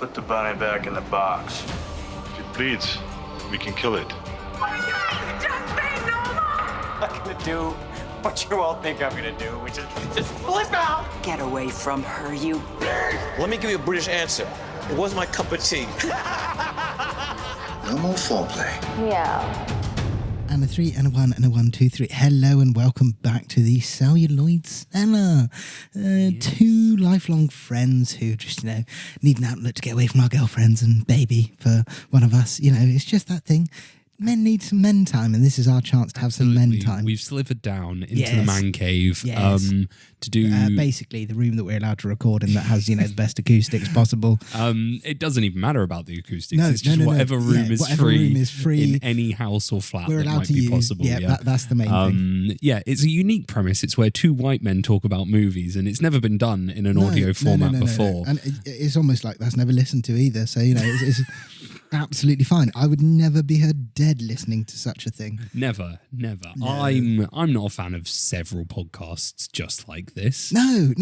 Put the bunny back in the box. If it bleeds, we can kill it. My God, just be normal! I'm gonna do what you all think I'm gonna do, which is just flip out. Get away from her, you. Let me give you a British answer. It was my cup of tea. No more foreplay. Yeah. And a 3 and a 1 and a 1, 2, 3. Hello and welcome back to the Celluloid Cellar. Two lifelong friends who just, need an outlet to get away from our girlfriends, and baby for one of us. It's just that thing. Men need some men time, and this is our chance to have some men time. We've slivered down into the man cave to do basically the room that we're allowed to record in that has the best acoustics possible. It doesn't even matter about the acoustics. It's just whatever room is free in any house or flat we're that allowed might to be use. possible. That's the main thing. It's a unique premise. It's where two white men talk about movies, and it's never been done in an audio format before. And it's almost like that's never listened to either. So it's absolutely fine. I would never be heard dead listening to such a thing. Never. No. I'm not a fan of several podcasts just like this. No,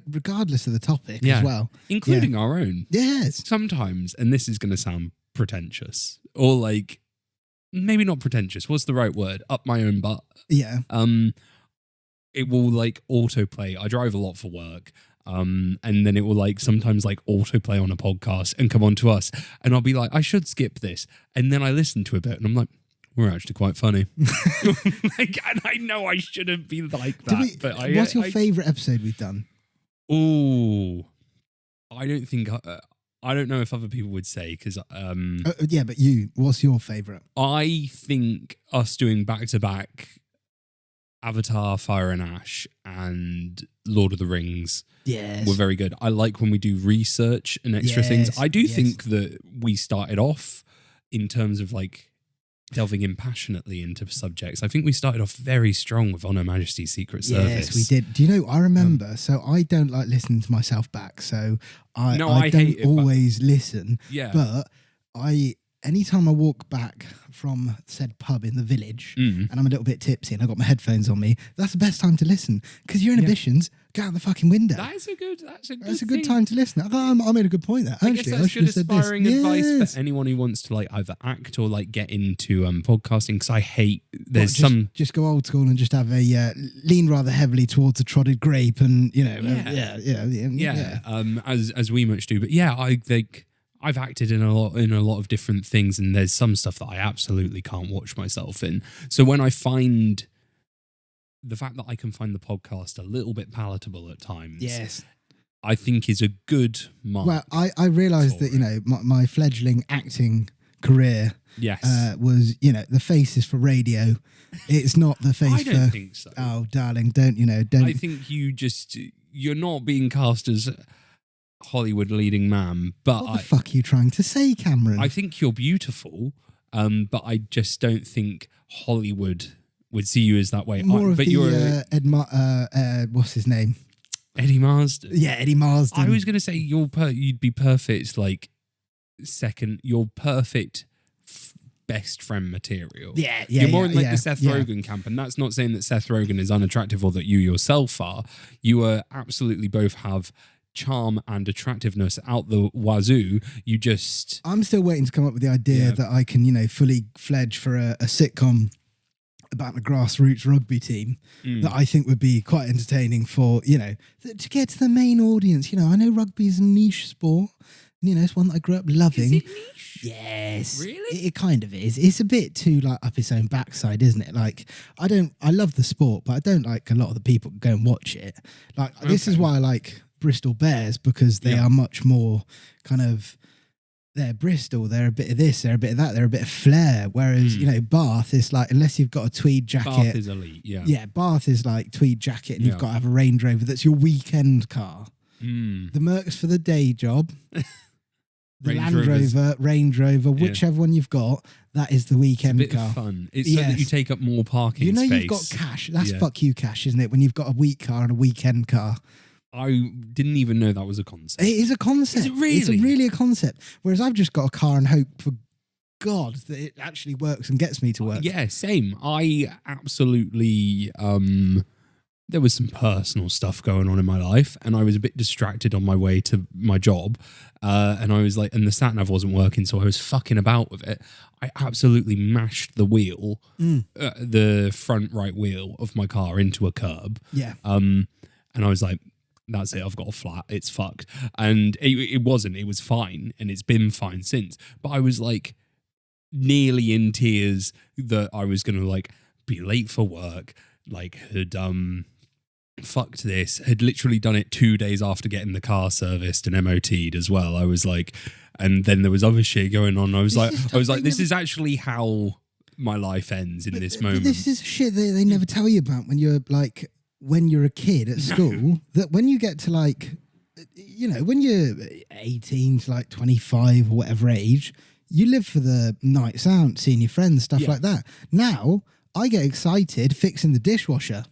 regardless of the topic as well. Including our own. Yes. Sometimes, and this is going to sound pretentious, or like, maybe not pretentious. What's the right word? Up my own butt. Yeah. It will autoplay. I drive a lot for work. And then it will sometimes autoplay on a podcast and come on to us, and I'll be like, I should skip this, and then I listen to a bit and I'm like, we're actually quite funny. And I know I shouldn't be like that. But what's your favourite episode we've done? Oh, I don't think I don't know if other people would say, because but what's your favourite? I think us doing back-to-back Avatar, Fire and Ash, and Lord of the Rings were very good. I like when we do research and extra things. I do think that we started off in terms of delving in passionately into subjects. I think we started off very strong with On Her Majesty's Secret Service. Yes, we did. Do you know, I remember, so I don't like listening to myself back, so I don't always listen. Yeah. But anytime I walk back from said pub in the village and I'm a little bit tipsy and I've got my headphones on me, that's the best time to listen, because your inhibitions go out the fucking window. That's a good good time to listen. I made a good point there. I guess that's good aspiring advice for anyone who wants to either act or get into podcasting, because I hate just go old school and just have a lean rather heavily towards a trotted grape, and as we much do. But I think I've acted in a lot of different things, and there's some stuff that I absolutely can't watch myself in. So when I find the fact that I can find the podcast a little bit palatable at times, I think is a good mark. Well, I realised that my fledgling acting career was the face is for radio. It's not the face I don't for. think so. Oh, darling, don't. I think you're not being cast as Hollywood leading man, but what the fuck are you trying to say, Cameron? I think you're beautiful, but I just don't think Hollywood would see you as that way. What's his name? Eddie Marsden. Yeah, Eddie Marsden. I was going to say you'd be perfect, second. You're perfect. Best friend material. You're more in the Seth Rogen camp, and that's not saying that Seth Rogen is unattractive or that you yourself are. You are absolutely both have charm and attractiveness out the wazoo. I'm still waiting to come up with the idea that I can, fully fledge for a sitcom about a grassroots rugby team that I think would be quite entertaining for, to get to the main audience. I know rugby is a niche sport. It's one that I grew up loving. Is it niche? Yes. Really? It kind of is. It's a bit too up its own backside, isn't it? I love the sport, but I don't like a lot of the people who go and watch it. This is why I like Bristol Bears, because they are much more kind of, they're Bristol, they're a bit of this, they're a bit of that, they're a bit of flair. Whereas, Bath is unless you've got a tweed jacket. Bath is elite, yeah. Yeah, Bath is tweed jacket, and you've got to have a Range Rover that's your weekend car. The Merc's for the day job. The Range Rover, whichever one you've got, that is the weekend car. It's a bit car. of fun. It's so that you take up more parking space. You've got cash. That's fuck you cash, isn't it? When you've got a week car and a weekend car. I didn't even know that was a concept. It is a concept. Is it really? It's really a concept. Whereas I've just got a car and hope for God that it actually works and gets me to work. Yeah, same. I absolutely there was some personal stuff going on in my life, and I was a bit distracted on my way to my job. And I was like, and the sat nav wasn't working, so I was fucking about with it. I absolutely mashed the wheel, the front right wheel of my car into a curb. Yeah. And I was like, that's it, I've got a flat, it's fucked. And it wasn't, it was fine, and it's been fine since. But I was like nearly in tears that I was going to like be late for work, like had fucked this, had literally done it 2 days after getting the car serviced and MOT'd as well. I was like, and then there was other shit going on. I was like, this is actually how my life ends in this moment. This is shit that they never tell you about when you're like, when you're a kid at school, that when you get to like, you know, when you're 18 to like 25 or whatever age, you live for the nights out, seeing your friends, stuff like that. Now, I get excited fixing the dishwasher,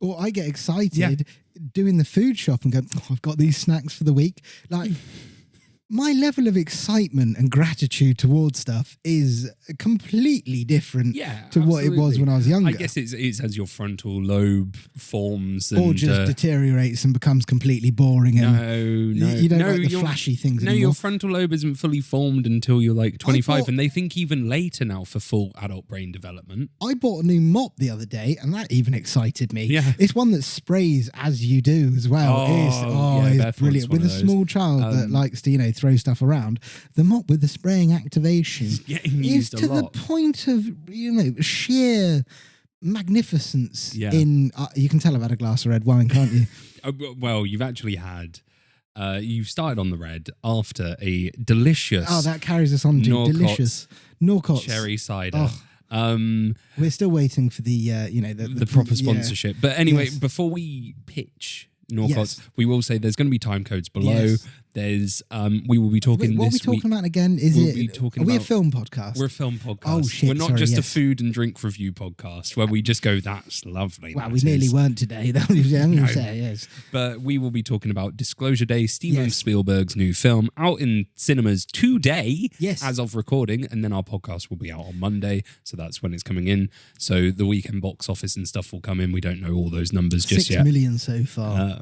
or I get excited doing the food shop and go, oh, I've got these snacks for the week. Like, my level of excitement and gratitude towards stuff is completely different to what it was when I was younger. I guess it's as your frontal lobe forms. And, or just deteriorates and becomes completely boring. And you don't like the flashy things anymore. No, your frontal lobe isn't fully formed until you're like 25, and they think even later now for full adult brain development. I bought a new mop the other day, and that even excited me. Yeah. It's one that sprays as you do as well. It's brilliant. With a small child that likes to, you know, throw stuff around, the mop with the spraying activation is to the point of, you know, sheer magnificence. In you can tell I've had a glass of red wine, can't you? Well, you've actually had you've started on the red after a delicious that carries us on to delicious Norcott's cherry cider. We're still waiting for the you know, the proper sponsorship. But anyway, before we pitch Norcott's, we will say there's going to be time codes below. There's we will be talking. What this are we talking week, about again? Are we a film podcast? We're a film podcast. Oh shit! We're not just a food and drink review podcast where we just go, that's lovely. Well, we nearly weren't today. That was I'm going to say, yes. But we will be talking about Disclosure Day, Steven Spielberg's new film, out in cinemas today, as of recording, and then our podcast will be out on Monday, so that's when it's coming in. So the weekend box office and stuff will come in. We don't know all those numbers just yet. 6 million so far.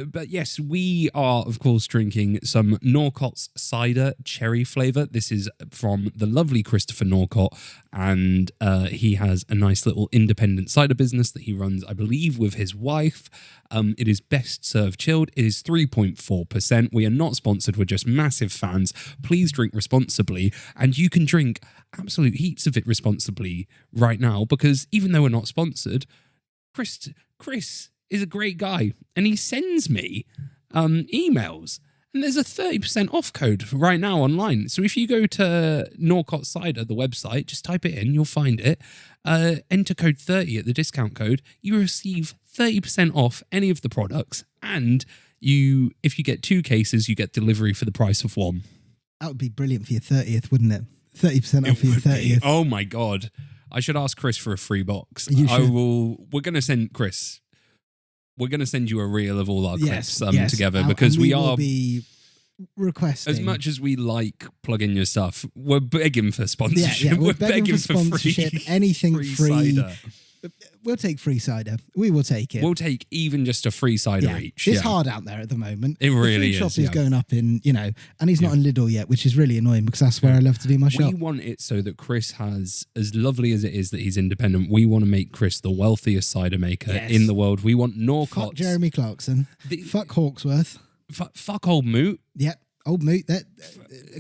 But yes, we are of course drinking some Norcott's cider cherry flavour. This is from the lovely Christopher Norcott, and he has a nice little independent cider business that he runs, I believe, with his wife. It is best served chilled. It is 3.4%. We are not sponsored. We're just massive fans. Please drink responsibly, and you can drink absolute heaps of it responsibly right now, because even though we're not sponsored, Chris is a great guy, and he sends me emails, and there's a 30% off code right now online. So if you go to Norcott Cider, the website, just type it in, you'll find it. Enter code 30 at the discount code. You receive 30% off any of the products, and if you get 2 cases, you get delivery for the price of 1. That would be brilliant for your 30th, wouldn't it? 30% off for your 30th. Oh my God. I should ask Chris for a free box. We're going to send Chris. We're going to send you a reel of all our clips together, because we are be requesting. As much as we like plugging your stuff, we're begging for sponsorship. We're begging for sponsorship. Anything free. Cider. We'll take free cider. We will take it. We'll take even just a free cider each. It's hard out there at the moment. It really is. The food shop is going up in, you know, and he's not in Lidl yet, which is really annoying, because that's where I love to do my shop. We want it so that Chris has, as lovely as it is that he's independent, we want to make Chris the wealthiest cider maker in the world. We want Norcott's. Fuck Jeremy Clarkson. Fuck Hawksworth. Fuck old Moot. Yep. Old Moot.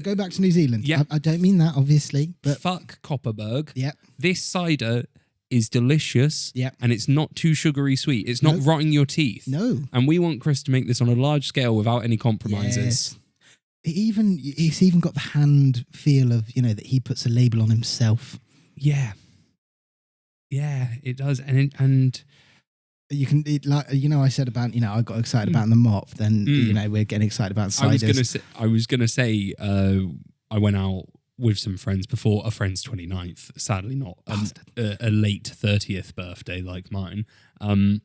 Go back to New Zealand. Yeah. I don't mean that, obviously. But fuck Kopparberg. Yep. This cider is delicious, and it's not too sugary sweet. It's not rotting your teeth. No. And we want Chris to make this on a large scale without any compromises. It's even got the hand feel of, you know, that he puts a label on himself. Yeah, it does. And you can, like, you know, I said about, you know, I got excited about the mop. Then you know, we're getting excited about ciders. I was gonna say, I went out with some friends before a friend's 29th, sadly not a late 30th birthday like mine. And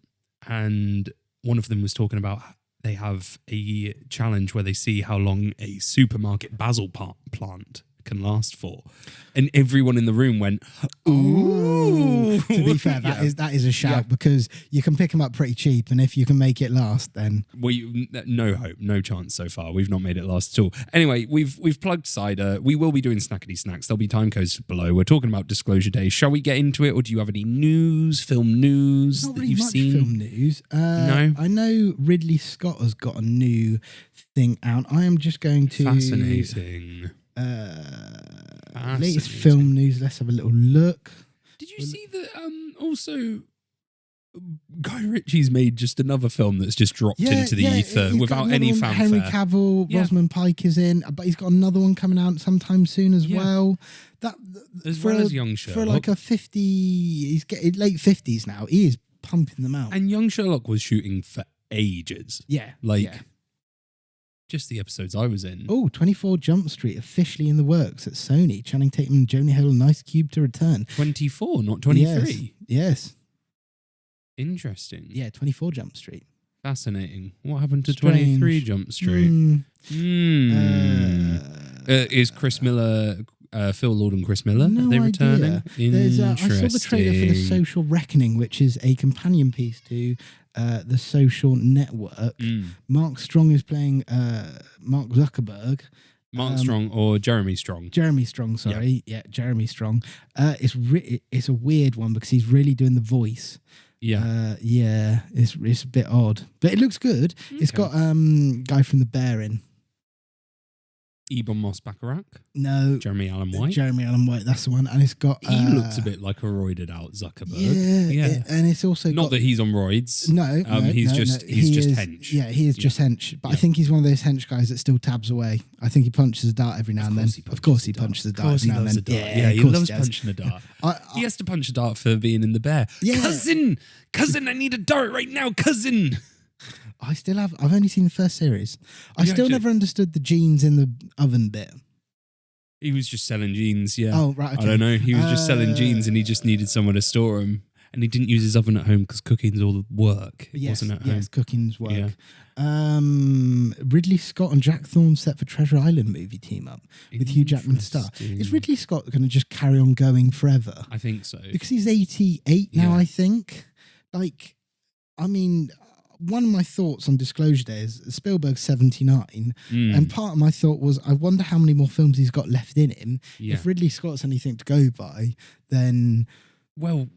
one of them was talking about they have a challenge where they see how long a supermarket basil plant can last for. And everyone in the room went, ooh. To be fair, that is a shout because you can pick them up pretty cheap, and if you can make it last, then no hope, no chance so far. We've not made it last at all. Anyway, we've plugged cider. We will be doing Snackety Snacks. There'll be Timecodes below. We're talking about Disclosure Day. Shall we get into it, or do you have any film news not that really you've much seen? film news. No, I know Ridley Scott has got a new thing out. I am just going to fascinating. Latest film news. Let's have a little look. Did you see that? Also, Guy Ritchie's made just another film that's just dropped into the ether without any fanfare. Henry Cavill, Rosamund Pike is in, but he's got another one coming out sometime soon as well. That as well as Young Sherlock. For like a 50, he's getting late 50s now. He is pumping them out. And Young Sherlock was shooting for ages. Just the episodes I was in. Oh, 24 Jump Street officially in the works at Sony. Channing Tatum and Jonah Hill and Ice Cube to return. 24, not 23. Yes. Interesting. Yeah, 24 Jump Street. Fascinating. What happened to Strange. 23 Jump Street? Is Chris Miller, Phil Lord and Chris Miller? No are they returning? idea. I saw the trailer for The Social Reckoning, which is a companion piece to The Social Network. Mark Strong is playing Mark Zuckerberg. Mark Strong or Jeremy Strong? Jeremy Strong, sorry. Yeah, Jeremy Strong. It's a weird one because he's really doing the voice. It's a bit odd, but it looks good. Okay. It's got guy from The Bear in. Ebon Moss-Bacharach? No. Jeremy Allen White? Jeremy Allen White, that's the one. And it's got... he looks a bit like a roided out Zuckerberg. Yeah. And it's also not that he's on roids. He's just hench. Yeah, he is just hench. But I think he's one of those hench guys that still tabs away. I think he punches a dart every now and then. Of course he punches a dart every now and then. Yeah, he loves punching a dart. He has to punch a dart for being in The Bear. Yeah. Cousin, I need a dart right now, cousin. I've only seen the first series. I still never understood the jeans in the oven bit. He was just selling jeans, yeah. Oh, right, okay. I don't know. He was just selling jeans and he just needed somewhere to store them. And he didn't use his oven at home because cooking's all the work. It wasn't at home. Yes, cooking's work. Yeah. Ridley Scott and Jack Thorne set for Treasure Island movie team up with Hugh Jackman star. Is Ridley Scott going to just carry on going forever? I think so. Because he's 88 now, I think. One of my thoughts on Disclosure Day is Spielberg's 79, and part of my thought was, I wonder how many more films he's got left in him. Yeah. If Ridley Scott's anything to go by, then... Well,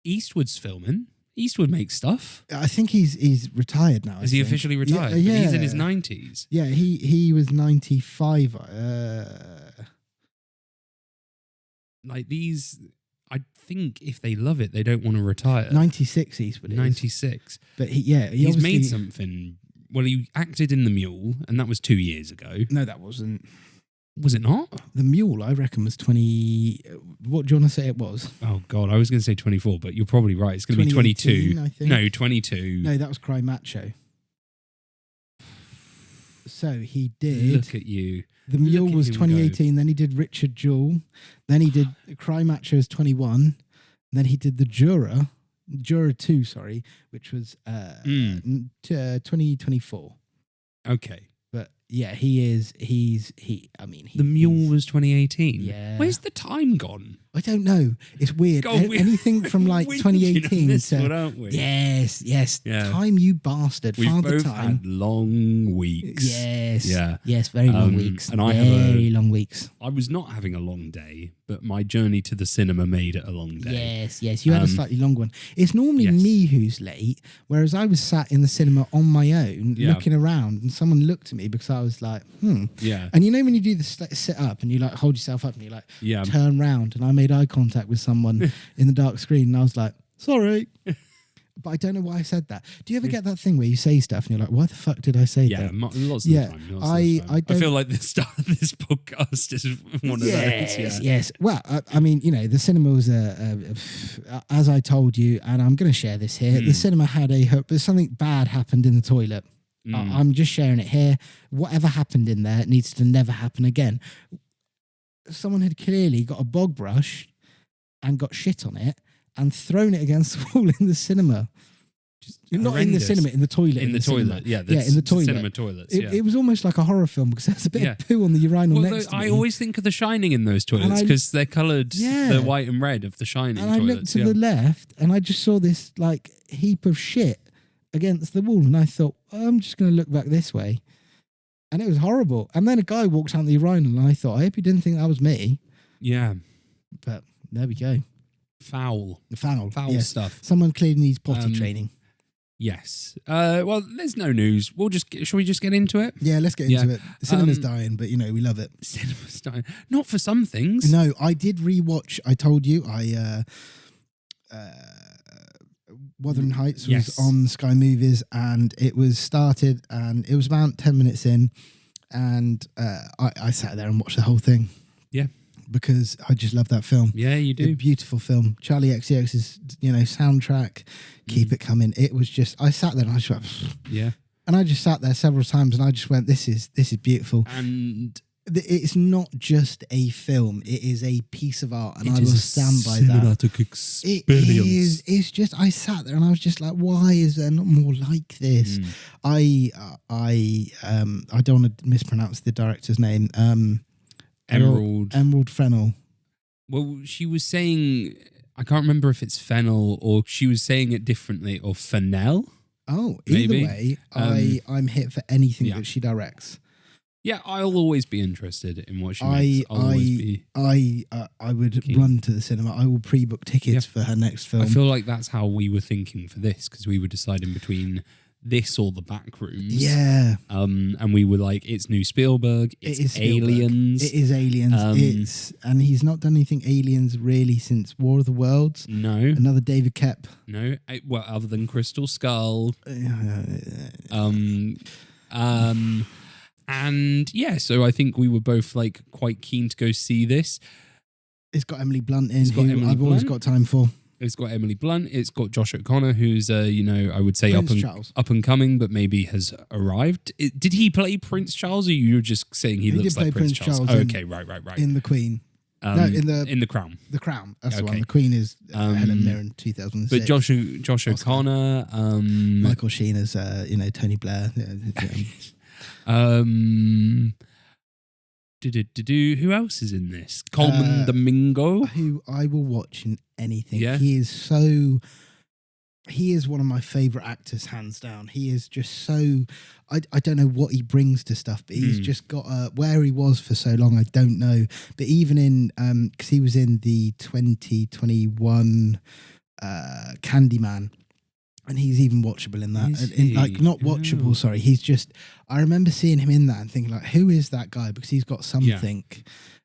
Eastwood's filming. Eastwood makes stuff. I think he's retired now. Is he officially retired? Yeah. But he's in his 90s. Yeah, he was 95. Like these... I think if they love it, they don't want to retire. 96 Eastwood is. 96. But he's made something. Well, he acted in The Mule, and that was 2 years ago. No, that wasn't. Was it not? The Mule, I reckon, was 20... What do you want to say it was? Oh, God, I was going to say 24, but you're probably right. It's going to be 22. I think. No, 22. No, that was Cry Macho. So he did... Look at you. The Mule was 2018, then he did Richard Jewell, then he did Cry Macho as 21, then he did The Juror 2, which was 2024. Okay. But yeah, The Mule was 2018. Yeah. Where's the time gone? I don't know. It's weird. Anything from like 2018 this to... one, aren't we? Yes. Yeah. Time, you bastard. We've Father both time. had long weeks. Yes. Yeah. Yes, very long weeks. And very long weeks. I was not having a long day, but my journey to the cinema made it a long day. Yes. You had a slightly long one. It's normally me who's late, whereas I was sat in the cinema on my own, looking around, and someone looked at me because I was like, Yeah. And you know when you do the sit up and you like hold yourself up and you like turn round, and I made eye contact with someone in the dark screen, and I was like, sorry. But I don't know why I said that. Do you ever get that thing where you say stuff and you're like, why the fuck did I say that? Yeah, lots of the time. I feel like the start of this podcast is one of those. Yes. Well, the cinema was, as I told you, and I'm going to share this here, the cinema had but something bad happened in the toilet. I'm just sharing it here. Whatever happened in there needs to never happen again. Someone had clearly got a bog brush and got shit on it and thrown it against the wall in the cinema. Not in the horrendous. cinema, in the toilet. In the toilet, cinema. yeah. In the toilet. Cinema toilets, It was almost like a horror film because there's a bit Yeah. of poo on the urinal Well, next to me. I always think of The Shining in those toilets because they're coloured the white and red of The Shining And I toilets. looked to the left and I just saw this like heap of shit against the wall, and I thought, I'm just going to look back this way. And it was horrible. And then a guy walked out the urinal, and I thought, I hope he didn't think that was me. Yeah. But there we go. Foul Foul yes. stuff. Someone clearly needs potty training. Yes. Well, there's no news. Shall we just get into it? Yeah, let's get into it. Cinema's dying, but we love it. Cinema's dying. Not for some things. No, I did rewatch. I told you Wuthering Heights was on Sky Movies, and it was started, and it was about 10 minutes in, and I sat there and watched the whole thing. Yeah. Because I just love that film. Yeah, you do. A beautiful film. Charlie XCX's, soundtrack, Keep It Coming. It was just, I sat there and I just went, yeah. And I just sat there several times and I just went, this is beautiful. And it's not just a film, it is a piece of art, and I will stand by that. Experience. It is. It's just, I sat there and I was just like, why is there not more like this? I don't want to mispronounce the director's name. Emerald Fennell. Well, she was saying, I can't remember if it's Fennel or she was saying it differently, or Fennell. Oh, maybe. Either way, I'm hit for anything that she directs. Yeah, I'll always be interested in what she makes. I would run to the cinema. I will pre-book tickets for her next film. I feel like that's how we were thinking for this, because we were deciding between this or The Backrooms. Yeah. And we were like, it's new Spielberg. It's Aliens. It is Aliens. And he's not done anything Aliens really since War of the Worlds. No. Another David Koepp. No. Well, other than Crystal Skull. And yeah, so I think we were both like quite keen to go see this. It's got Emily Blunt in, who I've always got time for. It's got Emily Blunt. It's got Josh O'Connor, who's I would say Prince up and coming, but maybe has arrived. Did he play Prince Charles, or you were just saying he looks like Prince Charles? Okay, right. In The Queen. No, in the Crown. The Crown. That's the one. The Queen is Helen Mirren, 2006. But Josh O'Connor, Michael Sheen as Tony Blair. Who else is in this? Coleman Domingo, who I will watch in anything. Yeah. He is one of my favorite actors, hands down. He is just so, I don't know what he brings to stuff, but he's just got where he was for so long, I don't know. But even in because he was in the 2021 Candyman. And he's even watchable in that. Not watchable, sorry. He's just, I remember seeing him in that and thinking, like, who is that guy? Because he's got something.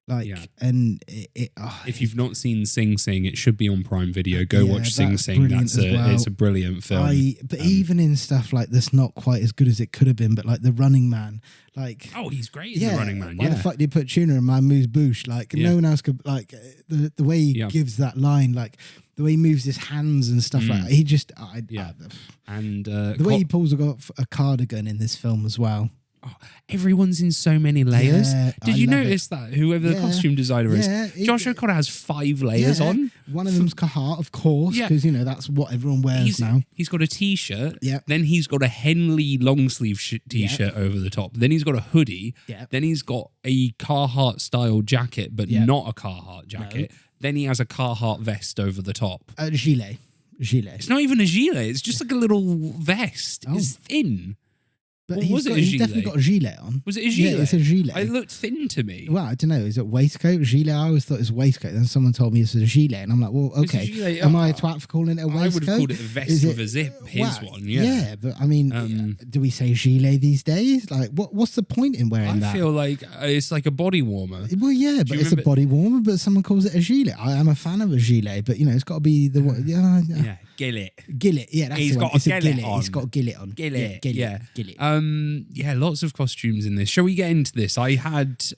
And if you've not seen Sing Sing, it should be on Prime Video. Go watch Sing Sing. It's a brilliant film. But even in stuff like that's not quite as good as it could have been, but like The Running Man, like, oh, he's great in The Running Man. Why the fuck did you put Tuna in my moose boosh? Like no one else could. Like the way he gives that line, like the way he moves his hands and stuff like that. He just and the way he pulls a cardigan in this film as well. Oh, everyone's in so many layers. Yeah, Did you notice that? Whoever the costume designer is, Josh O'Connor has 5 layers on. One of them's Kahat, of course, because that's what everyone wears now. He's got a t-shirt. Yeah. Then he's got a Henley long sleeve t-shirt over the top. Then he's got a hoodie. Yeah. Then he's got a Carhartt style jacket, but not a Carhartt jacket. No. Then he has a Carhartt vest over the top. A gilet. It's not even a gilet. It's just like a little vest. Oh. It's thin. But he's definitely got a gilet on. Was it a gilet? Yeah, it's a gilet. It looked thin to me. Well, I don't know. Is it waistcoat, gilet? I always thought it was waistcoat. Then someone told me it's a gilet. And I'm like, well, okay. Am I a twat for calling it a waistcoat? I would have called it a vest with a zip. His one, yeah. Yeah, but I mean, do we say gilet these days? Like, what's the point in wearing that? I feel like it's like a body warmer. Well, yeah, but it's a body warmer, but someone calls it a gilet. I am a fan of a gilet, but, it's got to be the... Yeah, gillet. Gillet, yeah, that's He's the one. got a gillet on. He's got a gillet on. Gillet, yeah. Yeah, lots of costumes in this. Shall we get into this? I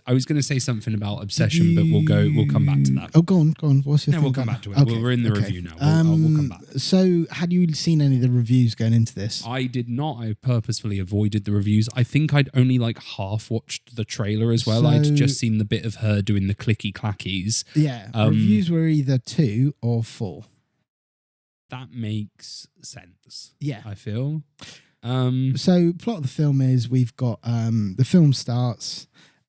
was going to say something about Obsession, but we'll come back to that. Oh, go on. What's your thing? We'll come back to it. Okay. We're in the review now. We'll come back. So, had you seen any of the reviews going into this? I did not. I purposefully avoided the reviews. I think I'd only like half watched the trailer as well. I'd just seen the bit of her doing the clicky clackies. Yeah, reviews were either 2 or 4. That makes sense. Yeah. I feel. So plot of the film is we've got the film starts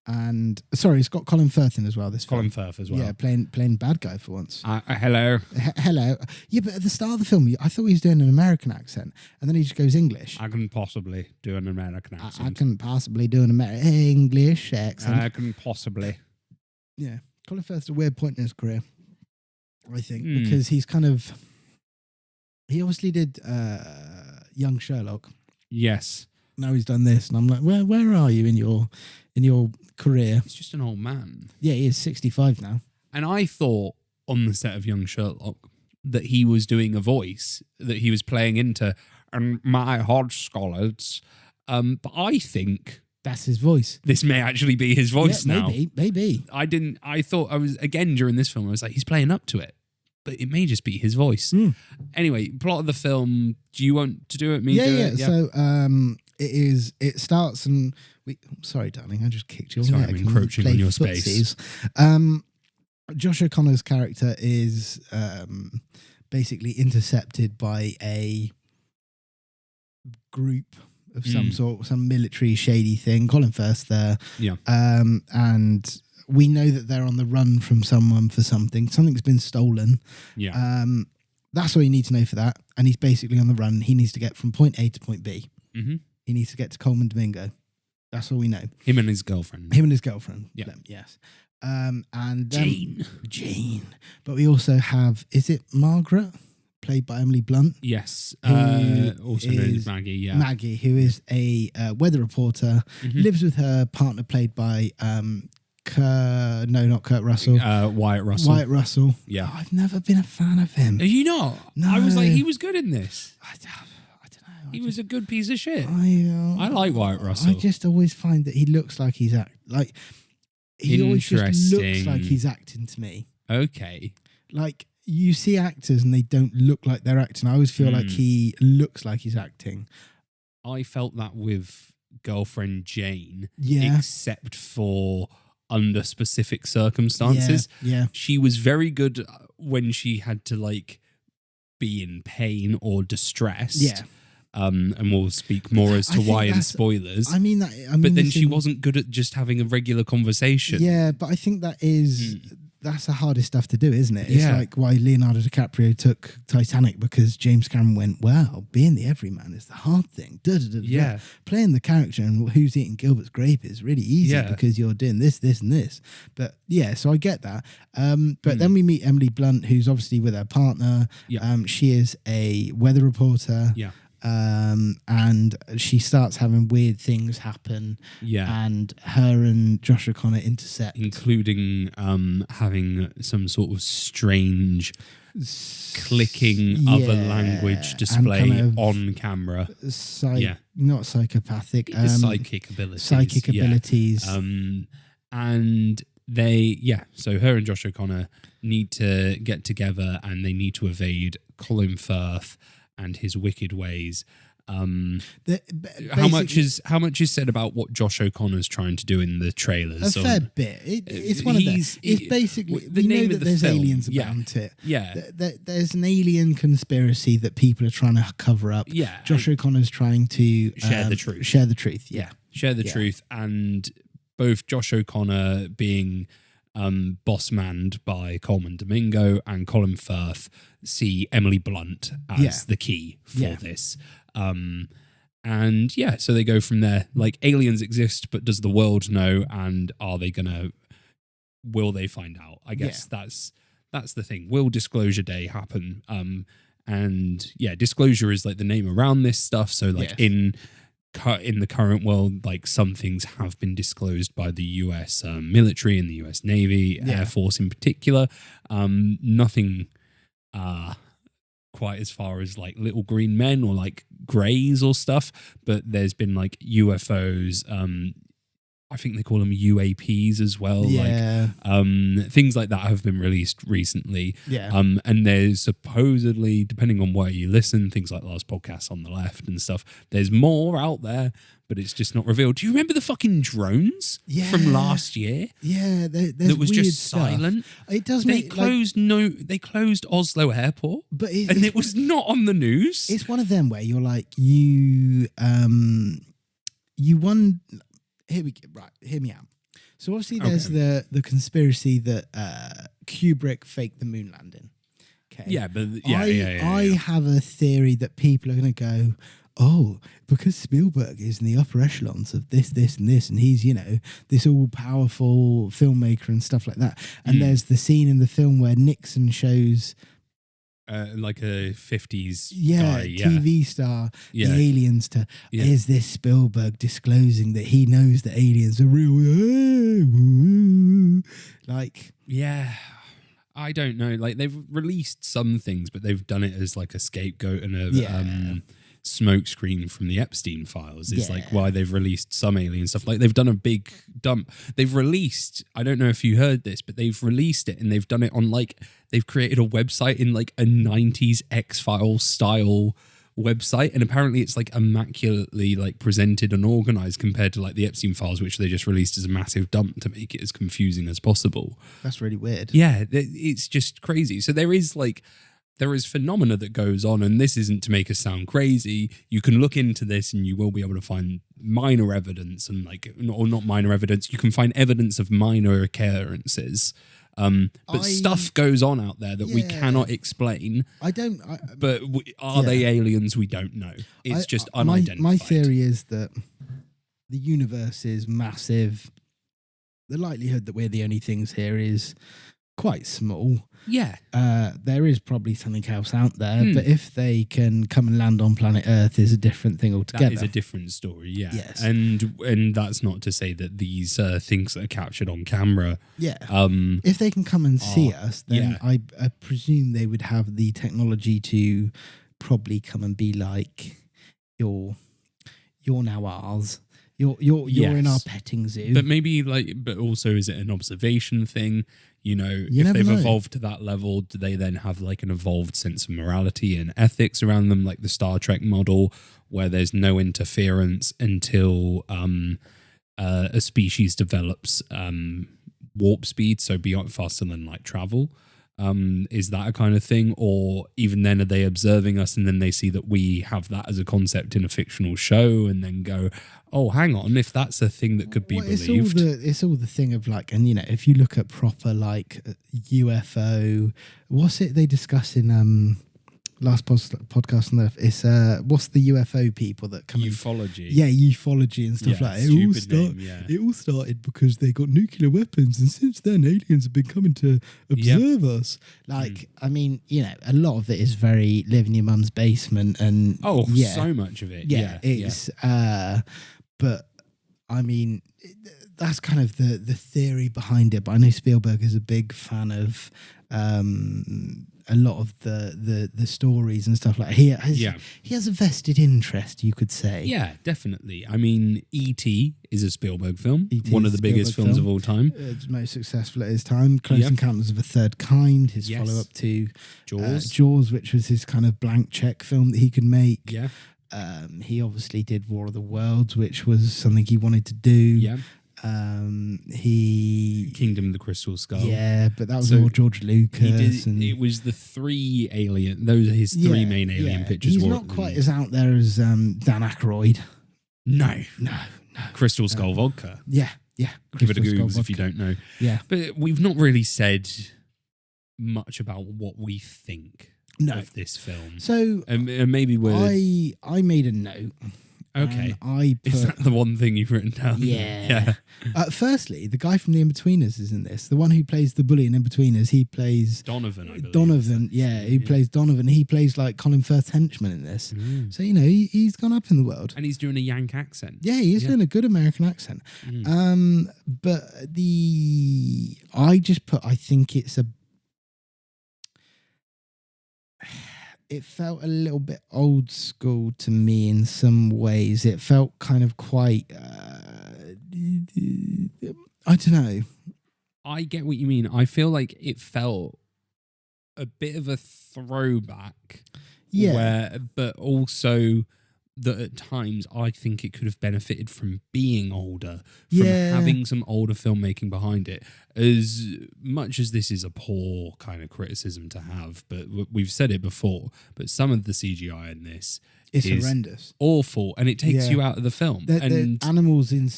and it's got Colin Firth in as well. This Colin film. Firth as well. Yeah, playing bad guy for once. Hello. Hello. Yeah, but at the start of the film, I thought he was doing an American accent, and then he just goes English. I can possibly do an American accent. I can possibly do an English accent. I can possibly. Yeah, Colin Firth's a weird point in his career, I think, because he's he obviously did Young Sherlock. Yes. Now he's done this, and I'm like, where are you in your career? He's just an old man. Yeah, he is 65 now. And I thought on the set of Young Sherlock that he was doing a voice that he was playing into, and my hard scholars. But I think that's his voice. This may actually be his voice now. Maybe. I thought I was, again, during this film, I was like, he's playing up to it. But it may just be his voice. Anyway, plot of the film. Do you want to do it? Yeah. So it starts and sorry, darling, I just kicked you. Sorry, I'm encroaching on your space. Josh O'Connor's character is basically intercepted by a group of some sort, some military shady thing. Colin Firth there. Yeah. And we know that they're on the run from someone for something. Something's been stolen. Yeah. That's all you need to know for that. And he's basically on the run. He needs to get from point A to point B. Mm-hmm. He needs to get to Coleman Domingo. That's all we know. Him and his girlfriend. Yeah. Yes. And Jane. But we also have, is it Margaret? Played by Emily Blunt. Yes. Also known as Maggie. Yeah. Maggie, who is a weather reporter, lives with her partner, played by not Kurt Russell. Wyatt Russell. Wyatt Russell. Yeah. I've never been a fan of him. Are you not? No. I was like, he was good in this. I don't know. He was a good piece of shit. I like Wyatt Russell. I just always find that he looks like he's he always just looks like he's acting to me. Okay. Like, you see actors and they don't look like they're acting. I always feel like he looks like he's acting. I felt that with girlfriend Jane. Yeah. Except for under specific circumstances. Yeah. She was very good when she had to be in pain or distressed. Yeah. And we'll speak more as to why in spoilers. But then she wasn't good at just having a regular conversation. Yeah, but I think that's the hardest stuff to do, isn't it? It's Yeah. like why Leonardo DiCaprio took Titanic, because James Cameron went, well, being the everyman is the hard thing. Yeah. Playing the character and who's eating Gilbert's grape is really easy because you're doing this, this, and this. But yeah, so I get that. But then we meet Emily Blunt, who's obviously with her partner. Yeah. She is a weather reporter. Yeah. And she starts having weird things happen. Yeah. And her and Josh O'Connor intercept. Including having some sort of strange clicking other language display kind of on camera. Not psychopathic. Psychic abilities. Psychic abilities. And so her and Josh O'Connor need to get together and they need to evade Colin Firth and his wicked ways. How much is said about what Josh O'Connor's trying to do in the trailers? A fair bit. It's one of those. It's basically the we name know of that the there's film. aliens about it. Yeah. There's an alien conspiracy that people are trying to cover up. Yeah. Josh O'Connor's trying to share the truth. Share the truth. Yeah. Share the truth, and both Josh O'Connor being boss manned by Coleman Domingo and Colin Firth see Emily Blunt as the key for this. So they go from there. Like, aliens exist, but does the world know? And will they find out? I guess that's the thing. Will Disclosure Day happen? Disclosure is like the name around this stuff. So in the current world, some things have been disclosed by the US military and the US Navy, Air Force in particular. Nothing quite as far as little green men or greys or stuff, but there's been UFOs, I think they call them UAPs as well. Yeah. Like things like that have been released recently. Yeah. And there's supposedly, depending on where you listen, things like Last Podcast on the Left and stuff, there's more out there, but it's just not revealed. Do you remember the fucking drones from last year? Yeah, there's that was weird just stuff. silent. It does They make they closed Oslo Airport, but and it was not on the news. It's one of them where you're like you won. Here we go. Right, hear me out. So obviously there's the conspiracy that Kubrick faked the moon landing. Okay. Yeah, but I have a theory that people are going to go, oh, because Spielberg is in the upper echelons of this, and this, and he's, this all-powerful filmmaker and stuff like that. And there's the scene in the film where Nixon shows... like a 50s guy, TV star, the aliens to, is this Spielberg disclosing that he knows that aliens are real? Like... Yeah... I don't know. Like, they've released some things, but they've done it as like a scapegoat and a smoke screen from the Epstein files. Is like why they've released some alien stuff. Like, they've done a big dump. They've released, I don't know if you heard this, but they've released it and they've done it on like, they've created a website in like a 90s X-Files style website, and apparently it's like immaculately like presented and organized compared to like the Epstein files, which they just released as a massive dump to make it as confusing as possible. That's really weird. Yeah, it's just crazy. So there is phenomena that goes on, and this isn't to make us sound crazy. You can look into this and you will be able to find minor evidence and not minor evidence. You can find evidence of minor occurrences. But stuff goes on out there that we cannot explain. But are they aliens? We don't know. It's just unidentified. My theory is that the universe is massive. The likelihood that we're the only things here is quite small. Yeah. There is probably something else out there, but if they can come and land on planet Earth is a different thing altogether. That is a different story, yeah. Yes. And that's not to say that these things that are captured on camera... Yeah. If they can come and see us, then I presume they would have the technology to probably come and be like, you're now ours. You're in our petting zoo. But maybe but also is it an observation thing? If they've evolved to that level, do they then have like an evolved sense of morality and ethics around them, like the Star Trek model, where there's no interference until a species develops warp speed, so beyond faster than light travel? Is that a kind of thing? Or even then, are they observing us and then they see that we have that as a concept in a fictional show and then go, oh, hang on, if that's a thing that could be believed. It's all the thing of like, and if you look at proper like UFO, what's it they discuss in last podcast on Earth? It's what's the UFO people that come ufology. Ufology and stuff like that. It all started because they got nuclear weapons, and since then aliens have been coming to observe us. Like, I mean, a lot of it is very live in your mum's basement, and so much of it. It's but I mean, that's kind of the theory behind it. But I know Spielberg is a big fan of a lot of the stories and stuff like that. He has a vested interest, you could say. Yeah, definitely. I mean, E.T. is a Spielberg film, E.T. one of the biggest films of all time. It's most successful at his time. Close Encounters of a Third Kind, his follow-up to Jaws, which was his kind of blank check film that he could make. Yeah. He obviously did War of the Worlds, which was something he wanted to do. Yeah. He Kingdom of the Crystal Skull. Yeah, but that was more George Lucas. It was the three alien. Those are his three main alien pictures. He's not quite as out there as Dan Aykroyd. No. Crystal Skull vodka. Yeah. Give it a Google if you don't know. Yeah, but we've not really said much about what we think of this film. So and maybe I made a note. Okay. Is that the one thing you've written down? Yeah. Firstly, the guy from The Inbetweeners is in this. The one who plays the bully in Inbetweeners, he plays Donovan, I believe. Donovan, he plays Donovan. He plays like Colin Firth's henchman in this. So, he's gone up in the world. And he's doing a Yank accent. Yeah, he's doing a good American accent. But I think it felt a little bit old school to me in some ways. It felt kind of quite I don't know. I get what you mean. I feel like it felt a bit of a throwback. Yeah. But also that at times I think it could have benefited from being older, from having some older filmmaking behind it. As much as this is a poor kind of criticism to have, but we've said it before, but some of the CGI in this is horrendous. Awful, and it takes you out of the film. The animals in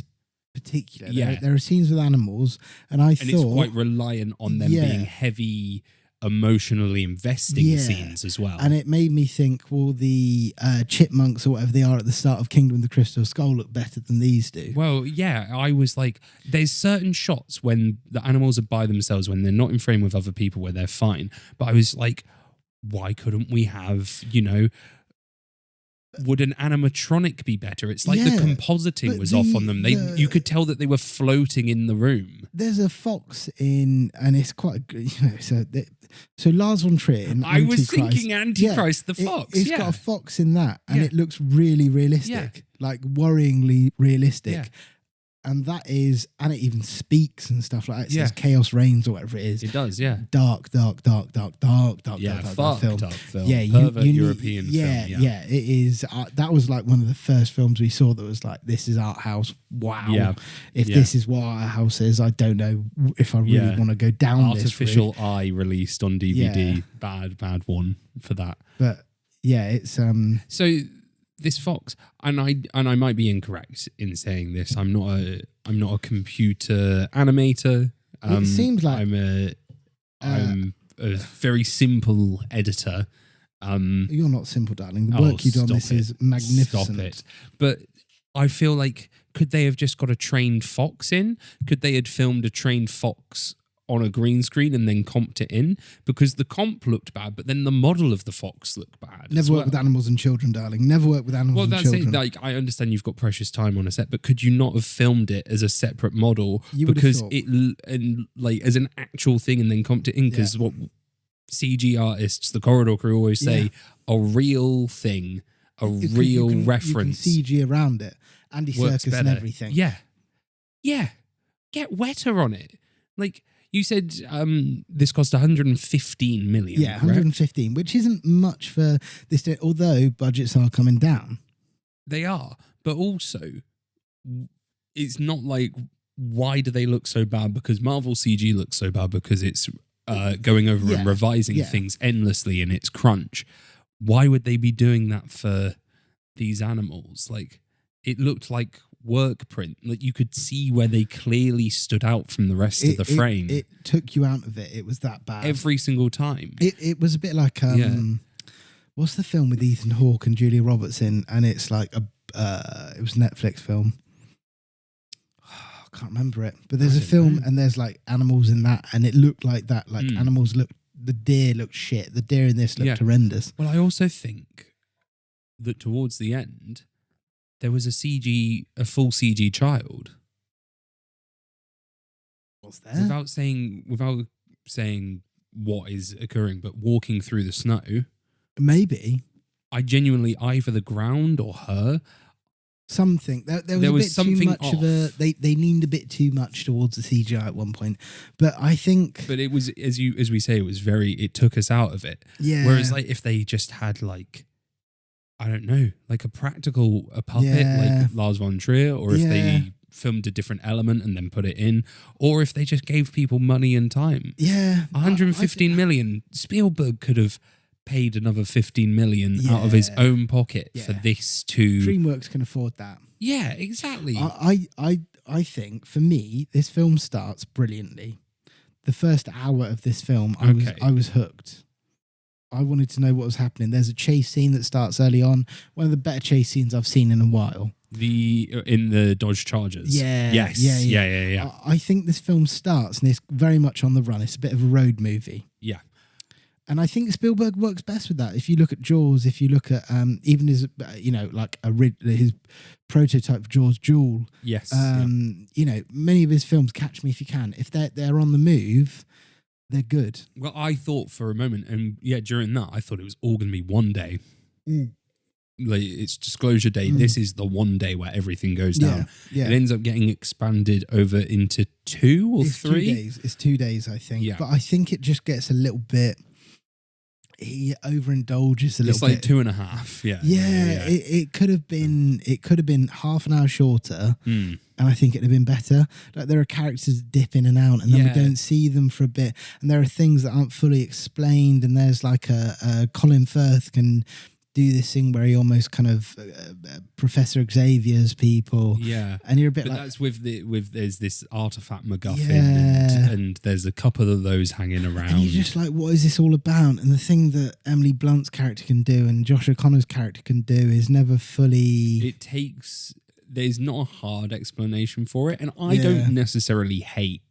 particular. There are scenes with animals, and thought... it's quite reliant on them being heavy, emotionally investing scenes as well. And it made me think, well, the chipmunks or whatever they are at the start of Kingdom of the Crystal Skull look better than these do. Well, yeah, I was like, there's certain shots when the animals are by themselves, when they're not in frame with other people, where they're fine. But I was like, why couldn't we have, would an animatronic be better? It's like the compositing was off on them. You could tell that they were floating in the room. There's a fox and it's quite good. So Lars von Trier in I was Antichrist, thinking Antichrist, the fox. It's got a fox in that, and it looks really realistic, like worryingly realistic. Yeah. And and it even speaks and stuff like that. It says Chaos Reigns or whatever it is. It does, yeah. Dark film. Fucked up film. Yeah, European film. Yeah, it is. That was like one of the first films we saw that was like, this is art house. Wow. Yeah. If this is what art house is, I don't know if I really want to go down this Artificial Eye released on DVD. Bad one for that. But yeah, it's So this fox, and I might be incorrect in saying this. I'm not a computer animator. It seems like I'm a very simple editor. You're not simple, darling. The work you do on this is magnificent. Stop it. But I feel like, could they have just got a trained fox in? Could they have filmed a trained fox on a green screen and then comped it in? Because the comp looked bad, but then the model of the fox looked bad. Never work with animals and children, darling. Never work with animals and children. Well, that's it. Like, I understand you've got precious time on a set, but could you not have filmed it as a separate model? You would have thought. As an actual thing and then comped it in? Because what CG artists, the corridor crew, always say, a real thing, real reference. You can CG around it. Andy Serkis and everything. Yeah. Get wetter on it. Like, you said this cost 115 million. Yeah, 115, which isn't much for this day, although budgets are coming down. They are, but also it's not like, why do they look so bad? Because Marvel CG looks so bad because it's going over and revising things endlessly in its crunch. Why would they be doing that for these animals? Like, it looked like work print. Like, you could see where they clearly stood out from the rest of the frame. It took you out of it. It was that bad every single time. It was a bit like what's the film with Ethan Hawke and Julia Roberts in? And it's like it was a Netflix film. I can't remember it, but there's a film and there's like animals in that, and it looked like that. Like animals looked. The deer looked shit. The deer in this looked horrendous. Well, I also think that towards the end, there was a full CG child. What's there? Without saying what is occurring, but walking through the snow. Maybe. I genuinely, either the ground or her. Something. There was a bit too much of a... They leaned a bit too much towards the CGI at one point. But I think... But it was, as we say, it took us out of it. Yeah. Whereas like if they just had like, I don't know, like a puppet like Lars von Trier, or if they filmed a different element and then put it in, or if they just gave people money and time. Yeah. 115 million. Spielberg could have paid another 15 million out of his own pocket for this to... DreamWorks can afford that. Yeah, exactly. I think, for me, this film starts brilliantly. The first hour of this film, I was hooked. I wanted to know what was happening. There's a chase scene that starts early on. One of the better chase scenes I've seen in a while. In the Dodge Chargers. Yeah. Yes. Yeah. I think this film starts and it's very much on the run. It's a bit of a road movie. Yeah. And I think Spielberg works best with that. If you look at Jaws, if you look at even his, his prototype Jaws Jewel. Yes. Many of his films, Catch Me If You Can, if they're on the move, they're good. Well, I thought for a moment, and during that, I thought it was all going to be one day. like it's disclosure day. This is the one day where everything goes down. Yeah. It ends up getting expanded over into 2 or 3 days. It's 2 days, I think. Yeah. But I think it just gets a little bit. He overindulges a little It's like bit. 2.5. Yeah. It could have been. It could have been half an hour shorter, and I think it'd have been better. Like there are characters that dip in and out, and then we don't see them for a bit, and there are things that aren't fully explained. And there's like a Colin Firth can do this thing where he almost kind of Professor Xavier's people. Yeah. And you're a bit but like... that's with there's this artifact MacGuffin and there's a couple of those hanging around. And you're just like, what is this all about? And the thing that Emily Blunt's character can do and Josh O'Connor's character can do is never fully... There's not a hard explanation for it. And I don't necessarily hate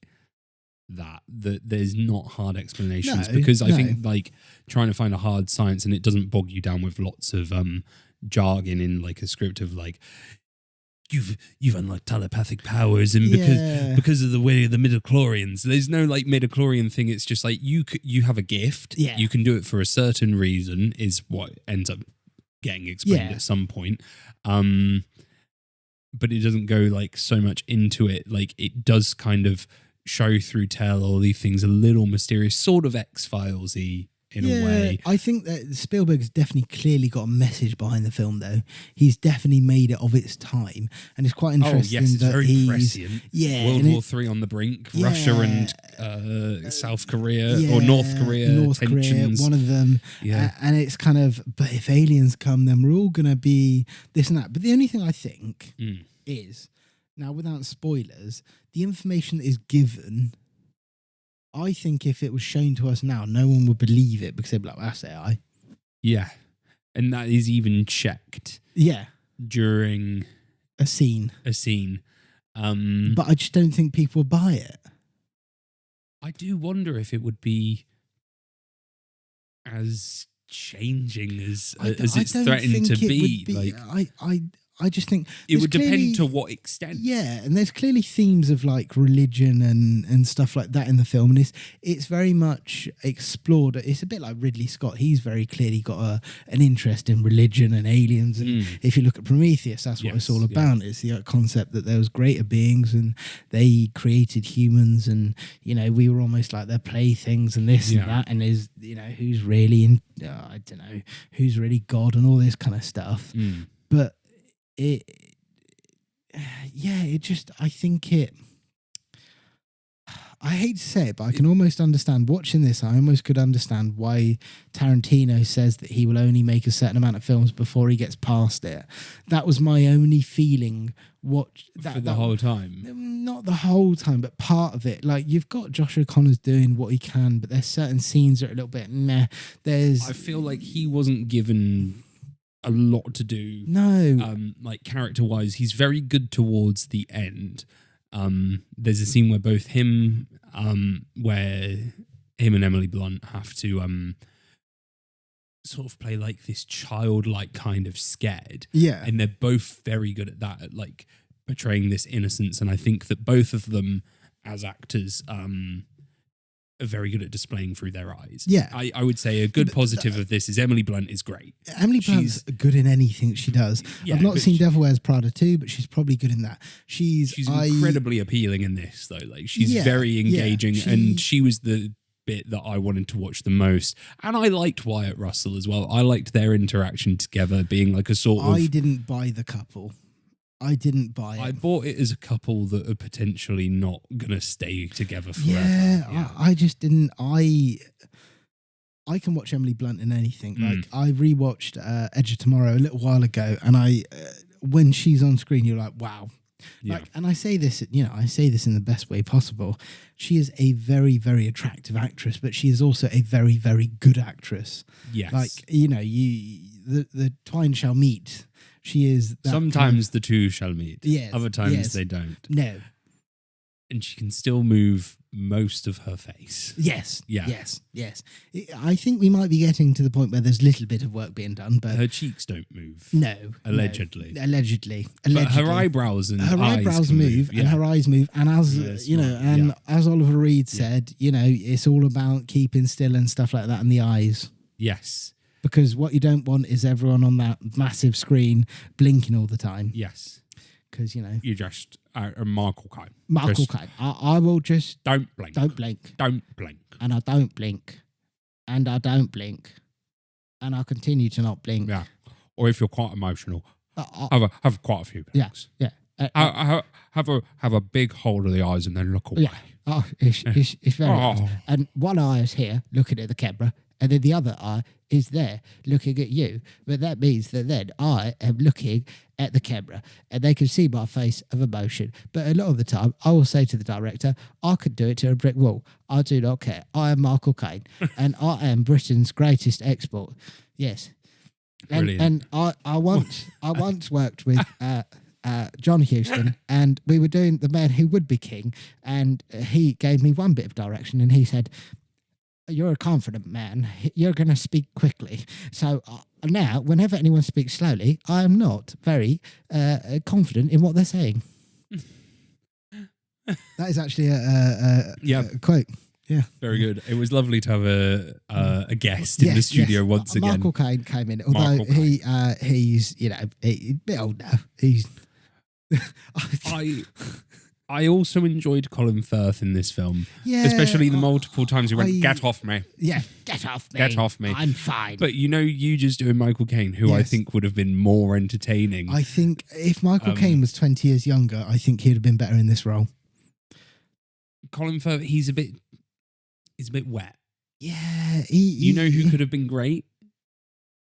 that there's not hard explanations because I think like trying to find a hard science and it doesn't bog you down with lots of jargon in like a script of like you've unlocked telepathic powers and because of the way of the midichlorians. There's no like midichlorian thing. It's just like you have a gift. Yeah. You can do it for a certain reason is what ends up getting explained at some point. But it doesn't go like so much into it. Like it does kind of show through tell all these things a little mysterious, sort of X-Files-y in a way. I think that Spielberg's definitely clearly got a message behind the film though. He's definitely made it of its time. And it's quite interesting it's that very prescient. World and War III on the brink, Russia and South Korea or North Korea tensions. One of them. Yeah. And it's kind of, but if aliens come, then we're all going to be this and that. But the only thing I think is, now without spoilers, the information that is given, I think if it was shown to us now, no one would believe it because they'd be like, well, that's AI. Yeah. And that is even checked. Yeah. During a scene. But I just don't think people would buy it. I do wonder if it would be as changing as it's threatened to be. I just think it would depend to what extent. Yeah, and there's clearly themes of like religion and stuff like that in the film, and it's very much explored. It's a bit like Ridley Scott. He's very clearly got an interest in religion and aliens. And if you look at Prometheus, that's what it's all about. It's the concept that there was greater beings and they created humans, and we were almost like their playthings and this and that. And there's who's really I don't know who's really God and all this kind of stuff. But I hate to say it, but I can almost understand watching this. I almost could understand why Tarantino says that he will only make a certain amount of films before he gets past it. That was my only feeling. For the whole time? Not the whole time, but part of it. Like, you've got Josh O'Connor's doing what he can, but there's certain scenes that are a little bit meh. I feel like he wasn't given a lot to do. No. Like character-wise, he's very good towards the end. There's a scene where both him and Emily Blunt have to sort of play like this childlike kind of scared. Yeah. And they're both very good at that, at like portraying this innocence. And I think that both of them as actors are very good at displaying through their eyes. Yeah. I would say a good positive of this is Emily Blunt is great. Emily Blunt's good in anything she does. I've not seen Devil Wears Prada 2, but she's probably good in that. She's incredibly appealing in this, though. Like, she's very engaging, and she was the bit that I wanted to watch the most. And I liked Wyatt Russell as well. I liked their interaction together being like a sort of... I didn't buy the couple. I didn't buy it. I bought it as a couple that are potentially not going to stay together forever. Yeah. I just didn't. I can watch Emily Blunt in anything. Like, I rewatched Edge of Tomorrow a little while ago, and when she's on screen, you're like, wow. Like, and I say this in the best way possible. She is a very, very attractive actress, but she is also a very, very good actress. Yes. Like, the twine shall meet. She is... Sometimes the two shall meet. Yes. Other times they don't. No. And she can still move most of her face. Yes. Yeah. Yes. I think we might be getting to the point where there's a little bit of work being done, but... Her cheeks don't move. No. Allegedly. No. Allegedly. But her eyebrows and eyes move, and her eyes move. And as, as Oliver Reed said, it's all about keeping still and stuff like that, and the eyes. Yes. because what you don't want is everyone on that massive screen blinking all the time. Yes. Because, you know. You just Michael Caine. Michael Caine. I will just... Don't blink. Don't blink. Don't blink. And I don't blink. And I don't blink. And I continue to not blink. Yeah. Or if you're quite emotional, have quite a few blinks. Yeah. Have a big hold of the eyes and then look away. Yeah. Oh, it's very hard. And one eye is here looking at the camera, and then the other eye is there looking at you. But that means that then I am looking at the camera and they can see my face of emotion. But a lot of the time, I will say to the director, I could do it to a brick wall. I do not care. I am Michael Caine and I am Britain's greatest export. Yes. And I once worked with John Huston, and we were doing The Man Who Would Be King, and he gave me one bit of direction, and he said, "You're a confident man. You're going to speak quickly. So now, whenever anyone speaks slowly, I am not very confident in what they're saying." That is actually a quote. Yeah, very good. It was lovely to have a guest in the studio once again. Michael Caine came in, although he's a bit old now. He's. I also enjoyed Colin Firth in this film, especially the multiple times he went, "Get off me!" Yeah, get off me! Get off me! I'm fine. But you just doing Michael Caine, who I think would have been more entertaining. I think if Michael Caine was 20 years younger, I think he'd have been better in this role. Colin Firth, he's a bit wet. Yeah, you know who could have been great?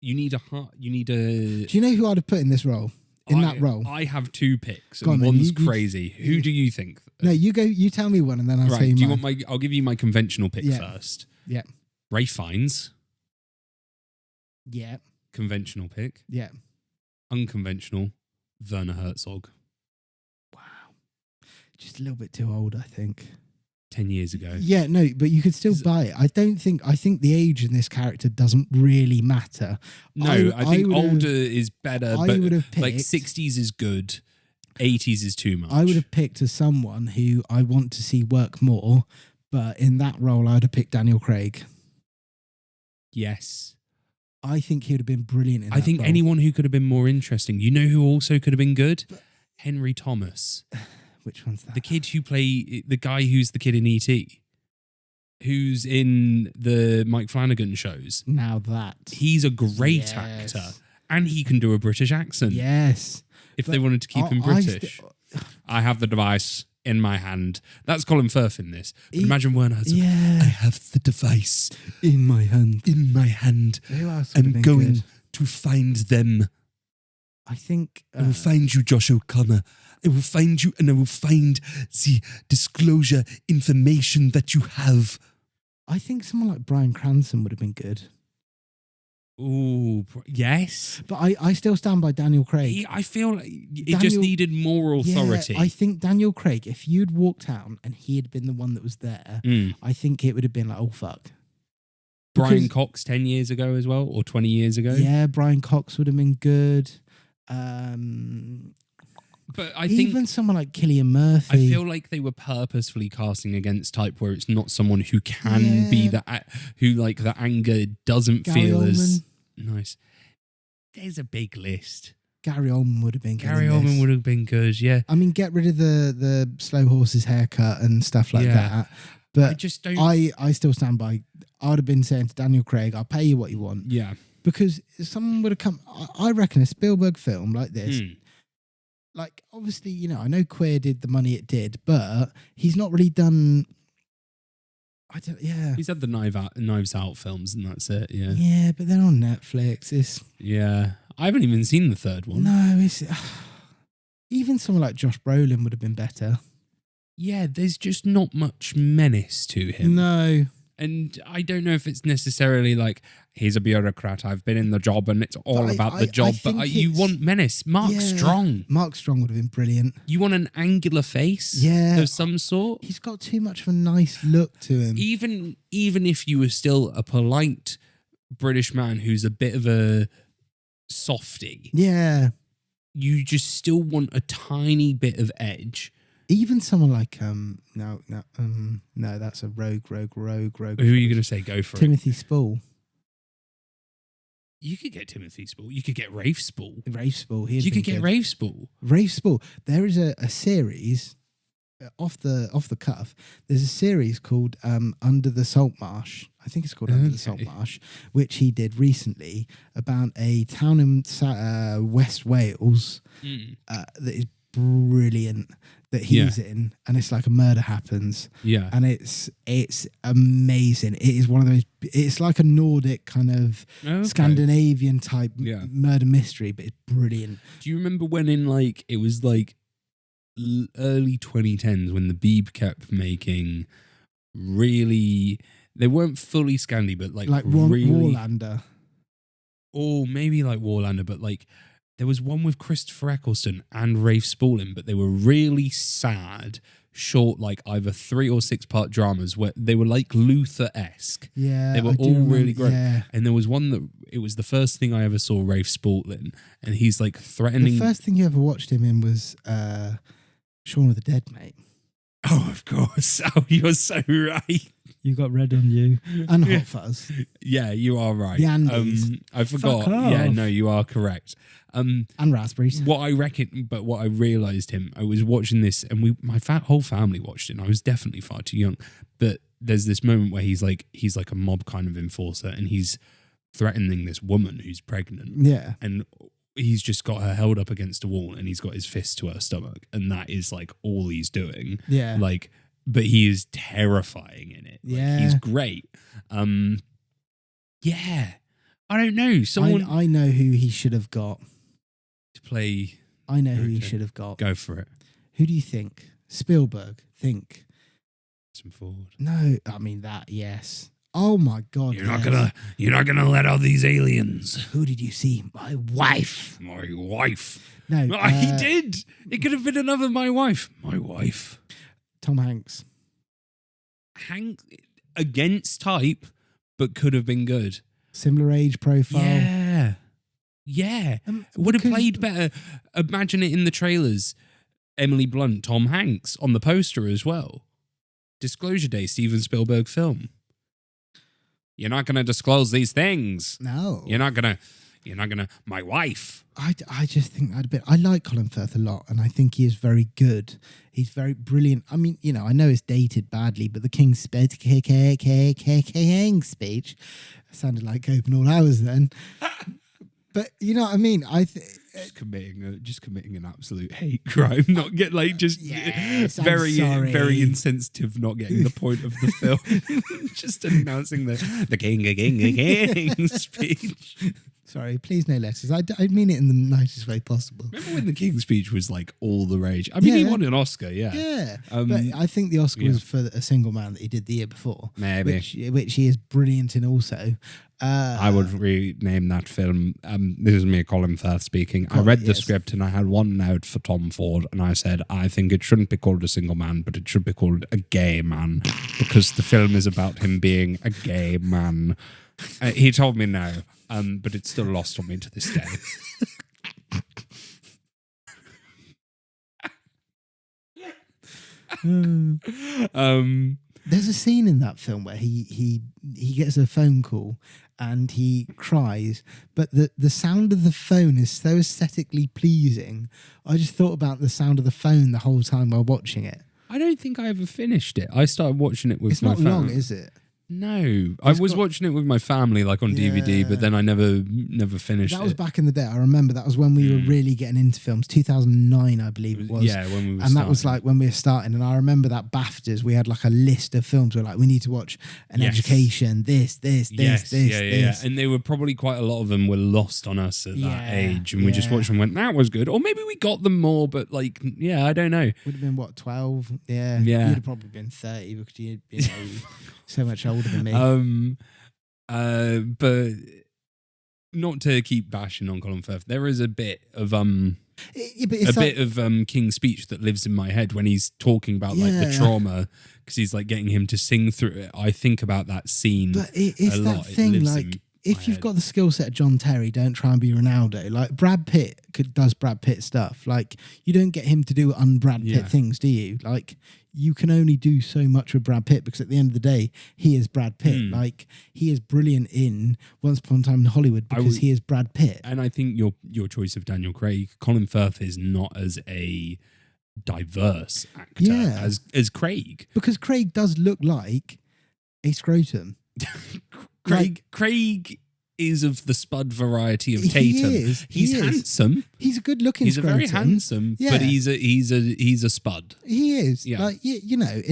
You need a heart. You need a. Do you know who I'd have put in this role? That role, I have two picks, and one's crazy. Who do you think? No, you go. You tell me one, and then I'll tell you. Do you mine. want I'll give you my conventional pick first. Yeah. Ray Fiennes. Yeah. Conventional pick. Yeah. Unconventional. Werner Herzog. Wow. Just a little bit too old, I think. 10 years ago. Yeah, no, but you could still buy it. I think the age in this character doesn't really matter. No, I think older is better, but would have picked, like 60s is good, 80s is too much. I would have picked as someone who I want to see work more, but in that role I'd have picked Daniel Craig. Yes. I think he would have been brilliant in that I think role. anyone who could have been more interesting. You know who also could have been good? Henry Thomas. Which one's that? The kid the guy who's the kid in E.T., who's in the Mike Flanagan shows. Now that. He's a great actor, and he can do a British accent. Yes. If they wanted to keep him British. I have the device in my hand. That's Colin Firth in this. But imagine Werner Herzog. Yeah. I have the device in my hand. In my hand. Who else would have I'm been going good? to find them. I think... I will find you, Josh O'Connor. I will find you, and I will find the disclosure information that you have. I think someone like Bryan Cranston would have been good. Ooh, yes. But I still stand by Daniel Craig. I feel like it just needed more authority. Yeah, I think Daniel Craig, if you'd walked out and he had been the one that was there, I think it would have been like, oh, fuck. Brian Cox 10 years ago as well, or 20 years ago. Yeah, Brian Cox would have been good. But I think even someone like Cillian Murphy. I feel like they were purposefully casting against type where it's not someone who can be that, who like the anger doesn't Gary feel Oldman. as nice. There's a big list. Gary Oldman would have been good. Gary Oldman would have been good, yeah. I mean, get rid of the slow horse's haircut and stuff like that. But I just don't. I still stand by. I would have been saying to Daniel Craig, I'll pay you what you want. Yeah. Because someone would have come. I reckon a Spielberg film like this. Like, obviously, you know, I know Queer did the money it did, but he's not really done. He's had the Knives Out films, and that's it. Yeah. Yeah, but they're on Netflix. I haven't even seen the third one. No, it's even someone like Josh Brolin would have been better. Yeah, there's just not much menace to him. No. And I don't know if it's necessarily like, he's a bureaucrat, I've been in the job and it's all about the job, but you want menace. Mark Strong. Mark Strong would have been brilliant. You want an angular face of some sort? He's got too much of a nice look to him. Even if you were still a polite British man who's a bit of a softie. Yeah. You just still want a tiny bit of edge. Even someone like no, that's a rogue. Who are you going to say? Go for Timothy Spall. You could get Timothy Spall. You could get Rafe Spall. Rafe Spall. You could get Rafe Spall. Rafe Spall. There is a series off the cuff. There's a series called Under the Salt Marsh. I think it's called Under the Salt Marsh, which he did recently about a town in West Wales that is brilliant. That he's in, and it's like a murder happens. Yeah, and it's amazing. It is one of those. It's like a Nordic kind of Scandinavian type murder mystery, but it's brilliant. Do you remember when it was early 2010s when the Beeb kept making really? They weren't fully Scandi, but like really Warlander. Or maybe like Warlander, but there was one with Christopher Eccleston and Rafe Spall, but they were really sad, short, either 3 or 6 part dramas where they were like Luther-esque. Yeah, they were all really great. Yeah. And there was one that it was the first thing I ever saw Rafe Spall in, and he's threatening. The first thing you ever watched him in was Shaun of the Dead, mate. Oh, of course. Oh, you're so right. You got Red on You and Hot Fuzz. Yeah, you are right. The Andes. I forgot. Fuck off. Yeah, no, you are correct. And raspberries. What I realised I was watching this, and my whole family watched it, and I was definitely far too young. But there's this moment where he's like a mob kind of enforcer, and he's threatening this woman who's pregnant. Yeah. And he's just got her held up against a wall, and he's got his fist to her stomach, and that is all he's doing. Yeah. But he is terrifying in it. Yeah. He's great. Yeah. I don't know. Someone I know who he should have got to play. I know who he should have got. Go for it. Who do you think? Spielberg. Think. Some Ford. No, I mean that. Yes. Oh my God. You're not gonna let out these aliens. Who did you see? My wife. My wife. No, he did. It could have been another my wife. My wife. Tom Hanks. Against type, but could have been good. Similar age profile. Yeah. Would have played better. Imagine it in the trailers. Emily Blunt, Tom Hanks on the poster as well. Disclosure Day, Steven Spielberg film. You're not going to disclose these things. No. You're not going to, my wife. I just think that a bit. I like Colin Firth a lot, and I think he is very good. He's very brilliant. I mean, I know it's dated badly, but the King's speech sounded like Koepp and all hours then. But you know what I mean? Just committing an absolute hate crime, not get very insensitive, not getting the point of the film, just announcing the king speech. Sorry, please no letters. I mean it in the nicest way possible. Remember when the King's speech was all the rage? I mean, he won an Oscar, yeah. Yeah, but I think the Oscar was for A Single Man that he did the year before. Maybe. Which he is brilliant in also. I would rename that film. This is me, Colin Firth speaking. I read the script and I had one note for Tom Ford, and I said, I think it shouldn't be called A Single Man, but it should be called A Gay Man, because the film is about him being a gay man. He told me no, but it's still lost on me to this day. There's a scene in that film where he gets a phone call and he cries, but the sound of the phone is so aesthetically pleasing. I just thought about the sound of the phone the whole time while watching it. I don't think I ever finished it. I started watching it with my family. It's not long, is it? No, I was watching it with my family, on DVD, but then I never finished it. That was back in the day. I remember that was when we were really getting into films. 2009, I believe it was. Yeah, when we were and that was when we were starting. And I remember that BAFTAs, we had a list of films. We were we need to watch An Education, this. And they were probably quite a lot of them were lost on us at that age. And we just watched them and went, that was good. Or maybe we got them more, but I don't know. Would have been, 12? Yeah. Yeah. You'd have probably been 30 because you'd been so much older than me. But not to keep bashing on Colin Firth, there is a bit of King's speech that lives in my head when he's talking about the trauma, because he's getting him to sing through it. I think about that scene. But it's a that lot. thing if you've got the skill set of John Terry, don't try and be Ronaldo. Like Brad Pitt does Brad Pitt stuff. Like you don't get him to do un-Brad Pitt things, do you? Like you can only do so much with Brad Pitt because at the end of the day, he is Brad Pitt. Like he is brilliant in Once Upon a Time in Hollywood because he is Brad Pitt. And I think your choice of Daniel Craig, Colin Firth is not as a diverse actor as Craig. Because Craig does look like a scrotum. Craig is of the spud variety of Tatum. He's handsome. He's a good looking. He's scrotum. a very handsome, but he's a spud. He is. Yeah. Like you know,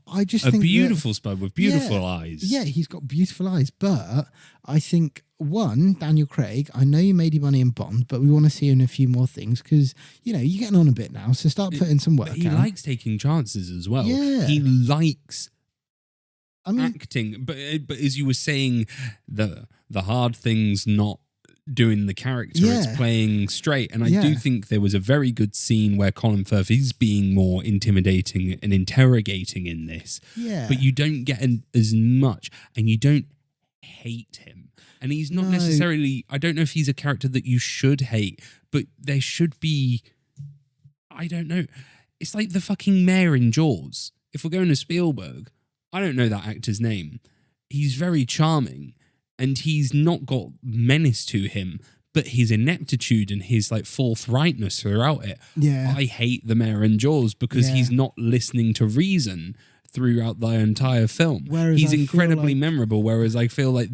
I just a think beautiful spud with beautiful eyes. Yeah, he's got beautiful eyes. But I think Daniel Craig. I know you made your money in Bond, but we want to see you in a few more things because you're getting on a bit now. So start putting some work. But he likes taking chances as well. Yeah, he likes. Acting, but as you were saying, the hard thing's not doing the character; it's playing straight. And I do think there was a very good scene where Colin Firth is being more intimidating and interrogating in this. Yeah, but you don't get as much, and you don't hate him. And he's not necessarily. I don't know if he's a character that you should hate, but there should be. I don't know. It's like the fucking mayor in Jaws. If we're going to Spielberg. I don't know that actor's name. He's very charming and he's not got menace to him, but his ineptitude and his like forthrightness throughout it. Yeah. I hate the mayor in Jaws because he's not listening to reason throughout the entire film. Whereas he's I incredibly memorable, whereas I feel like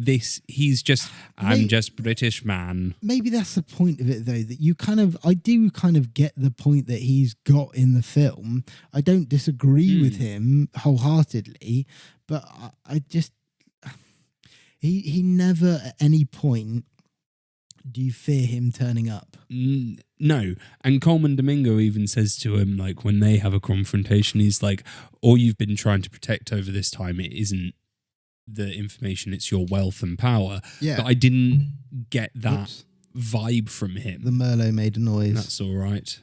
he's just, I'm just British man. Maybe that's the point of it though, that I do kind of get the point that he's got in the film. I don't disagree with him wholeheartedly, but I just, he never at any point do you fear him turning up? No. And Coleman Domingo even says to him, like, when they have a confrontation, he's like, all you've been trying to protect over this time, it isn't the information, it's your wealth and power. Yeah. But I didn't get that vibe from him. The Merlot made a noise. That's all right.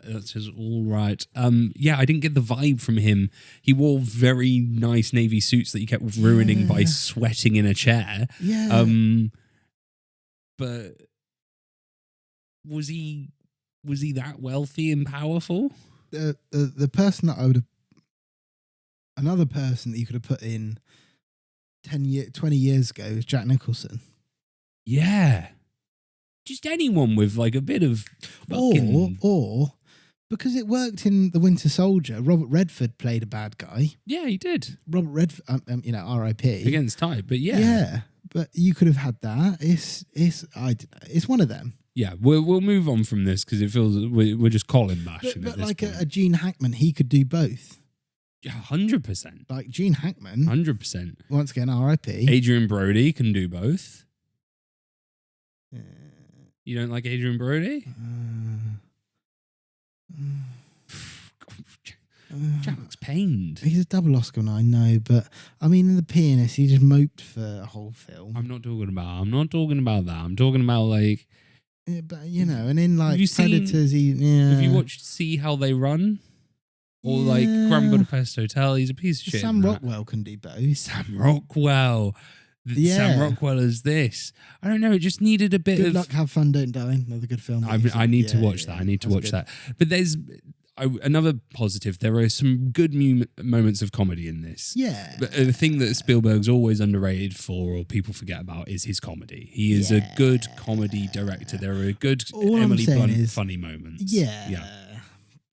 That's just all right. I didn't get the vibe from him. He wore very nice navy suits that he kept ruining by sweating in a chair. Yeah. But was he that wealthy and powerful? The person that I would have, another person that you could have put in 20 years ago is Jack Nicholson. Yeah. Just anyone with like a bit of fucking... Or because it worked in The Winter Soldier, Robert Redford played a bad guy. Yeah, he did. Robert Redford, R.I.P. Against type, but yeah. Yeah. But you could have had that. I don't know. It's one of them. Yeah, we'll move on from this because it feels we're just Colin bashing. But like a Gene Hackman, he could do both. Yeah, 100%. Like Gene Hackman, 100%. Once again, R.I.P. Adrian Brody can do both. You don't like Adrian Brody? Jack looks pained. He's a double Oscar, and I know, but I mean, in The Pianist, he just moped for a whole film. I'm not talking about that. I'm talking about like, but and in like Predators, have you watched See How They Run? Or like Grand Budapest Hotel? He's a piece of shit. Sam Rockwell can do both. Sam Rockwell. Sam Rockwell is this. I don't know. It just needed a bit of Good Luck, Have Fun, Don't Die. Another good film. I need to watch that. I need to watch that. But there's another positive. There are some good moments of comedy in this. Yeah. But the thing that Spielberg's always underrated for, or people forget about, is his comedy. He is a good comedy director. There are good Emily Blunt funny moments. Yeah.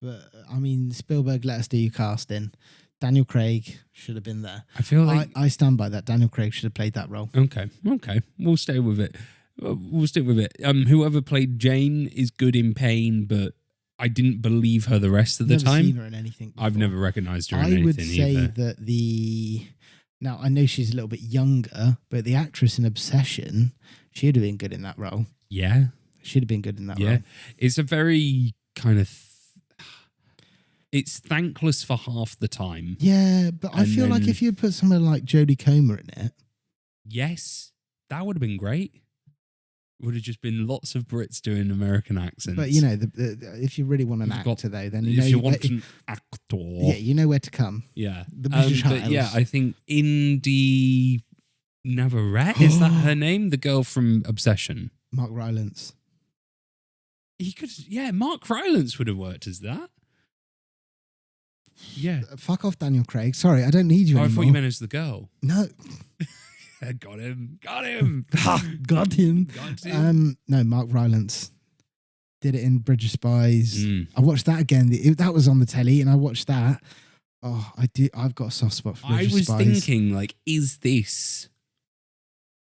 But I mean, Spielberg let us do your casting. Daniel Craig should have been there. I feel like I stand by that. Daniel Craig should have played that role. Okay. We'll stay with it. We'll stick with it. Whoever played Jane is good in Pain, but I didn't believe her the rest of the time. Seen her in anything before. I've never recognised her in anything. I would say either. that now I know she's a little bit younger, but the actress in Obsession, she'd have been good in that role. Yeah, she'd have been good in that role. It's a very kind of. It's thankless for half the time. Yeah, but I feel like if you put someone like Jodie Comer in it, yes, that would have been great. Would have just been lots of Brits doing American accents. But if you really want an actor, though, then you want an actor, you know where to come. Yeah, the British Isles. But yeah, I think indie Navarrete, is that her name? The girl from Obsession. Mark Rylance. He could, Mark Rylance would have worked as that. Yeah. Fuck off, Daniel Craig. Sorry, I don't need you anymore. I thought you meant as the girl. No. Got him. Got him. Got him. Got him. No, Mark Rylance did it in Bridge of Spies. Mm. I watched that again. That was on the telly, and I watched that. Oh, I do. I've got a soft spot for Bridge of Spies. I was thinking, like, is this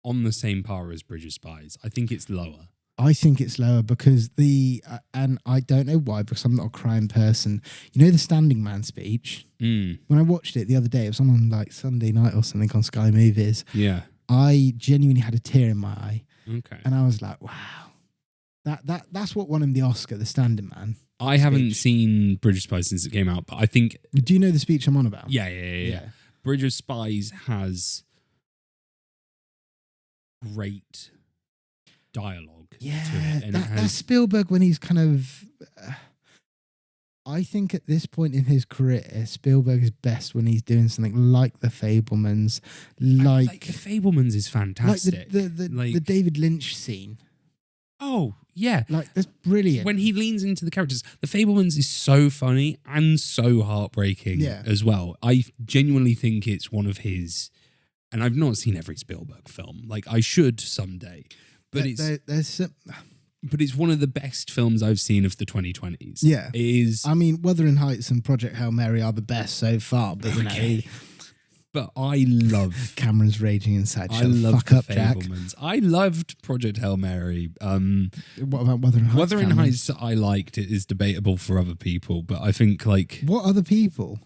on the same par as Bridge of Spies? I think it's lower. I think it's lower because and I don't know why, because I'm not a crime person. You know the Standing Man speech? Mm. When I watched it the other day, it was on like Sunday night or something on Sky Movies. Yeah. I genuinely had a tear in my eye. Okay. And I was like, wow. That's what won him the Oscar, the Standing Man. I haven't seen Bridge of Spies since it came out, but I think... Do you know the speech I'm on about? Yeah. Bridge of Spies has great dialogue. Yeah, to it, and that's Spielberg when he's kind of... I think at this point in his career, Spielberg is best when he's doing something like The Fabelmans. Like The Fabelmans is fantastic. Like the David Lynch scene. Oh, yeah. Like, that's brilliant. When he leans into the characters. The Fabelmans is so funny and so heartbreaking as well. I genuinely think it's one of his... And I've not seen every Spielberg film. Like, I should someday. But but it's one of the best films I've seen of the 2020s. Yeah. It is. I mean, Wuthering Heights and Project Hail Mary are the best so far, but you know... But I love... Cameron's raging inside. I love fuck the up, Fabelmans. I loved Project Hail Mary. What about Wuthering Heights? Wuthering Heights I liked. It is debatable for other people, but I think like... What other people?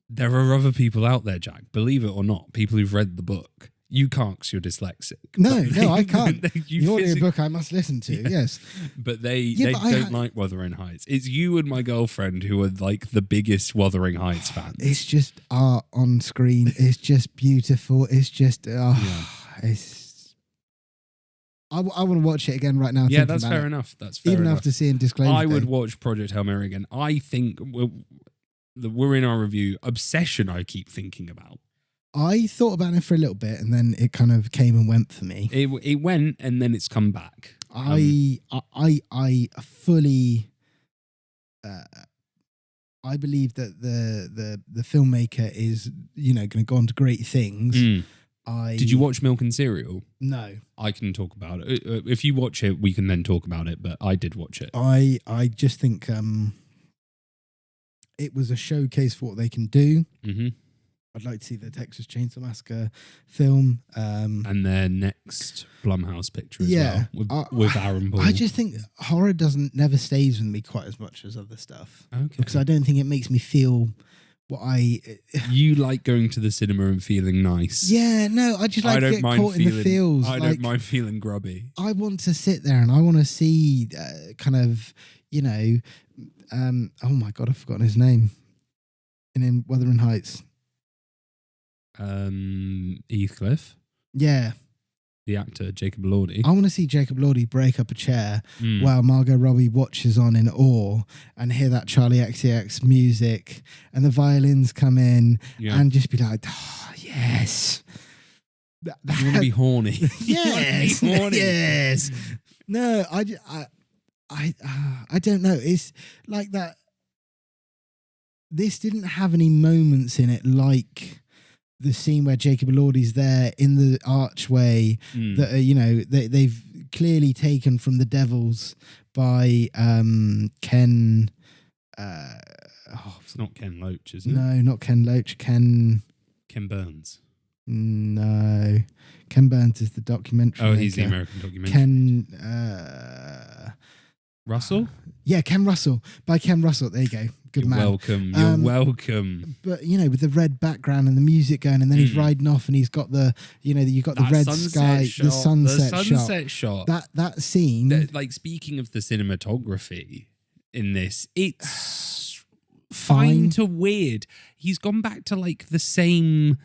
There are other people out there, Jack. Believe it or not. People who've read the book. You can't because you're dyslexic. No, I can't. You the book I must listen to, yes. But they don't like Wuthering Heights. It's you and my girlfriend who are like the biggest Wuthering Heights fans. It's just art on screen. It's just beautiful. It's just... it's... I want to watch it again right now. Yeah, that's fair enough. That's fair Even enough. after seeing Disclosure I would Day. watch Project Hail Mary again. I think we're in our review. Obsession I keep thinking about. I thought about it for a little bit, and then it kind of came and went for me. It went, and then it's come back. I fully, I believe that the filmmaker is going to go on to great things. Did you watch Milk and Cereal? No. I can talk about it. If you watch it, we can then talk about it. But I did watch it. I just think it was a showcase for what they can do. Mm-hmm. I'd like to see the Texas Chainsaw Massacre film. And their next Blumhouse picture as well, with Aaron Paul. I just think horror never stays with me quite as much as other stuff. Okay. Because I don't think it makes me feel what I... You like going to the cinema and feeling nice. Yeah, no, I just like to get caught in the feels. I don't mind feeling grubby. I want to sit there and I want to see kind of, oh my God, I've forgotten his name. And in Wuthering Heights. Heathcliff. Yeah. The actor, Jacob Elordi. I want to see Jacob Elordi break up a chair while Margot Robbie watches on in awe and hear that Charlie XCX music and the violins come in and just be like, oh, yes. You want to be horny. Yes. Be horny. Yes. No, I don't know. It's like that. This didn't have any moments in it like the scene where Jacob Elordi's there in the archway that are, they've clearly taken from The Devils by Ken. It's not Ken Loach, is it? No, not Ken Loach. Ken Burns. No, Ken Burns is the documentary. Oh, he's the American documentary. Ken Russell. Yeah, Ken Russell. By Ken Russell. There you go. Good man. Welcome. You're welcome. But with the red background and the music going, and then he's riding off, and he's got the you've got the red sky, the sunset shot. That scene. Like, speaking of the cinematography in this, it's fine to weird. He's gone back to like the same.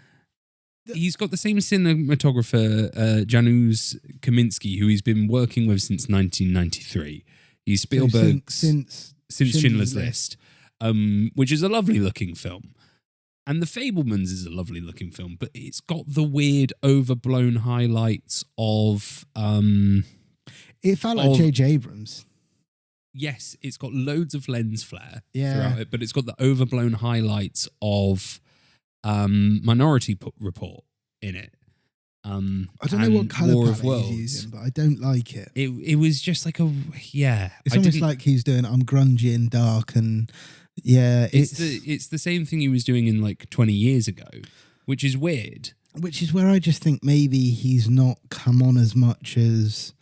He's got the same cinematographer, Janusz Kaminski, who he's been working with since 1993. He's Spielberg since Schindler's List. Which is a lovely looking film. And The Fabelmans is a lovely looking film, but it's got the weird overblown highlights of It felt like J.J. Abrams. Yes, it's got loads of lens flare Yeah. throughout it, but it's got the overblown highlights of Minority Report in it. I don't know what colour War of palette Worlds. he's using, but I don't like it. It was just like It's almost like he's doing I'm grungy and dark and it's the same thing he was doing in like 20 years ago, which is weird. Which is where I just think maybe he's not come on as much as,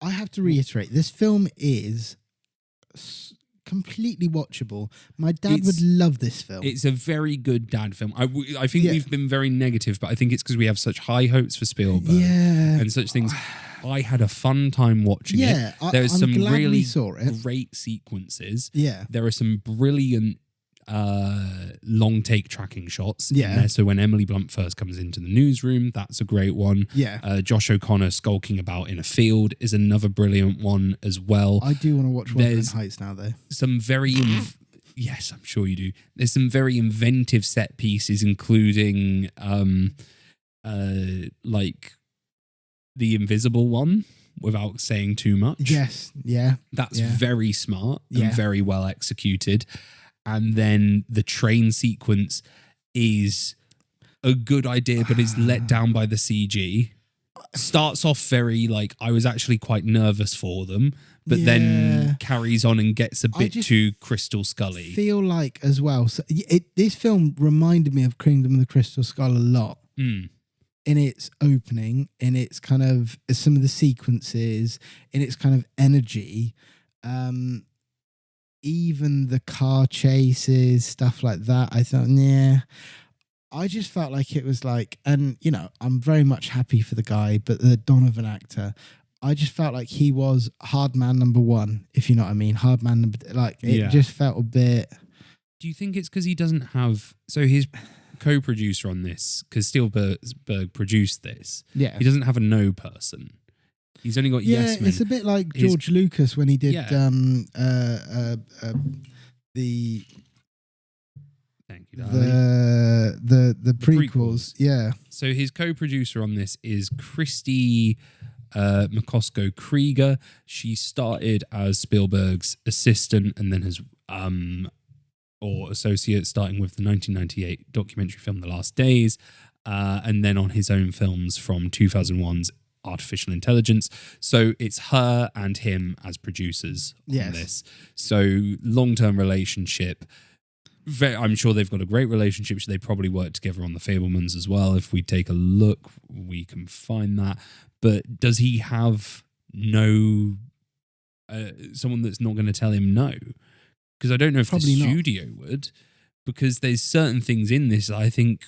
I have to reiterate, this film is completely watchable. My dad would love this film. It's a very good dad film. I think we've been very negative, but I think it's because we have such high hopes for Spielberg and such things. I had a fun time watching it. There's some really great sequences. Yeah. There are some brilliant long take tracking shots. Yeah. So when Emily Blunt first comes into the newsroom, that's a great one. Yeah. Josh O'Connor skulking about in a field is another brilliant one as well. I do want to watch Wuthering Heights now, though. Some very... yes, I'm sure you do. There's some very inventive set pieces, including like the invisible one, without saying too much. Yes. Yeah. That's very smart and very well executed. And then the train sequence is a good idea, but is let down by the CG. Starts off very like, I was actually quite nervous for them, but then carries on and gets a bit too Crystal Scully. Feel like as well. So this film reminded me of Kingdom of the Crystal Skull a lot. In its opening, in its kind of some of the sequences, in its kind of energy. Even the car chases, stuff like that. I thought, I just felt like it was like, and I'm very much happy for the guy, but the Donovan actor, I just felt like he was hard man number one, if you know what I mean. Hard man number, just felt a bit. Do you think it's because he doesn't have, so his co-producer on this, because Spielberg produced this, he doesn't have a no person. He's only got yes men. It's a bit like George Lucas when he did the thank you, darling. the prequels. Yeah. So his co-producer on this is Christy McCosco Krieger. She started as Spielberg's assistant and then has or associate, starting with the 1998 documentary film The Last Days, and then on his own films from 2001's Artificial Intelligence. So it's her and him as producers on this. So long-term relationship. I'm sure they've got a great relationship. They probably work together on The Fabelmans as well. If we take a look, we can find that. But does he have no someone that's not going to tell him no? Because I don't know if probably the studio would. Because there's certain things in this I think,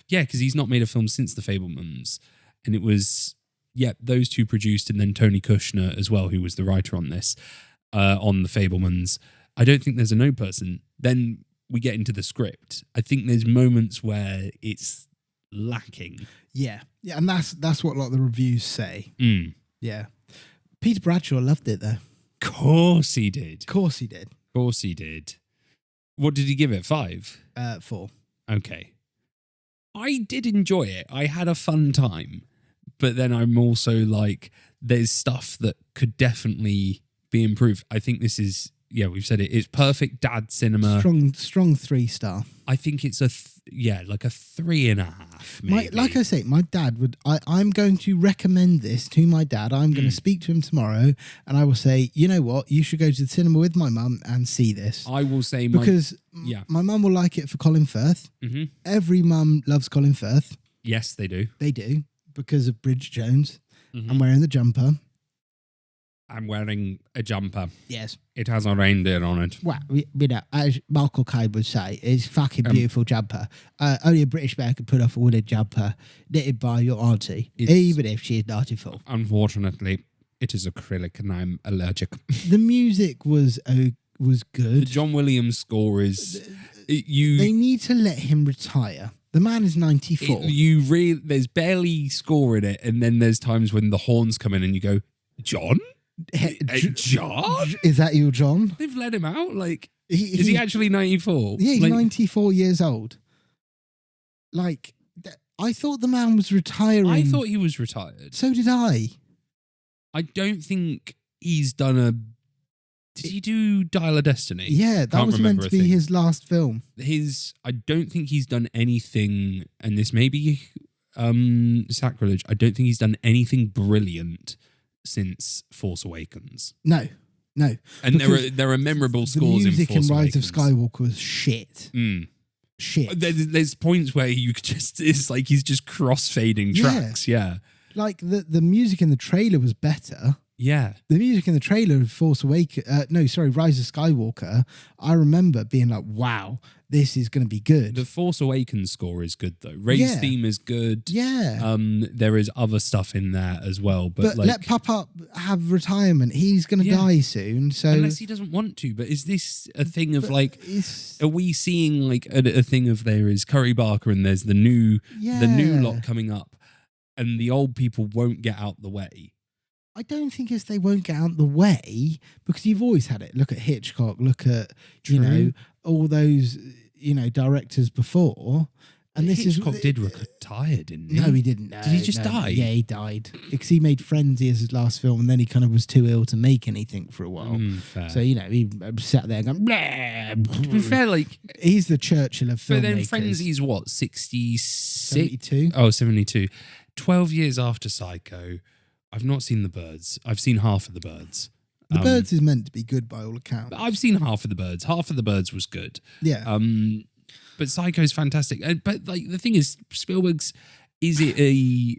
because he's not made a film since The Fabelmans, and it was. Those two produced, and then Tony Kushner as well, who was the writer on this, on The Fabelmans. I don't think there's a no person. Then we get into the script. I think there's moments where it's lacking. Yeah, and that's what a lot of the reviews say. Yeah. Peter Bradshaw loved it, though. Course he did. Course he did. Course he did. What did he give it? 5? 4. Okay. I did enjoy it. I had a fun time. But then I'm also like, there's stuff that could definitely be improved. I think this is, we've said it. It's perfect dad cinema. Strong 3-star. I think it's a 3.5. Maybe. Like I say, my dad would. I'm going to recommend this to my dad. I'm going to speak to him tomorrow, and I will say, you know what, you should go to the cinema with my mum and see this. I will say because my mum will like it for Colin Firth. Mm-hmm. Every mum loves Colin Firth. Yes, they do. They do. Because of Bridget Jones. Mm-hmm. I'm wearing the jumper. I'm wearing a jumper. Yes. It has a reindeer on it. Well, as Michael Caine would say, it's a fucking beautiful jumper. Only a British man could put off a woolen jumper knitted by your auntie, even if she is 94. Unfortunately, it is acrylic and I'm allergic. The music was good. The John Williams score is... They need to let him retire. The man is 94. There's barely score in it, and then there's times when the horns come in and you go, John? John? Is that you, John? They've let him out? Like, Is is he actually 94? Yeah, he's Like, 94 years old. Like, I thought the man was retiring. I thought he was retired. So did I. I don't think he's done a... Did he do Dial of Destiny? Yeah, that Can't was meant remember to a be thing. his last film. I don't think he's done anything, and this may be sacrilege, I don't think he's done anything brilliant since Force Awakens. No. And Because there are memorable scores the in music Force in Rise Awakens. of Skywalker was shit. Shit. There's points where you could just, it's like he's just cross-fading tracks. Yeah. Like the music in the trailer was better. Yeah. The music in the trailer of Rise of Skywalker, I remember being like, wow, this is going to be good. The Force Awakens score is good though. Rey's theme is good. Yeah. There is other stuff in there as well, but like, let Papa have retirement. He's going to die soon. So unless he doesn't want to. But is this a thing of like? it's- Are we seeing like a thing of there is Curry Barker and there's the new lot coming up, and the old people won't get out the way? I don't think it's they won't get out the way, because you've always had it. Look at Hitchcock. Look at you know all those directors before. And this Hitchcock did retire, didn't he? No, he didn't. No, Did he just die? Yeah, he died because he made Frenzy as his last film, and then he kind of was too ill to make anything for a while. Fair. So he sat there going, blah. To be fair, like, He's the Churchill of filmmakers. but then Frenzy's what, 66? 72. Oh, 72. 12 years after Psycho. I've not seen The Birds. I've seen half of The Birds. The Birds is meant to be good by all accounts. I've seen half of The Birds. Half of The Birds was good. Yeah. But Psycho's fantastic. But like the thing is, Spielberg's, is it a...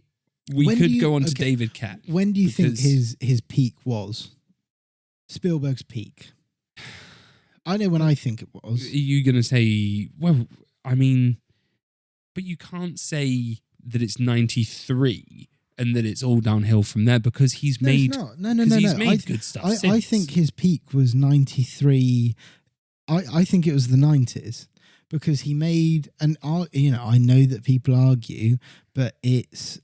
We could go on to David Koepp. When do you think his peak was? Spielberg's peak. I know when I think it was. Are you going to say... Well, I mean... But you can't say that it's 93 and that it's all downhill from there, because he's made... No. He's made good stuff I since. think his peak was 93. I think it was the 90s, because he made... And I know that people argue, but it's...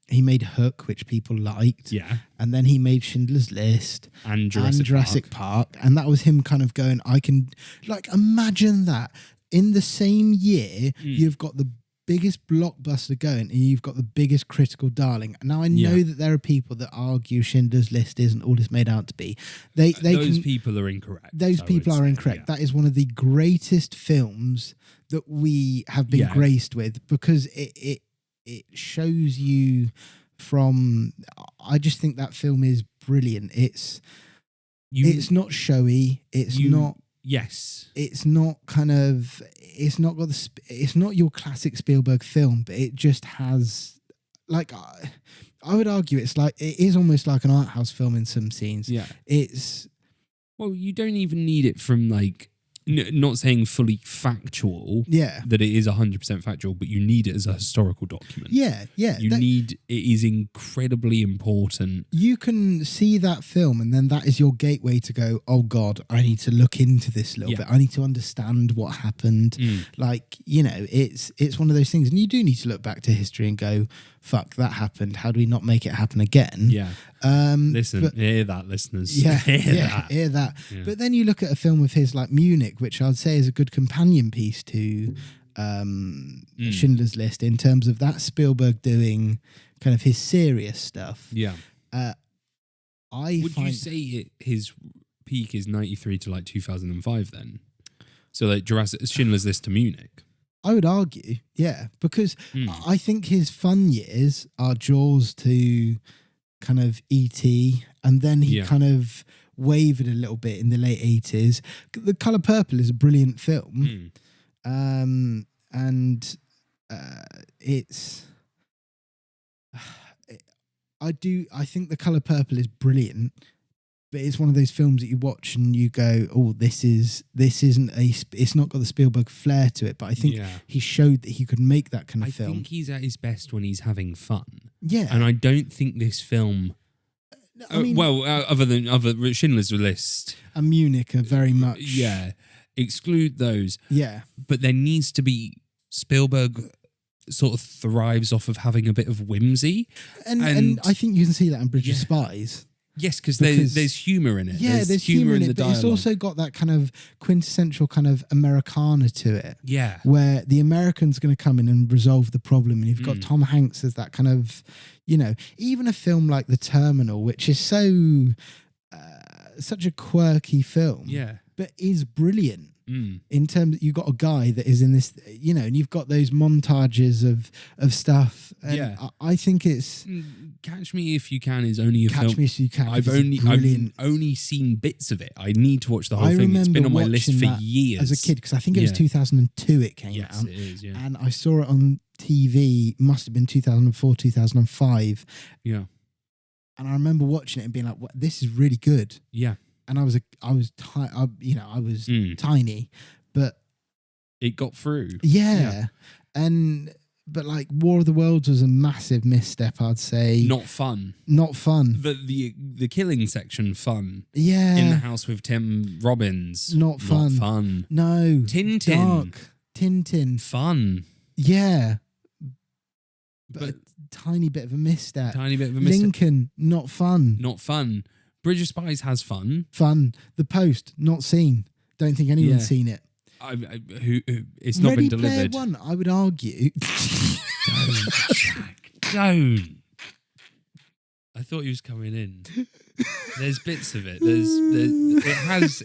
he made Hook, which people liked. Yeah. And then he made Schindler's List. And Jurassic Park. And that was him kind of going, I can... Like, imagine that. In the same year, you've got the biggest blockbuster going, and you've got the biggest critical darling. Now, I know that there are people that argue Schindler's List isn't all it's made out to be. Those people are incorrect. Those people are incorrect. Yeah. That is one of the greatest films that we have been graced with, because it shows you from... I just think that film is brilliant. It's not showy. It's not... Yes. It's not kind of... It's not got the... It's not your classic Spielberg film, but it just has... Like, I would argue it is almost like an art house film in some scenes. Yeah. It's... Well, you don't even need it from like... not saying fully factual, that it is 100% factual, but you need it as a historical document. Yeah. It is incredibly important. You can see that film, and then that is your gateway to go, oh God, I need to look into this a little bit. I need to understand what happened. Like, it's one of those things, and you do need to look back to history and go, fuck, that happened. How do we not make it happen again? Yeah. Listen, hear that, listeners. Yeah, hear that. Yeah. But then you look at a film of his like Munich, which I'd say is a good companion piece to Schindler's List, in terms of that Spielberg doing kind of his serious stuff. Yeah. Would you say his peak is 93 to like 2005 then? So like Schindler's List to Munich? I would argue, yeah, because I think his fun years are Jaws to kind of E.T., and then he kind of wavered a little bit in the late 80s. The Colour Purple is a brilliant film. And it's... I think The Colour Purple is brilliant, but it's one of those films that you watch and you go, oh, it's not got the Spielberg flair to it, but I think he showed that he could make that kind of film. I think he's at his best when he's having fun. Yeah. And I don't think this film... other than Schindler's List... And Munich are very much... Yeah. Exclude those. Yeah. But there needs to be... Spielberg sort of thrives off of having a bit of whimsy. And I think you can see that in Bridge of Spies. Yes, because there's humour in it. Yeah, there's humour in the it, but dialogue. it's also got that kind of quintessential kind of Americana to it. Yeah. Where the American's going to come in and resolve the problem. And you've got Tom Hanks as that kind of, even a film like The Terminal, which is such a quirky film. Yeah. But is brilliant. In terms you've got a guy that is in this, and you've got those montages of stuff. And I think it's Catch Me If You Can is only a film. Catch Me If You Can. I've only seen bits of it. I need to watch the whole thing. It's been on my list for years as a kid, because I think it was 2002 it came out. Yes, it is. Yeah. And I saw it on TV. Must have been 2004, 2005. Yeah. And I remember watching it and being like, "What? This is really good." Yeah. And I was tiny, but it got through. Yeah. But like War of the Worlds was a massive misstep, I'd say. Not fun. The killing section fun. Yeah. In the house with Tim Robbins. Not fun. No. Tintin. Dark. Tintin. Fun. Yeah. But a tiny bit of a misstep. Lincoln, not fun. Not fun. Bridge of Spies has fun. Fun. The Post, not seen. Don't think anyone's seen it. It's not been delivered. Ready Player One, I would argue. Don't. I thought he was coming in. There's bits of it. It has.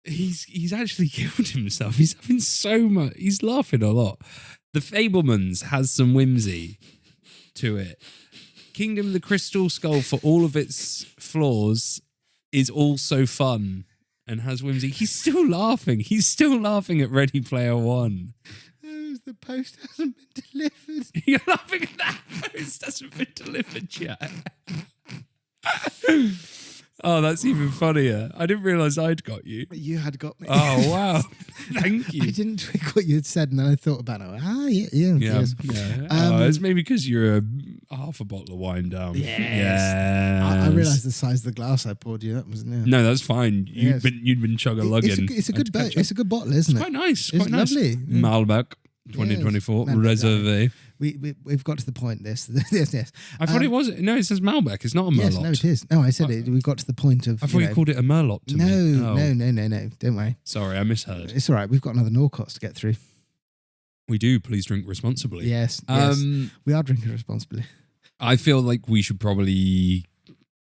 He's actually killed himself. He's having so much. He's laughing a lot. The Fabelmans has some whimsy to it. Kingdom of the Crystal Skull, for all of its flaws, is also fun and has whimsy. He's still laughing. He's still laughing at Ready Player One. The Post hasn't been delivered. You're laughing at that post hasn't been delivered yet. Oh, that's even funnier. I didn't realise I'd got you. You had got me. Oh, wow. Thank you. I didn't twig what you had said, and then I thought about it. Yes. It's maybe because you're half a bottle of wine down. Yes. I realised the size of the glass I poured you. That wasn't it. No, that's fine. You'd been chug-a-lugging. It's a good boat. It's a good bottle, isn't it? It's quite nice. It's lovely. Malbec 2024 Yes. Reserve. We've got to the point. Yes. I thought it was. No, it says Malbec. It's not a Merlot. Yes, no, it is. No, I said it. We got to the point of. I thought you called it a Merlot to me. No. Don't worry. Sorry, I misheard. It's all right. We've got another Norcots to get through. We do. Please drink responsibly. Yes. We are drinking responsibly. I feel like we should probably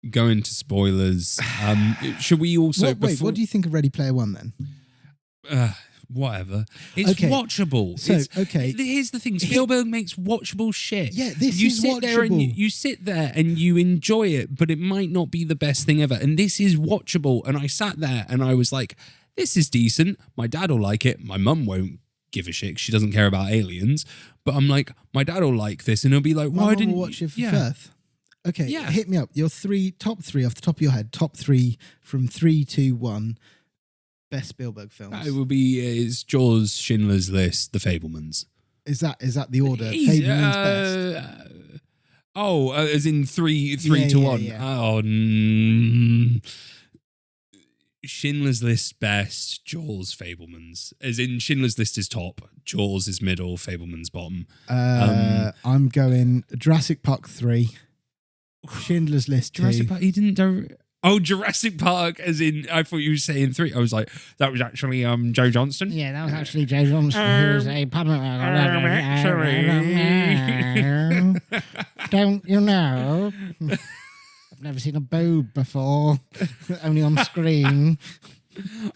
go into spoilers. Should we also? What do you think of Ready Player One then? Whatever. It's watchable. Here's the thing. Spielberg makes watchable shit. Yeah, this is watchable. You sit there and you enjoy it, but it might not be the best thing ever. And this is watchable. And I sat there and I was like, this is decent. My dad will like it. My mum won't give a shit. She doesn't care about aliens. But I'm like, my dad will like this. And he'll be like, why didn't you watch it for Firth? Okay, hit me up. Your top three off the top of your head. Top three from 3, 2, 1. Best Spielberg films. It will be it's Jaws, Schindler's List, The Fabelmans. Is that the order? Fabelmans best. As in 3 to 1. Yeah. Oh, Schindler's List best, Jaws, Fabelmans. As in Schindler's List is top, Jaws is middle, Fabelmans bottom. I'm going Jurassic Park 3, Schindler's List 2. Jurassic Park. He didn't. Oh, Jurassic Park, as in, I thought you were saying 3. I was like, that was actually Joe Johnston. Yeah, that was actually Joe Johnston, who was a public. Don't you know? I've never seen a boob before, only on screen.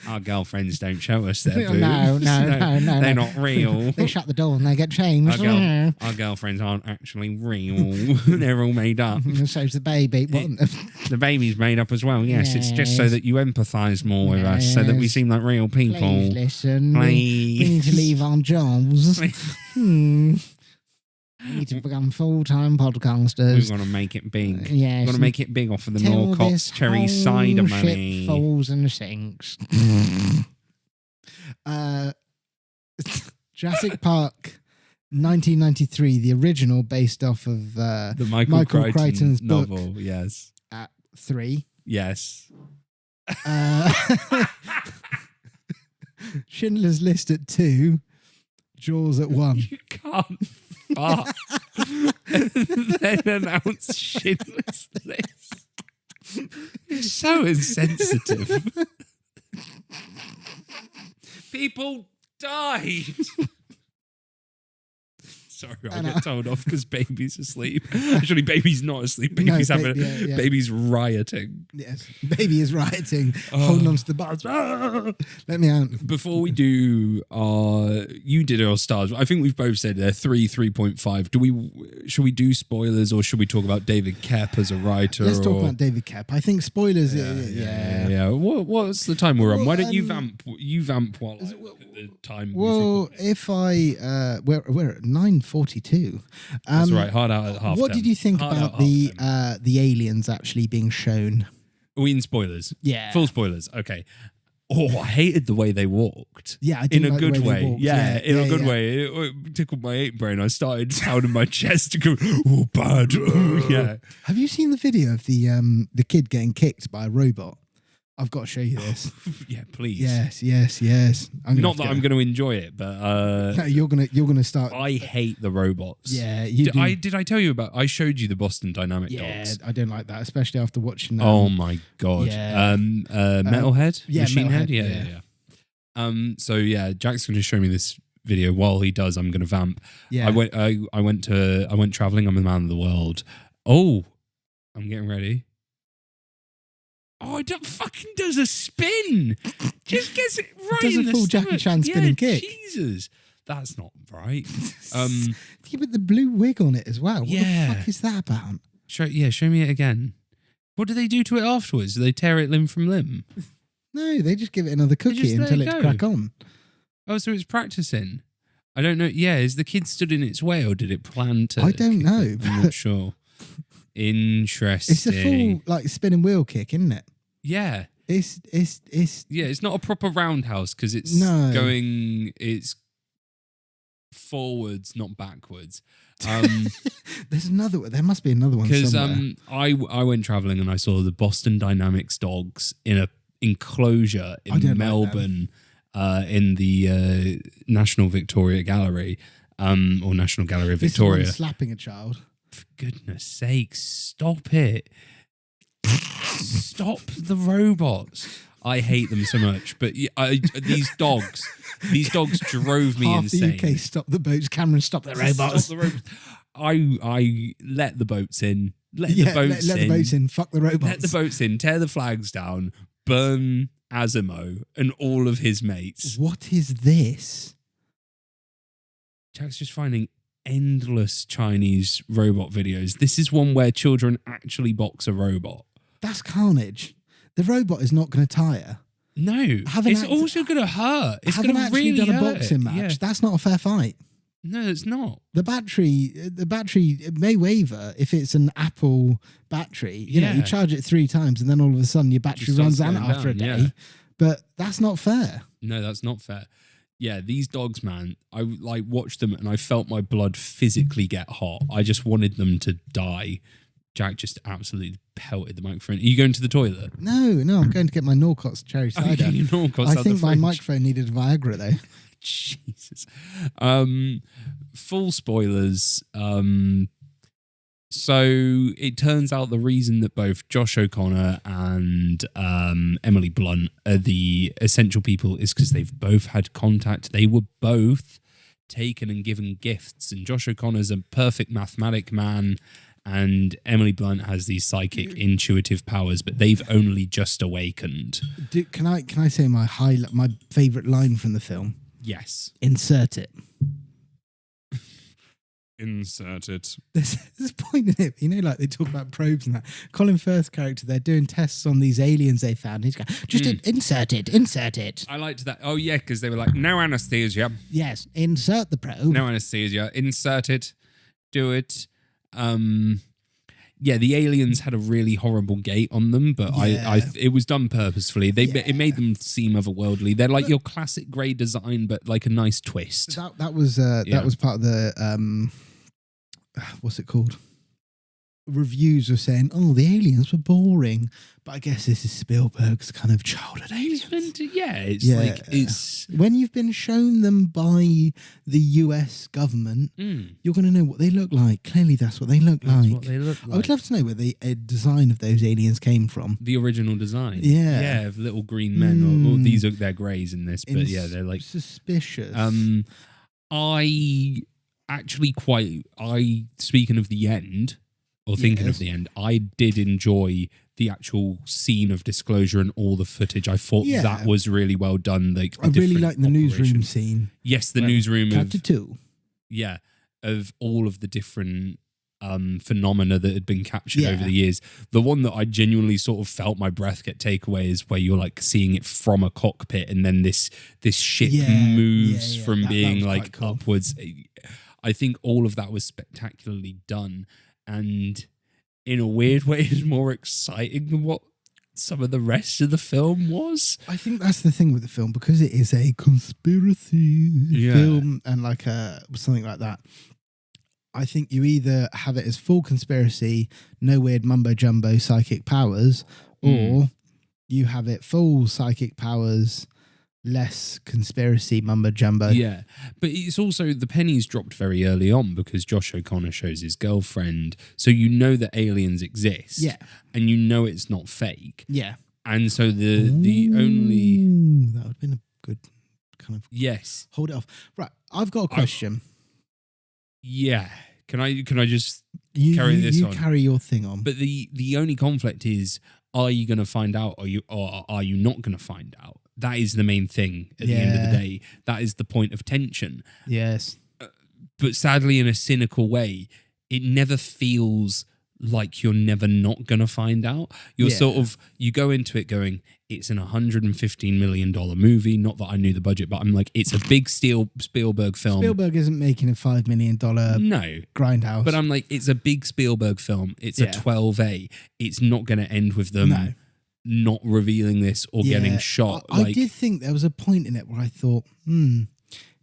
Our girlfriends don't show us their boobs. No. They're not real. They shut the door and they get changed. Our girlfriends aren't actually real. They're all made up. So's the baby. The baby's made up as well, yes. It's just so that you empathise more with us, so that we seem like real people. Please listen. Please. We need to leave our jobs. We need to become full-time podcasters. We're going to make it big. Yes. We're going to make it big off of the Norcots cherry cider money. Falls and sinks. Jurassic Park 1993, the original, based off of the Michael Crichton's novel, book, yes. At 3. Yes. Schindler's List at 2. Jaws at 1. You can't fuck. and then announce Schindler's List. It's so insensitive. People died. Sorry, I'll get told off because baby's asleep. Actually, baby's not asleep. Baby's baby's rioting. Yes, baby is rioting, holding on to the bars. Let me out. Before we do you did our stars. I think we've both said they're 3.5. Should we do spoilers or should we talk about David Koepp as a writer? Let's talk about David Koepp. I think spoilers. Yeah. What's the time we're on? Why don't you vamp? You vamp while I look at the time. Well, if I we're at 9:42. That's right. Hard out at half. What did you think about the aliens actually being shown? Are we in spoilers? Yeah. Full spoilers. Okay. Oh, I hated the way they walked. Yeah, I didn't in a like the good way way. they walked. Yeah, in a good yeah. way. It tickled my ape brain. I started pounding my chest to go, oh, bad. Yeah. Have you seen the video of the kid getting kicked by a robot? I've got to show you this. Yeah, please. Yes. Not that I'm going to enjoy it, but no, you're gonna start. I hate the robots. Yeah, you do. Did I tell you about? I showed you the Boston Dynamic dogs. Yeah, I don't like that, especially after watching. Oh my god. Yeah. Metalhead. Yeah, Machine Metalhead, Head. Yeah. So yeah, Jack's going to show me this video. While he does, I'm going to vamp. Yeah. I went traveling. I'm a man of the world. Oh, I'm getting ready. Oh, it fucking does a spin. Just gets it right does in a the full stomach. Jackie Chan spinning kick. Jesus. That's not right. You put the blue wig on it as well. What the fuck is that about? Show me it again. What do they do to it afterwards? Do they tear it limb from limb? No, they just give it another cookie until it's crack on. Oh, so it's practicing. I don't know. Yeah, is the kid stood in its way or did it plan to? I don't know. I'm not sure. Interesting. It's a full like spinning wheel kick, isn't it? Yeah. It's Yeah, it's not a proper roundhouse because it's it's forwards, not backwards. There must be another one because somewhere. I went traveling and I saw the Boston Dynamics dogs in a enclosure in Melbourne, in the National Victoria Gallery, or National Gallery of Victoria. This slapping a child. For goodness sake, stop it. Stop the robots. I hate them so much, but these dogs drove me insane. The UK stop the boats. Cameron, stop the robots. Stop the robots. I let the boats in. Let the boats in. Fuck the robots. Let the boats in. Tear the flags down. Burn Asimo and all of his mates. What is this? Jack's just finding endless Chinese robot videos. This is one where children actually box a robot. That's carnage. The robot is not going to tire. No, it's also going to hurt. It's going to really hurt. Having actually done a boxing match, that's not a fair fight. No, it's not. The battery it may waver if it's an Apple battery. You know, you charge it 3 times and then all of a sudden your battery runs out after a day. Yeah. But that's not fair. No, that's not fair. Yeah, these dogs, man, I watched them and I felt my blood physically get hot. I just wanted them to die. Jack just absolutely pelted the microphone. Are you going to the toilet? No, I'm going to get my Norcott's cherry cider. I think my microphone needed Viagra though. Jesus. Full spoilers. So it turns out the reason that both Josh O'Connor and Emily Blunt are the essential people is because they've both had contact. They were both taken and given gifts. And Josh O'Connor's a perfect mathematic man. And Emily Blunt has these psychic, intuitive powers, but they've only just awakened. Can I say my favourite line from the film? Yes. Insert it. Insert it. There's a point in it, you know, like they talk about probes and that. Colin Firth's character, they're doing tests on these aliens they found. He's going, just insert it. I liked that. Oh, yeah, because they were like, no anesthesia. Yes, insert the probe. No anesthesia. Insert it. Do it. Yeah, the aliens had a really horrible gait on them, but it was done purposefully. It made them seem otherworldly. They're like your classic grey design, but like a nice twist. That was part of the what's it called? reviews were saying, "Oh, the aliens were boring," but I guess this is Spielberg's kind of childhood aliens. It's when you've been shown them by the US government, you're going to know what they look like. Clearly, that's what they look like. what they look I would love to know where the design of those aliens came from. The original desigin. Yeah. of little green men. Or these are they're greys in this, but yeah, they're like suspicious. I actually speaking of the end, or thinking of the end, I did enjoy the actual scene of disclosure and all the footage. I thought that was really well done. Like, I really like the newsroom scene. Yes, the newsroom Chapter 2. Yeah, of all of the different phenomena that had been captured over the years. The one that I genuinely sort of felt my breath get taken away is where you're like seeing it from a cockpit, and then this ship moves from being like cool. upwards. I think all of that was spectacularly done, and in a weird way is more exciting than what some of the rest of the film was. I think that's the thing with the film, because it is a conspiracy film and like something like that. I think you either have it as full conspiracy, no weird mumbo jumbo psychic powers, or you have it full psychic powers, less conspiracy mumbo jumbo. Yeah, but it's also the pennies dropped very early on because Josh O'Connor shows his girlfriend, so you know that aliens exist. Yeah, and you know it's not fake. Yeah, and so the only that would have been a good kind of hold it off. Right, I've got a question. Yeah, can I just carry this on? You carry your thing on. But the only conflict is: are you going to find out, or are you not going to find out? That is the main thing at the end of the day. That is the point of tension. Yes. But sadly, in a cynical way, it never feels like you're never not going to find out. You're sort of, you go into it going, it's an $115 million movie. Not that I knew the budget, but I'm like, it's a big Spielberg film. Spielberg isn't making a $5 million grindhouse. But I'm like, it's a big Spielberg film. It's a 12A. It's not going to end with them not revealing this or getting shot. I did think there was a point in it where I thought, if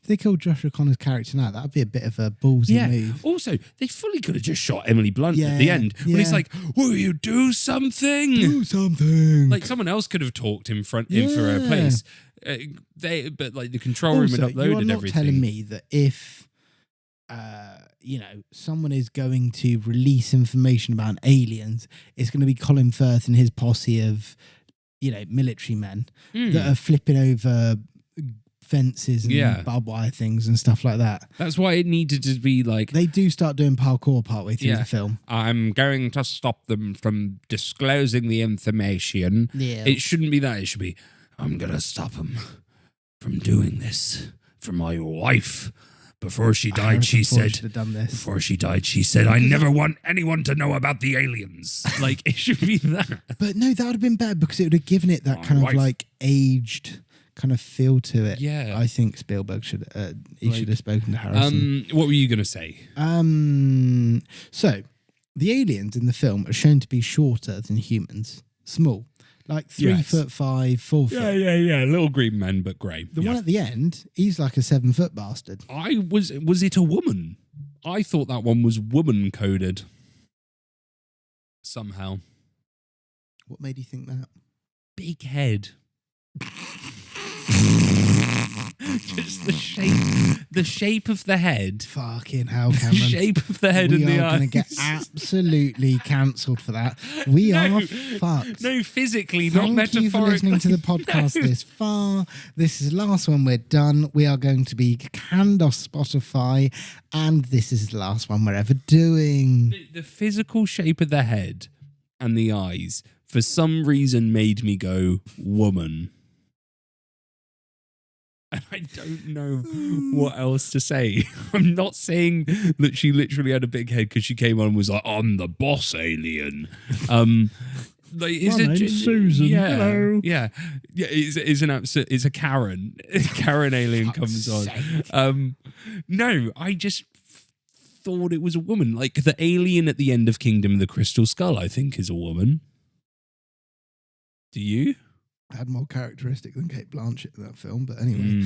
they killed Josh O'Connor's character now, that would be a bit of a ballsy move. Also, they fully could have just shot Emily Blunt at the end. When he's like, will you do something? Do something. Like, someone else could have talked in for her place. But like the control room had uploaded everything. You're not telling me that if someone is going to release information about aliens, it's going to be Colin Firth and his posse of, military men that are flipping over fences and barbed wire things and stuff like that. That's why it needed to be like... They do start doing parkour partway through the film. I'm going to stop them from disclosing the information. Yeah. It shouldn't be that. It should be, I'm going to stop them from doing this for my wife. Before she died, she said, I never want anyone to know about the aliens. Like, it should be that. But no, that would have been better because it would have given it that kind of like aged kind of feel to it. Yeah. I think Spielberg should have spoken to Harrison. What were you going to say? So, the aliens in the film are shown to be shorter than humans. Small. Like 3'5", 4 foot. Yeah. Little green men, but grey. The one at the end, he's like a 7 foot bastard. Was it a woman? I thought that one was woman coded. Somehow. What made you think that? Big head. Just the shape of the head. Fucking hell, Cameron. The shape of the head and the eyes. We are going to get absolutely cancelled for that. We are fucked. No, physically, not metaphorically. Thank you for listening to the podcast this far. This is the last one. We're done. We are going to be canned off Spotify, and this is the last one we're ever doing. The physical shape of the head and the eyes, for some reason, made me go, woman. And I don't know what else to say. I'm not saying that she literally had a big head because she came on and was like, I'm the boss alien. My name's Susan. Yeah, hello. Yeah. It's a Karen. Karen alien comes on. No, I just thought it was a woman. Like the alien at the end of Kingdom of the Crystal Skull, I think, is a woman. Do you? Had more characteristic than Kate Blanchett in that film, but anyway.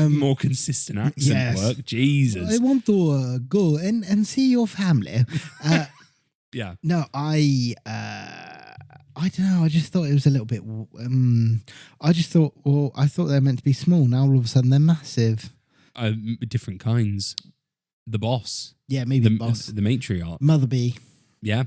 More consistent accent work. Jesus. I want to go and see your family. Yeah. No, I don't know. I just thought it was a little bit. I just thought. Well, I thought they were meant to be small. Now all of a sudden they're massive. Different kinds. The boss. Yeah, maybe the boss. The matriarch. Mother Bee. Yeah.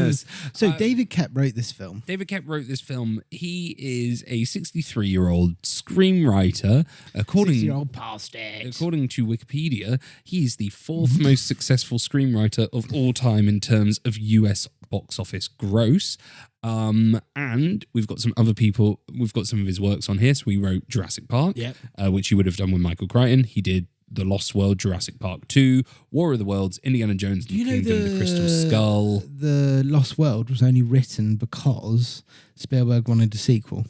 Yes. So David Koepp wrote this film. David Koepp wrote this film. He is a 63-year-old screenwriter. According to Wikipedia, he is the fourth most successful screenwriter of all time in terms of US box office gross. And we've got some other people. We've got some of his works on here. So he wrote Jurassic Park, which he would have done with Michael Crichton. He did The Lost World, Jurassic Park 2, War of the Worlds, Indiana Jones and the Kingdom of the Crystal Skull. The Lost World was only written because Spielberg wanted a sequel.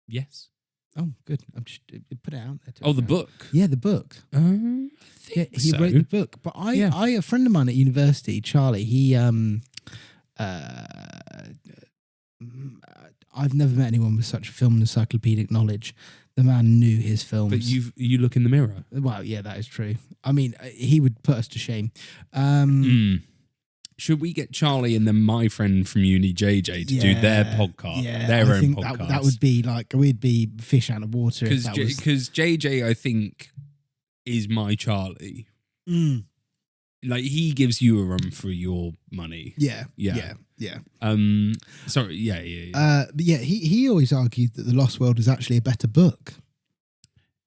Yes. Oh, good. I'm just put it out there. The book. Yeah, the book. I think he wrote the book. But a friend of mine at university, Charlie, he I've never met anyone with such film encyclopedic knowledge. The man knew his films. But you look in the mirror. Well, yeah, that is true. I mean, he would put us to shame. Should we get Charlie and then my friend from uni, JJ, to do their podcast? Yeah, their I own think podcast. that would be like, we'd be fish out of water. Because JJ, I think, is my Charlie. Like, he gives you a run for your money. Yeah. Sorry, yeah. But yeah, he always argued that The Lost World is actually a better book.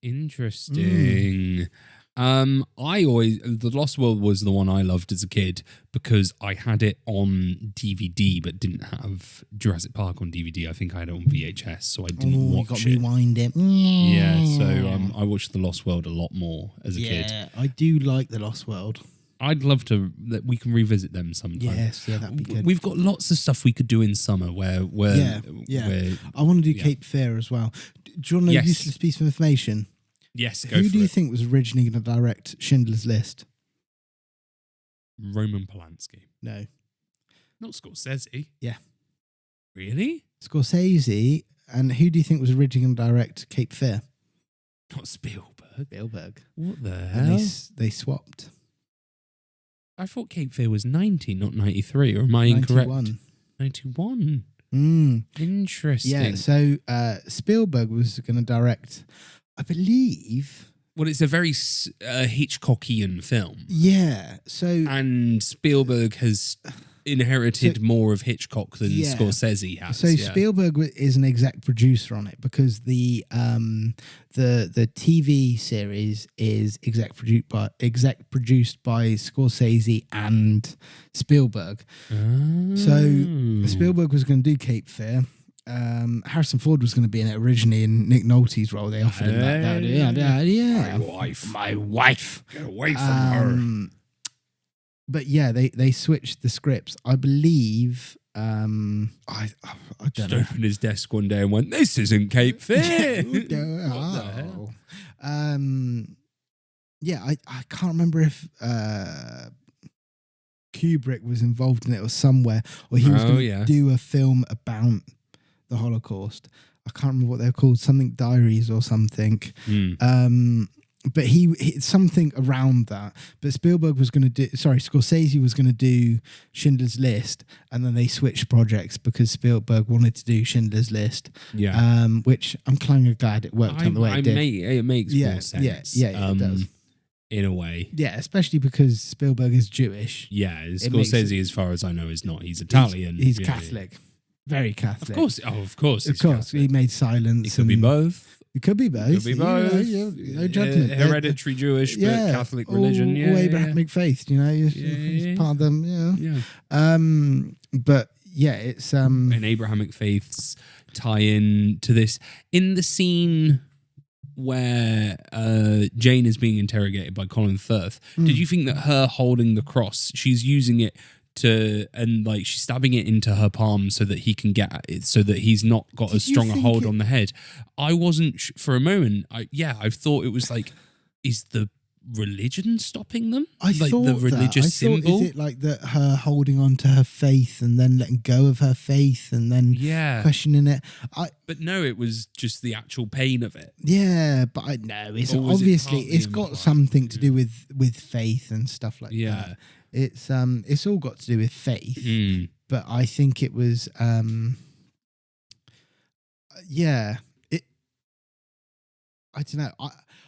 Interesting. The Lost World was the one I loved as a kid because I had it on DVD but didn't have Jurassic Park on DVD. I think I had it on VHS, so I didn't watch you got it. to rewind it. Yeah, so I watched The Lost World a lot more as a kid. Yeah, I do like The Lost World. I'd love to that we can revisit them sometime. Yes, yeah, that'd be good. We've got lots of stuff we could do in summer where I want to do Cape Fear as well. Do you want to know a useless piece of information? Yes, Who do you think was originally going to direct Schindler's List? Roman Polanski. No. Not Scorsese. Yeah. Really? Scorsese. And who do you think was originally going to direct Cape Fear? Not Spielberg. What the hell? And they swapped. I thought Cape Fear was 90, not 93. Or am I incorrect? 91. Interesting. Yeah, so Spielberg was going to direct, I believe... Well, it's a very Hitchcockian film. Yeah, so... And Spielberg has inherited more of Hitchcock than Scorsese has. So Spielberg is an exec producer on it because the TV series is exec produced by Scorsese and Spielberg. So Spielberg was going to do Cape Fear. Harrison Ford was going to be in it originally in Nick Nolte's role. They offered him that. Yeah. My wife. Get away from her. But yeah, they switched the scripts. I believe. I don't know. Opened his desk one day and went, "This isn't Cape Fear." What the hell? Yeah, I can't remember if Kubrick was involved in it or somewhere, or he was going to do a film about the Holocaust. I can't remember what they were called, something Diaries or something. But he something around that. But Spielberg was going to do, Scorsese was going to do Schindler's List, and then they switched projects because Spielberg wanted to do Schindler's List. Yeah. Which I'm kind of glad it worked out the way it did. It makes more sense. Yeah, it does. In a way. Yeah, especially because Spielberg is Jewish. Yeah, Scorsese, as far as I know, is not. He's Italian. He's Catholic. Very Catholic. Of course. Oh, of course. Of course. He made Silence. It could be both. It could be both. No judgment. Hereditary Jewish, but Catholic religion. All Abrahamic faith, it's part of them. But yeah, it's an Abrahamic faiths tie in to this in the scene where Jane is being interrogated by Colin Firth. Did you think that her holding the cross, she's using it she's stabbing it into her palm so that he can get it, so that he's not got as strong a hold on the head? I wasn't for a moment. I thought it was like, is the religion stopping them? I like thought the religious that. I symbol. thought, is it like that her holding on to her faith and then letting go of her faith and then Yeah. questioning it? But no, it was just the actual pain of it. Yeah, but I know it's Or was it obviously partly it's got implied? something to do with faith and stuff like Yeah. that. It's all got to do with faith. Mm. But I think it was I don't know.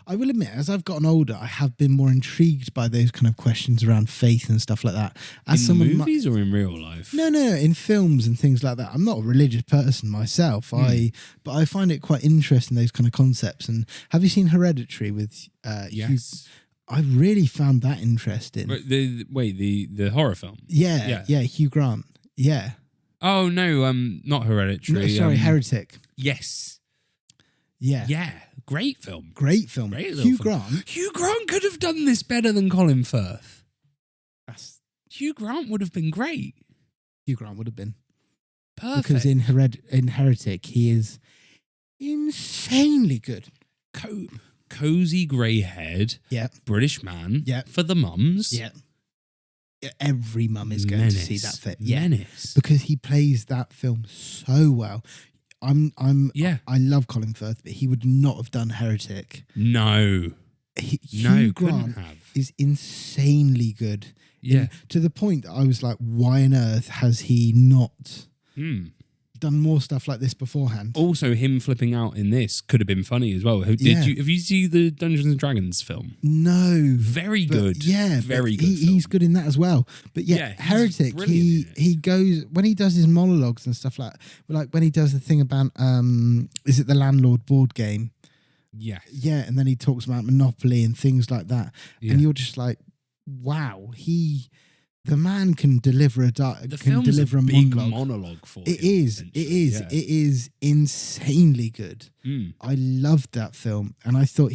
I will admit, as I've gotten older, I have been more intrigued by those kind of questions around faith and stuff like that. As In movies or in real life? No, in films and things like that. I'm not a religious person myself. But I find it quite interesting, those kind of concepts. And have you seen Hereditary with Yes. I really found that interesting. The horror film. Yeah, Hugh Grant. Yeah. Oh no, not Hereditary. No, sorry, Heretic. Yes. Yeah. Yeah. Great film. Great film. Great little Hugh film. Grant. Hugh Grant could have done this better than Colin Firth. Hugh Grant would have been great. Hugh Grant would have been. Perfect. Because in Heretic, he is insanely good. Cozy grey-haired Yeah. British man Yeah. for the mums. Yeah. Every mum is going to see that film. Yeah. Menace. Because he plays that film so well. Yeah. I love Colin Firth, but he would not have done Heretic. No. Hugh couldn't Grant have. is insanely good. Yeah. To the point that I was like, why on earth has he not Hmm. done more stuff like this beforehand? Also, him flipping out in this could have been funny as well. Have you seen the Dungeons and Dragons film? No. Very But good. Yeah, very but good. He's good in that as well. But yeah, Yeah, he's Heretic. brilliant in it. He goes when he does his monologues and stuff like when he does the thing about is it the Landlord board game? Yes. Yeah, and then he talks about Monopoly and things like that, Yeah. and you're just like, wow, the man can deliver The film's deliver a a big monologue. monologue for It him, is. essentially. Yeah. It is insanely good. Mm. I loved that film, and I thought,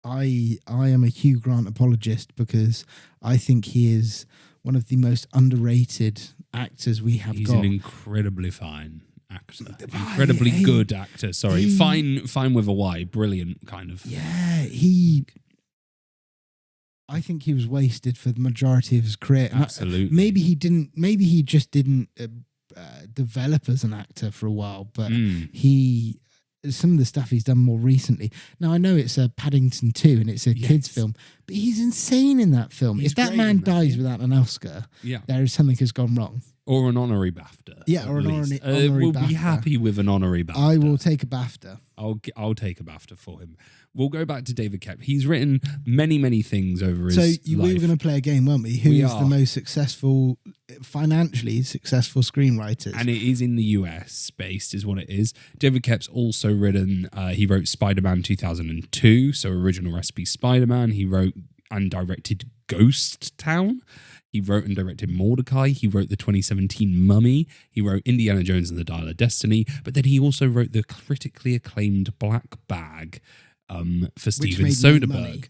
I am a Hugh Grant apologist because I think he is one of the most underrated actors we have He's got. an incredibly fine actor. Incredibly good actor. Sorry. Fine with a Y. Brilliant, kind of. Yeah, I think he was wasted for the majority of his career. And Absolutely. maybe he just didn't develop as an actor for a while, but some of the stuff he's done more recently. Now, I know it's a Paddington 2 and it's a kids film, but he's insane in that film. He's if that great man in that, dies yeah. without an Oscar, Yeah. there is something has gone wrong. Or an honorary BAFTA. Yeah, at or an least. honorary We'll BAFTA. be happy with an honorary BAFTA. I will take a BAFTA. I'll take a BAFTA for him. We'll go back to David Koepp. He's written many things over his life. We were going to play a game, weren't we? Who is the most successful, financially successful screenwriters? And it is in the US based, is what it is. David Koepp's also written, he wrote Spider-Man 2002, so original recipe Spider-Man. He wrote and directed Ghost Town. He wrote and directed Mordecai. He wrote the 2017 Mummy. He wrote Indiana Jones and the Dial of Destiny. But then he also wrote the critically acclaimed Black Bag for Steven Soderbergh,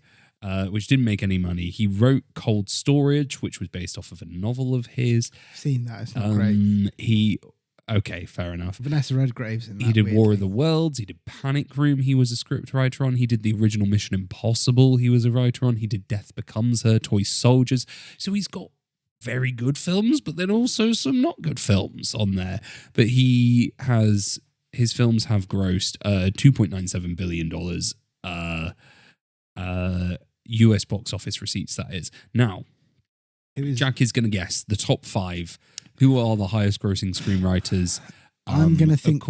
which didn't make any money. He wrote Cold Storage, which was based off of a novel of his. I've seen that. It's not great. Okay, fair enough. Vanessa Redgrave's in that. He did weirdly. War of the Worlds. He did Panic Room. He was a script writer on. He did the original Mission Impossible. He was a writer on. He did Death Becomes Her, Toy Soldiers. So he's got very good films, but then also some not good films on there. But his films have grossed $2.97 billion US box office receipts, that is. Now, Jack is going to guess the top 5. Who are the highest grossing screenwriters? I'm going to think...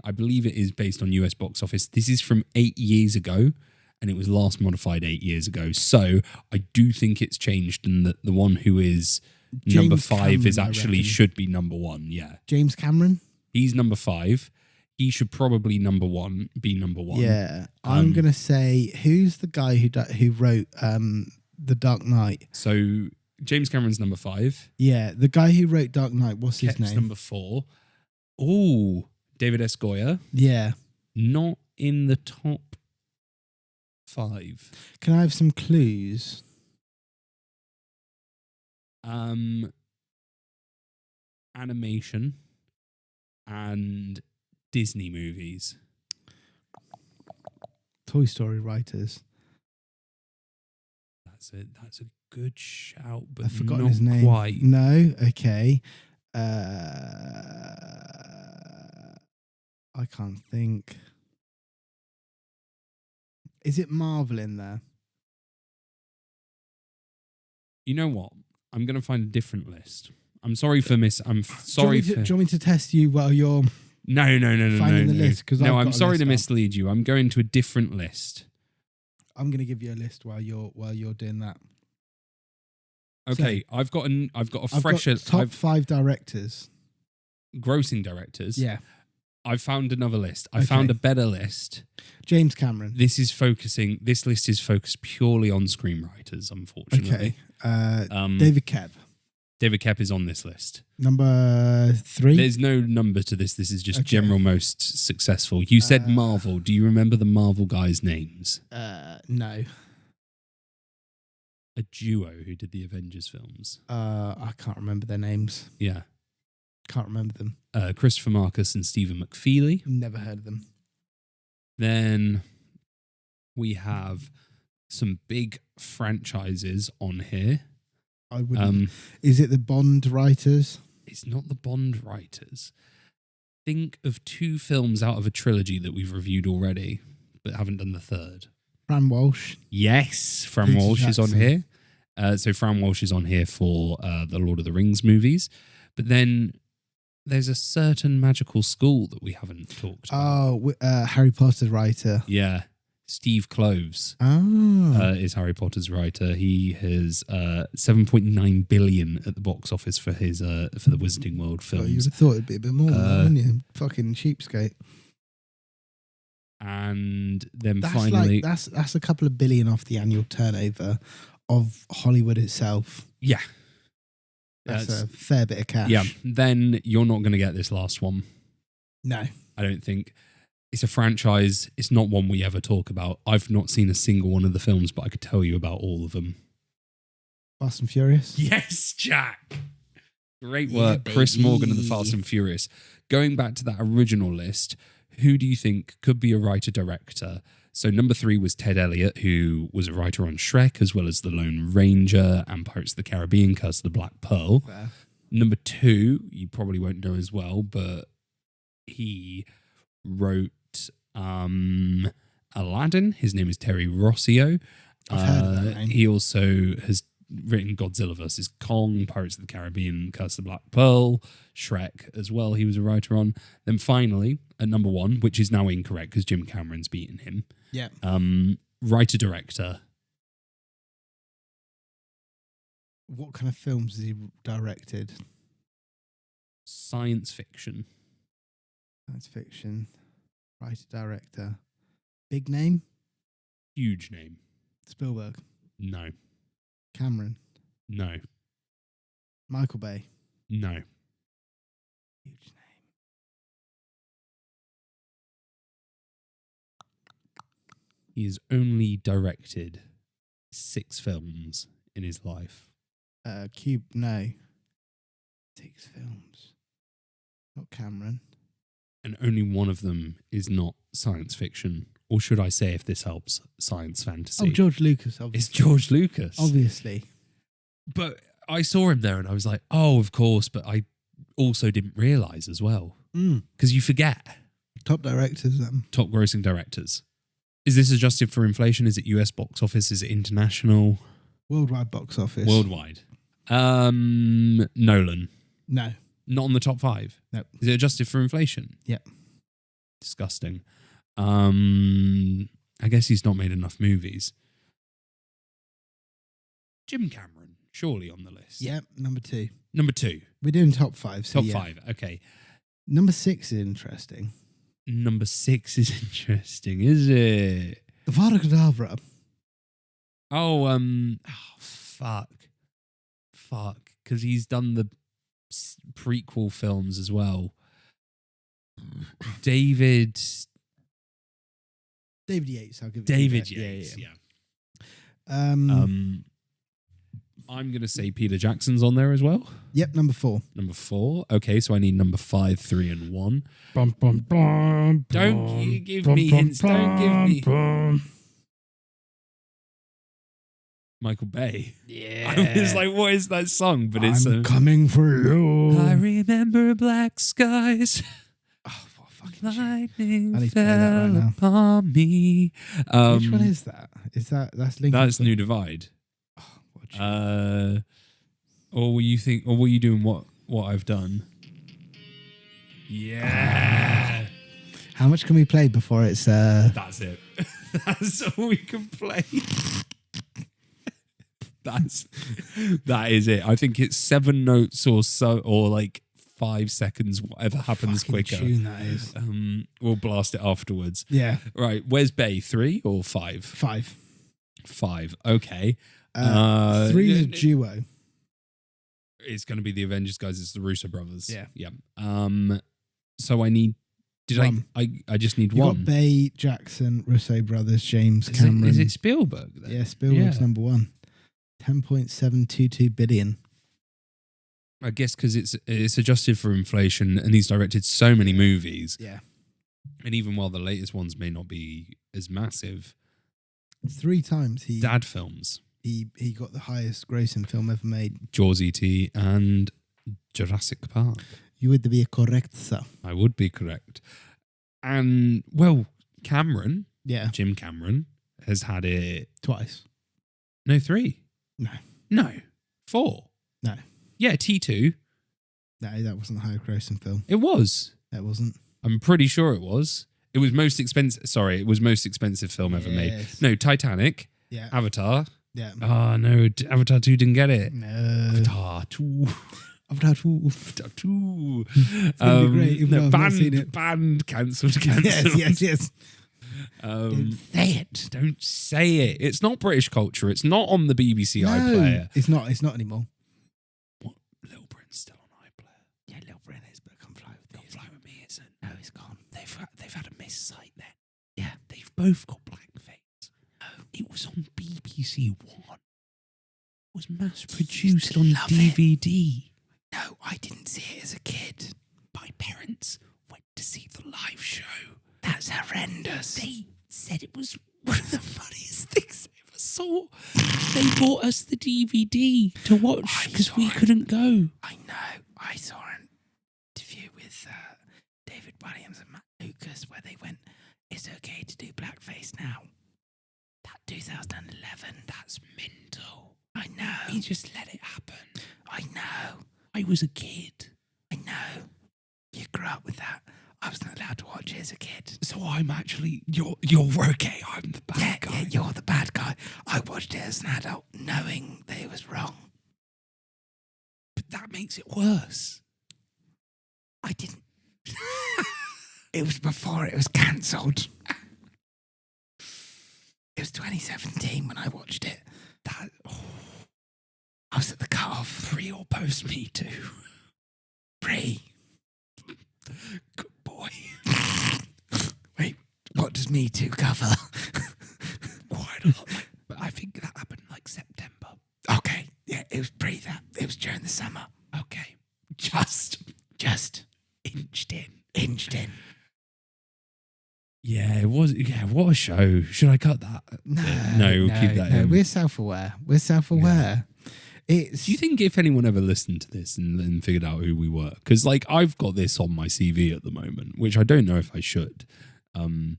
I believe it is based on US box office. This is from 8 years ago, and it was last modified 8 years ago. So I do think it's changed, and that the one who is number 5 Cameron, is actually should be number 1. Yeah. James Cameron? He's number 5. He should probably be number 1. Yeah. I'm going to say, who's the guy who wrote The Dark Knight? So... James Cameron's number 5. Yeah, the guy who wrote Dark Knight, what's his Koepp's name? number 4. Oh, David S. Goyer. Yeah. Not in the top 5. Can I have some clues? Animation and Disney movies. Toy Story writers. That's a good shout, but I've forgotten not his name. quite. No, okay. I can't think. Is it Marvel in there? You know what? I'm going to find a different list. I'm sorry for miss. I'm sorry for. Do you want me to test you while you're No. finding the list? Because no, I'm sorry to mislead you. I'm going to a different list. I'm going to give you a list while you're doing that. Okay, So, I've got a I've fresher got top 5 directors. grossing directors. Yeah. I've found another list. I Okay. found a better list. James Cameron. This list is focused purely on screenwriters, unfortunately. Okay. David Koepp. David Koepp is on this list. Number 3. There's no number to this. This is just Okay. general most successful. You said Marvel. Do you remember the Marvel guys' names? No. A duo who did the Avengers films. I can't remember their names. Yeah. Can't remember them. Christopher Marcus and Stephen McFeely. Never heard of them. Then we have some big franchises on here. I wouldn't. Is it the Bond writers? It's not the Bond writers. Think of 2 films out of a trilogy that we've reviewed already, but haven't done the third. Fran Walsh. Yes, Fran Peter Walsh is on Jackson. here. So Fran Walsh is on here for the Lord of the Rings movies. But then there's a certain magical school that we haven't talked about. Oh, Harry Potter writer. Yeah. Steve Kloves Oh. is Harry Potter's writer. He has 7.9 billion at the box office for his for the Wizarding World Well, you films. would have thought it'd be a bit more than that, wouldn't you? Fucking cheapskate. And then That's finally, that's a couple of billion off the annual turnover of Hollywood itself. yeah. That's a fair bit of cash. Yeah. Then you're not going to get this last one. No. I don't think. It's a franchise. It's not one we ever talk about. I've not seen a single one of the films, but I could tell you about all of them. Fast and Furious. Yes, Jack. Great Yeah, work. Chris baby. Morgan and the Fast and Furious. Going back to that original list, who do you think could be a writer-director? So number 3 was Ted Elliott, who was a writer on Shrek, as well as The Lone Ranger and Pirates of the Caribbean, Curse of the Black Pearl. Fair. Number 2, you probably won't know as well, but he wrote Aladdin. His name is Terry Rossio. I've heard of that name. He also has written Godzilla vs. Kong, Pirates of the Caribbean, Curse of the Black Pearl, Shrek as well. He was a writer on. Then finally, at number 1, which is now incorrect because Jim Cameron's beaten him. Yeah. Writer-director. What kind of films has he directed? Science fiction. Science fiction. Writer, director. Big name? Huge name. Spielberg. No. Cameron. No. Michael Bay. No. Huge name. He has only directed 6 films in his life. Cube. No. 6 films. Not Cameron. And only one of them is not science fiction. Or should I say, if this helps, science fantasy. Oh, George Lucas. Obviously. It's George Lucas. Obviously. But I saw him there and I was like, oh, of course. But I also didn't realise as well. Because you forget. Top directors. Top grossing directors. Is this adjusted for inflation? Is it US box office? Is it international? Worldwide box office. Worldwide. Nolan. No. Not on the top 5? No. Is it adjusted for inflation? Yep. Disgusting. I guess he's not made enough movies. Jim Cameron, surely on the list. Yep. Number 2. Number 2. We're doing top 5. So Top yeah. 5. Okay. Number 6 is interesting. Number 6 is interesting, is it? Avada Kedavra. Oh, fuck. Because he's done the prequel films as well. David Yates. I'll give it David to you. Yates, yeah. Yeah. I'm going to say Peter Jackson's on there as well. Yep. Number 4. Number 4. Okay, so I need number 5, 3, and 1. Don't you give me hints. Don't give me... Michael Bay. Yeah. I was like, what is that song? But it's I'm coming for you. I remember black skies. Oh, what a fucking tune. Lightning I need to play that right fell now. upon me. Which one is that? That's Linkin? That's New Divide. What a tune. Or were you doing what I've done? Yeah. How much can we play before it's That's it. That's all we can play. That is it. I think it's 7 notes or so, or like 5 seconds, whatever happens fucking quicker. tune that is? We'll blast it afterwards. Yeah. Right. Where's Bay? 3 or 5? 5. 5. Okay. 3 is a duo. It's going to be the Avengers guys. It's the Russo brothers. Yeah. Yeah. So I need. One. I just need You one. got Bay, Jackson, Russo brothers, James Cameron. Is it Spielberg? Then? Yeah, Spielberg's number 1. 10.722 billion. I guess because it's adjusted for inflation, and he's directed so many movies. Yeah. And even while the latest ones may not be as massive, 3 times dad films, he got the highest grossing film ever made. Jaws, E.T. and Jurassic Park. You would be correct, sir. I would be correct. And well, Cameron, Yeah. Jim Cameron, has had it Twice. no 3. No 4. No. Yeah, T2. No, that wasn't the highest grossing film. It was. That wasn't. I'm pretty sure it was. It was most expensive. Sorry, it was most expensive film ever made. Yes. No, Titanic. Yeah. Avatar. Yeah. Oh no, Avatar 2 didn't get it. No. Avatar 2. Avatar 2. Avatar 2. gonna be great, even though I've not seen banned, it. banned, cancelled. Yes. Don't Say it. Don't say it. It's not British culture. It's not on the BBC iPlayer. It's not. It's not anymore. What? Little Britain's still on iPlayer. Yeah, Little Britain is, but Come Fly With Me. Come Fly With Me isn't. No, it's gone. They've had a miss site then. Yeah. They've both got blackface. Oh, it was on BBC One. It was mass produced on DVD. No, I didn't see it as a kid. My parents went to see the live show. That's horrendous. They said it was one of the funniest things I ever saw. They bought us the DVD to watch because we couldn't go. I know. I saw an interview with David Williams and Matt Lucas where they went, it's okay to do blackface now. That 2011. That's mental. I know. We just let it happen. I know. I was a kid. I know. You grew up with that. I wasn't allowed to watch it as a kid. So I'm actually, you're okay. I'm the bad guy. Yeah, you're the bad guy. I watched it as an adult knowing that it was wrong. But that makes it worse. I didn't. It was before it was cancelled. It was 2017 when I watched it. I was at the cut-off. Pre or post Me Too? Pre. Good boy. Wait, what does Me Too cover? Quite a lot. But I think that happened like September. Okay, yeah, it was pre that. It was during the summer. Okay. Just Inched in. Yeah, it was. Yeah, what a show. Should I cut that? No, we'll keep that in. We're self-aware. Yeah. It's. Do you think if anyone ever listened to this and then figured out who we were? Because like I've got this on my CV at the moment, which I don't know if I should. They'll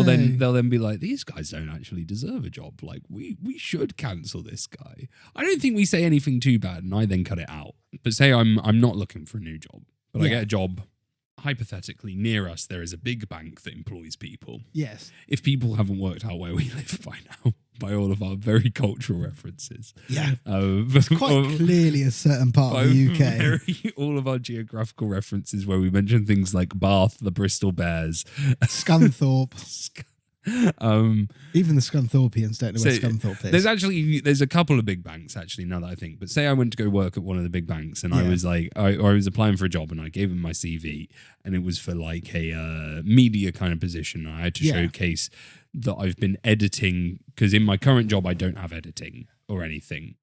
then be like, these guys don't actually deserve a job. Like we should cancel this guy. I don't think we say anything too bad, and I then cut it out. But say I'm not looking for a new job, but I get a job. Hypothetically, near us, there is a big bank that employs people. Yes. If people haven't worked out where we live by now, by all of our very cultural references. Yeah. It's quite clearly a certain part of the UK. All of our geographical references where we mention things like Bath, the Bristol Bears. Scunthorpe. Even the Scunthorpians don't know where Scunthorpe is. There's a couple of big banks actually now that I think. But say I went to go work at one of the big banks and I was like, I was applying for a job and I gave them my CV and it was for like a media kind of position. I had to showcase that I've been editing because in my current job I don't have editing or anything.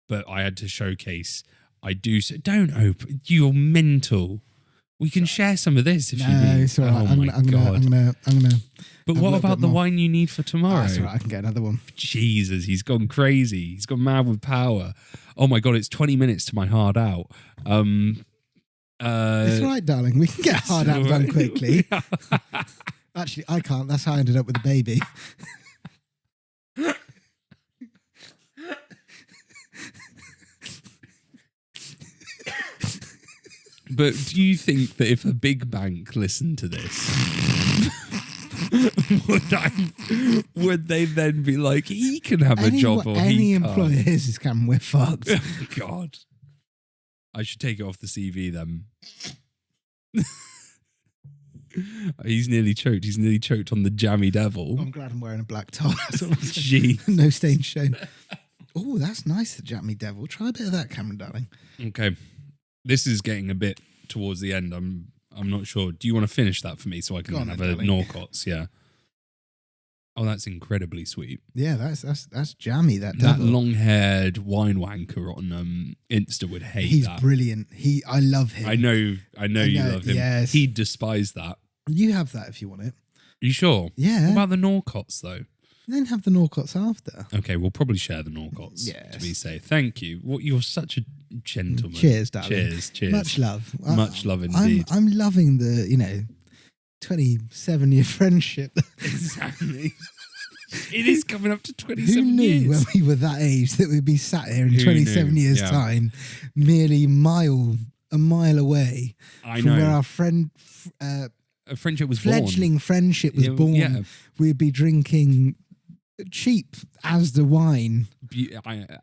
But I had to showcase I do. So don't open. You're mental. We can share some of this if you need. It's all right. I'm gonna But have a what little about bit the more. wine you need for tomorrow? That's all right. I can get another one. Jesus, he's gone crazy. He's gone mad with power. Oh my God, it's 20 minutes to my hard out. It's all right, darling. We can get hard out done quickly. Actually, I can't. That's how I ended up with a baby. But do you think that if a big bank listened to this, would they then be like, he can have a job or any he employer can't? is Cameron, we're fucked. Oh, God. I should take it off the CV then. He's nearly choked. He's nearly choked on the jammy devil. I'm glad I'm wearing a black tie. Jeez. No stain shown. Oh, that's nice, the jammy devil. Try a bit of that, Cameron, darling. Okay. This is getting a bit towards the end. I'm not sure. Do you want to finish that for me so I can Go on have then, a darling. Norcots? Yeah. Oh, that's incredibly sweet. Yeah, that's jammy. That That devil. long-haired wine wanker on Insta would hate He's that. brilliant. I love him. I know you love him. yes. He'd despise that. You have that if you want it. Are you sure? Yeah. What about the Norcots though? Then have the Norcots after. Okay, we'll probably share the Norcots. Yes. To be safe. Thank you. You're such a gentleman. Cheers, darling. Cheers. Much love. Much love indeed. I'm loving the 27-year friendship. Exactly. It is coming up to 27 Who knew years. when we were that age that we'd be sat here in Who 27 knew? years' Yeah. time, merely a mile away I from know. where our A friendship was born. fledgling friendship was Yeah, born. yeah. We'd be drinking cheap Asda wine,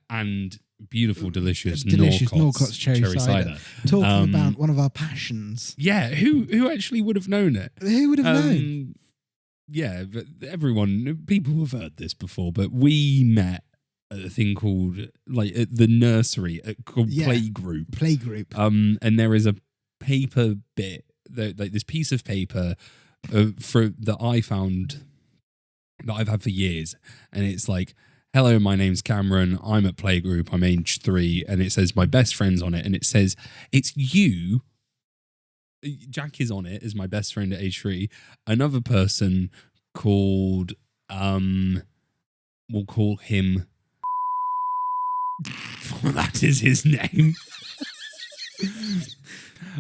And beautiful, delicious Norcots cherry cider. Talking about one of our passions. Yeah, who actually would have known it? Who would have known? Yeah, but people have heard this before, but we met at a thing called, at the nursery, called Yeah. Playgroup. Playgroup. And there is a paper bit, this piece of paper that I found, that I've had for years, and it's like, hello, my name's Cameron, I'm at Playgroup, I'm age 3, and it says my best friend's on it, and it says, it's you, Jack is on it as my best friend at age 3, another person called, we'll call him, that is his name,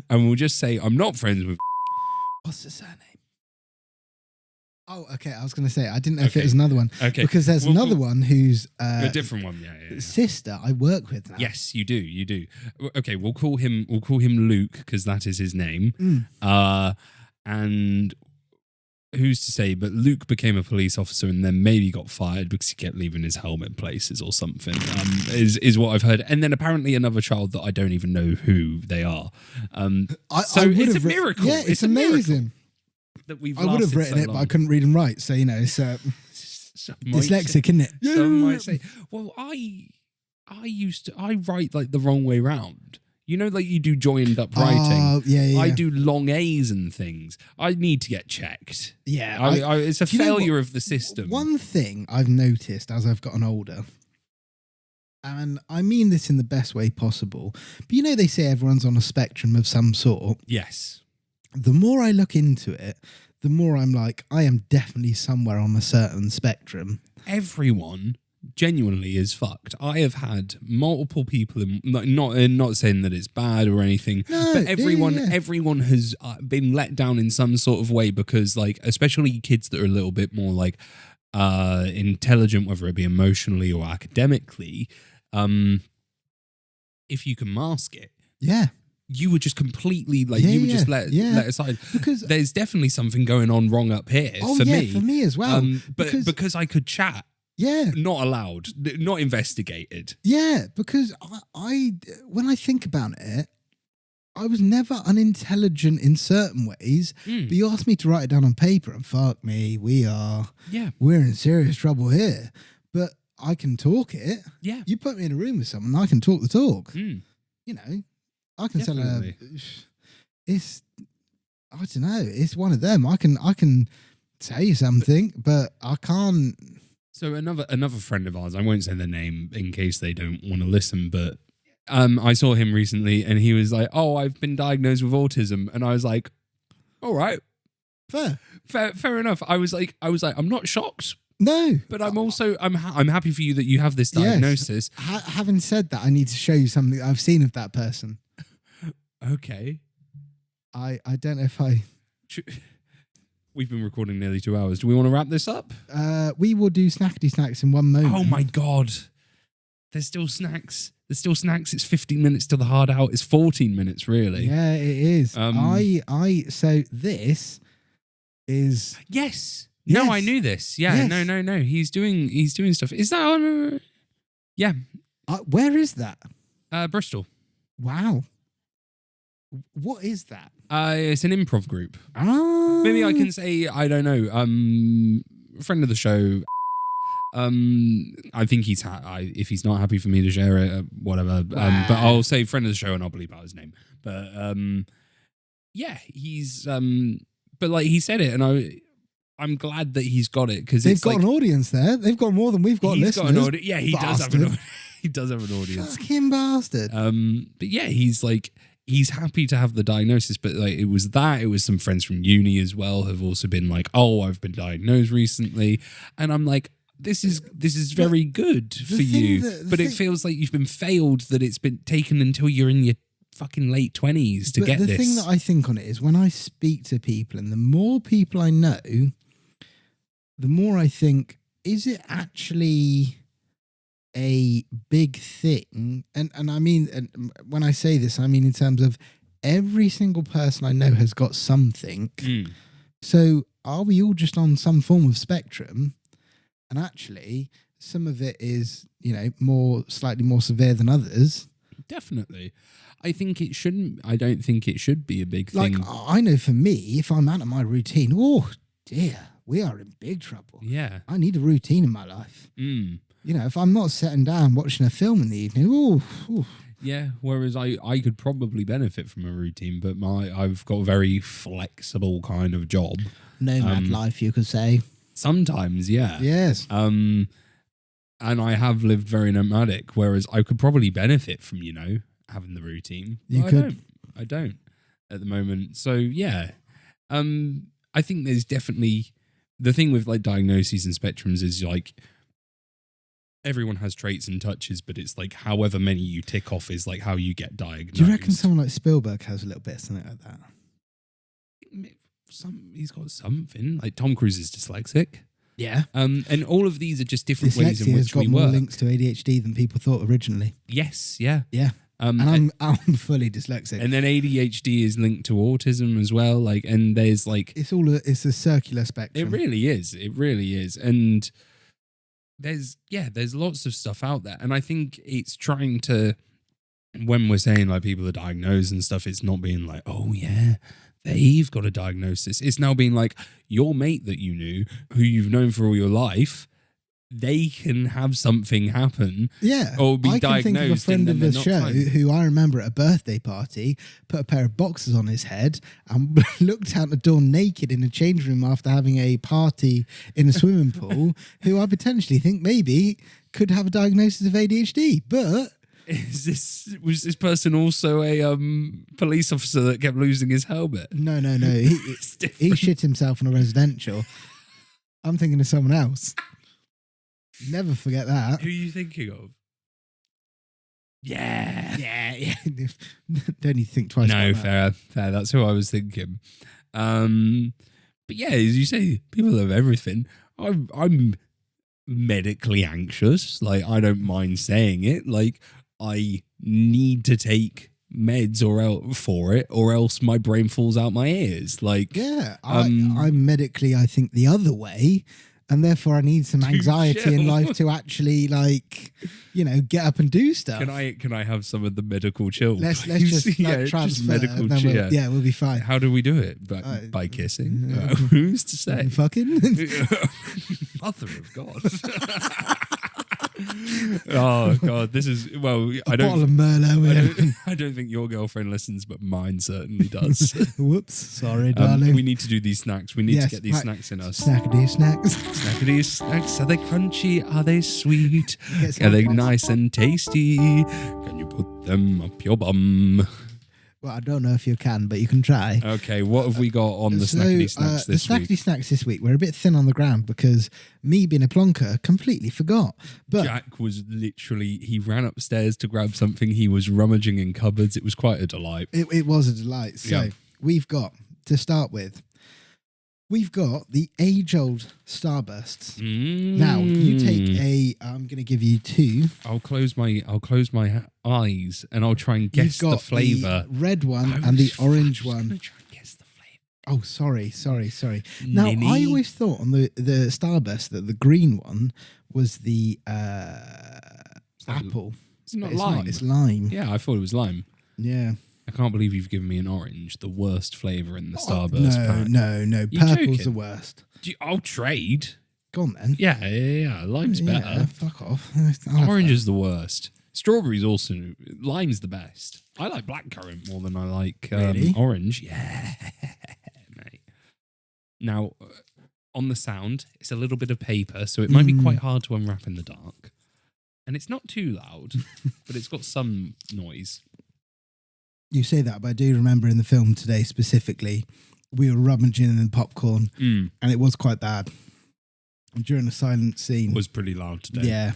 and we'll just say, I'm not friends with. What's the surname? Oh, okay. I was going to say, I didn't know if it Okay. was another one. Okay. Because there's another one who's A different one, yeah. sister I work with now. Yes, you do. Okay, we'll call him Luke because that is his name. And who's to say? But Luke became a police officer and then maybe got fired because he kept leaving his helmet places or something. Is what I've heard. And then apparently another child that I don't even know who they are. So it's a miracle. Yeah, it's a miracle amazing. that we've. I would have lasted written so it, but long. I couldn't read and write. So, it's Some might dyslexic, isn't it? Some might say, well, I write like the wrong way round. You know, like you do joined up writing. Oh, yeah. I do long A's and things. I need to get checked. Yeah. It's a Do you know failure what? of the system. One thing I've noticed as I've gotten older, and I mean this in the best way possible, but they say everyone's on a spectrum of some sort. Yes. The more I look into it, the more I'm like, I am definitely somewhere on a certain spectrum. Everyone genuinely is fucked. I have had multiple people, not saying that it's bad or anything, No, but everyone yeah. everyone has been let down in some sort of way because, especially kids that are a little bit more intelligent, whether it be emotionally or academically, if you can mask it, Yeah. you would just completely just let aside, Because there's definitely something going on wrong up here for me as well. but because I could chat, yeah. not allowed, not investigated. Yeah, because I when I think about it, I was never unintelligent in certain ways, but you asked me to write it down on paper and fuck me, we're in serious trouble here. But I can talk it. Yeah. You put me in a room with someone, I can talk the talk. I can Definitely. it's I don't know, it's one of them. I can say something, but I can't. So another friend of ours, I won't say their name in case they don't want to listen, but I saw him recently and he was like, oh, I've been diagnosed with autism. And I was like, all right, Fair enough. I was like, I'm not shocked, No. but I'm also I'm happy for you that you have this diagnosis. Yes. Having said that, I need to show you something I've seen of that person. Okay. I don't know if I... We've been recording nearly 2 hours. Do we want to wrap this up? We will do Snackety Snacks in one moment. Oh my God. There's still snacks. It's 15 minutes till the hard out. It's 14 minutes, really. Yeah, it is. So this is... Yes. No, I knew this. Yeah. Yes. No. He's doing stuff. Is that on? Yeah. Where is that? Bristol. Wow. What is that? It's an improv group. Oh. Maybe I can say, I don't know. Friend of the show. I think if he's not happy for me to share it, whatever. Wow. But I'll say friend of the show and I'll bleep out his name. But yeah, he's but like he said it, and I'm glad that he's got it because they've got an audience there. They've got more than we've got. He's listeners. got an audience. Yeah, he does have an audience. He does have an audience. Fucking bastard. But yeah, he's happy to have the diagnosis, but like it was some friends from uni as well have also been like, oh, I've been diagnosed recently, and I'm like, this is very good for you, but it feels like you've been failed, that it's been taken until you're in your fucking late 20s to get this. The thing that I think on it is when I speak to people, and the more people I know, the more I think, is it actually a big thing? And I mean, and when I say this, I mean in terms of every single person I know has got something. So are we all just on some form of spectrum? And actually, some of it is, slightly more severe than others. Definitely. I don't think it should be a big thing. Like, I know for me, if I'm out of my routine, oh dear, we are in big trouble. Yeah. I need a routine in my life. If I'm not sitting down watching a film in the evening, yeah. Whereas I could probably benefit from a routine, but I've got a very flexible kind of job. Nomad life, you could say. Sometimes, yeah. Yes. And I have lived very nomadic, whereas I could probably benefit from, having the routine. I don't at the moment. So yeah. I think there's definitely the thing with like diagnoses and spectrums is like everyone has traits and touches, but it's like however many you tick off is like how you get diagnosed. Do you reckon someone like Spielberg has a little bit of something like that? He's got something. Like Tom Cruise is dyslexic. Yeah. And all of these are just different ways in which got we more work. links to ADHD than people thought originally. Yes, yeah. Yeah. And I'm fully dyslexic. And then ADHD is linked to autism as well. Like, and there's like it's a circular spectrum. It really is. And there's lots of stuff out there. And I think it's trying to, when we're saying like people are diagnosed and stuff, it's not being like, oh yeah, they've got a diagnosis. It's now being like your mate that you knew, who you've known for all your life, they can have something happen. Yeah. Or be I diagnosed. Can think of a friend of the show who I remember at a birthday party put a pair of boxers on his head and looked out the door naked in a change room after having a party in a swimming pool, who I potentially think maybe could have a diagnosis of ADHD. But was this person also a police officer that kept losing his helmet? No. He shit himself on a residential. I'm thinking of someone else. Never forget that. Who are you thinking of? Yeah. Don't need to think twice. No, fair. That's who I was thinking. But yeah, as you say, people have everything. I'm medically anxious. Like, I don't mind saying it. Like, I need to take meds or else my brain falls out my ears. Like, yeah, I'm medically, I think, the other way. And therefore, I need some anxiety in life to actually, like, get up and do stuff. Can I have some of the medical chill? Let's just transfer. Just medical chill. We'll be fine. How do we do it? By kissing? Who's to say? Fucking Mother of God. Oh God, this is I bottle of Merlot. I don't think your girlfriend listens, but mine certainly does. Whoops, sorry, darling. We need to do these snacks. We need to get these snacks in us. Snackety snacks. Snackety snacks. Are they crunchy? Are they sweet? Are they nice and tasty? Can you put them up your bum? Well, I don't know if you can, but you can try. Okay, what have we got on the Snackety Snacks this the Snackety week? Snacks this week, we're a bit thin on the ground because me being a plonker completely forgot. But Jack was literally, he ran upstairs to grab something. He was rummaging in cupboards. It was quite a delight. it was a delight. So Yeah. we've got, to start with, we've got the age-old Starbursts. Now, you take I'm going to give you two. I'll close my eyes and I'll try and guess You've got the flavour. the red one and the orange one. Try and guess the flavour. Oh, sorry. Now, I Ninny. always thought on the Starburst that the green one was the apple. It's not But lime. It's lime. Yeah, I thought it was lime. Yeah. I can't believe you've given me an orange, the worst flavour in the Starburst pack. No. You Purple's joking? the worst. I'll trade. Go on then. Yeah. Lime's Yeah, better. fuck off. I'll have Orange that. is the worst. Strawberry's also. Lime's the best. I like blackcurrant more than I like Really? orange. Yeah, mate. Now, on the sound, it's a little bit of paper, so it might be quite hard to unwrap in the dark. And it's not too loud, but it's got some noise. You say that, but I do remember in the film today specifically, we were rummaging in the popcorn, and it was quite bad. During a silent scene. It was pretty loud today. Yeah.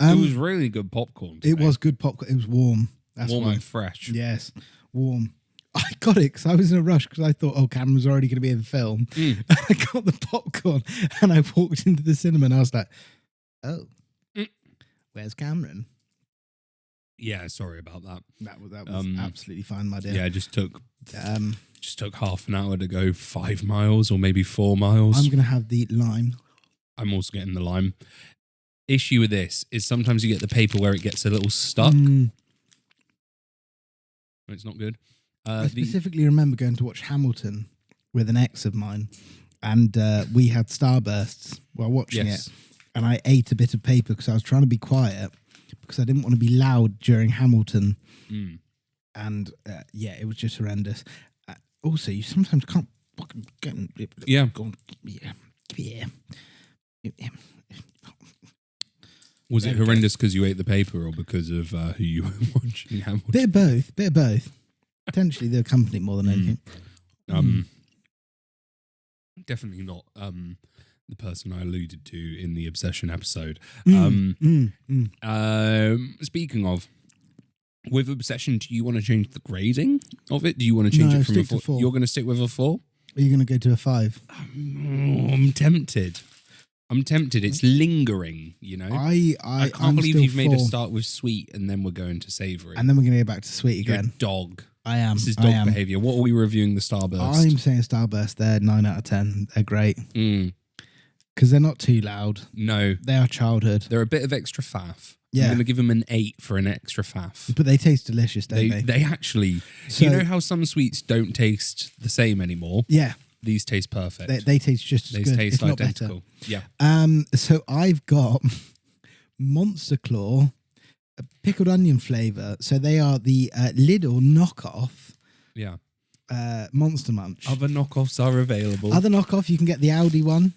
It was really good popcorn today. It was good popcorn. It was warm. That's warm why. and fresh. Yes, warm. I got it because I was in a rush because I thought, Cameron's already going to be in the film. And I got the popcorn and I walked into the cinema and I was like, where's Cameron? Yeah, sorry about that. That was absolutely fine, my dear. Yeah, it just took half an hour to go 5 miles or maybe 4 miles. I'm going to have the lime. I'm also getting the lime. Issue with this is sometimes you get the paper where it gets a little stuck. It's not good. I specifically remember going to watch Hamilton with an ex of mine, and we had Starbursts while watching it, and I ate a bit of paper because I was trying to be quiet because I didn't want to be loud during Hamilton, and it was just horrendous. Also, you sometimes can't fucking get Was it horrendous because you ate the paper or because of who you were watching Hamilton? Bit of both. Potentially the company more than anything. Definitely not the person I alluded to in the Obsession episode. Speaking of, with Obsession, do you want to change the grading of it? Do you want to change No, it from stick a to 4? You're going to stick with a 4? Are you going to go to a 5? I'm tempted. It's lingering, you know. I can't believe you've made us start with sweet and then we're going to savoury. And then we're going to go back to sweet You're again. a dog. I am. This is dog behaviour. What are we reviewing the Starburst? I'm saying Starburst. They're 9 out of 10. They're great because they're not too loud. No, They are childhood, they're a bit of extra faff. Yeah. I'm going to give them an 8 for an extra faff. but they taste delicious, don't they? They actually, So- you know how some sweets don't taste the same anymore? Yeah, These taste perfect. they taste just as They good. taste if not identical. Yeah. better. So I've got Monster Claw, a pickled onion flavour. So they are the Lidl knockoff Yeah. Monster Munch. Other knockoffs are available. Other knockoff, you can get the Aldi one.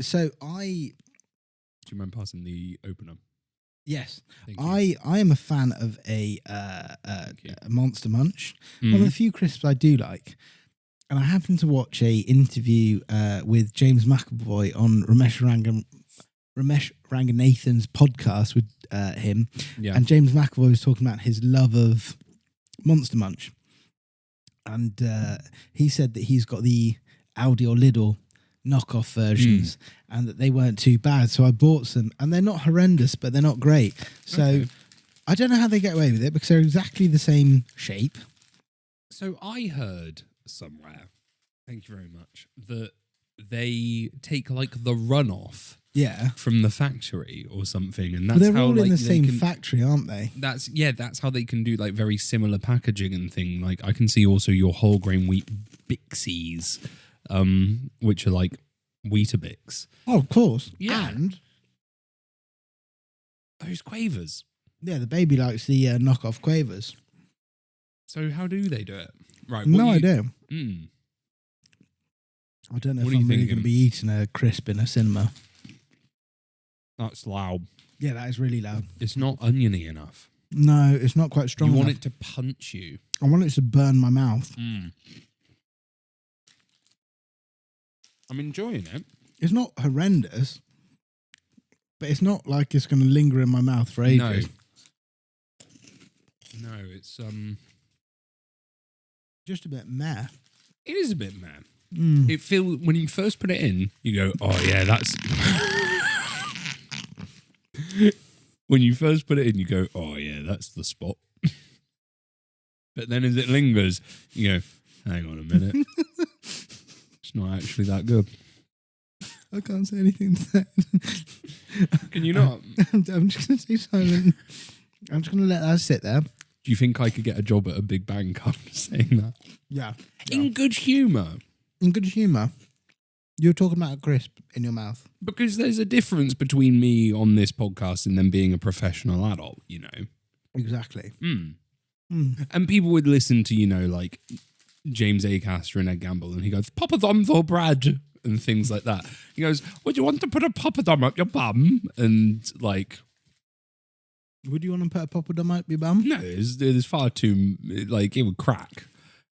So Do you mind passing the opener? Yes, Thank you. I am a fan of a Monster Munch. Mm. One of the few crisps I do like. And I happened to watch a interview with James McAvoy on Ramesh Ranganathan's podcast with him. Yeah. And James McAvoy was talking about his love of Monster Munch. And he said that he's got the Aldi or Lidl knockoff versions and that they weren't too bad. So I bought some and they're not horrendous, but they're not great. So I don't know how they get away with it because they're exactly the same shape. So I heard somewhere, thank you very much, that they take like the runoff Yeah. from the factory or something, and But that's they're how all like in the they same can, factory, aren't they? that's how they can do like very similar packaging and thing. Like I can see also your whole grain wheat Bixies, which are like Weetabix. Oh, of course. Yeah. And Those Quavers. yeah, the baby likes the knockoff Quavers. So how do they do it? Right. No idea. I don't know What if are you I'm really thinking? going to be eating a crisp in a cinema. That's loud. Yeah, that is really loud. It's not oniony enough. No, it's not quite strong You want enough. it to punch you. I want it to burn my mouth. I'm enjoying it. It's not horrendous, but it's not like it's going to linger in my mouth for ages. No, it's Just a bit meh. it is a bit meh. It feels when you first put it in, you go, "Oh yeah, that's." When you first put it in, you go, "Oh yeah, that's the spot." But then as it lingers, you go, "Hang on a minute, it's not actually that good." I can't say anything to that. Can you not? I'm just going to stay silent. I'm just going to let that sit there. Do you think I could get a job at a big bank after saying that? Yeah. In good humour. In good humour. You're talking about a crisp in your mouth. Because there's a difference between me on this podcast and then being a professional adult, you know. Exactly. And people would listen to, you know, like James Acaster and Ed Gamble, and he goes, "Poppadoms or bread," and things like that. He goes, "Would you want to put a poppadom up your bum?" And like, would you want to put a poppadom up your bum? no, there's far too, like, it would crack.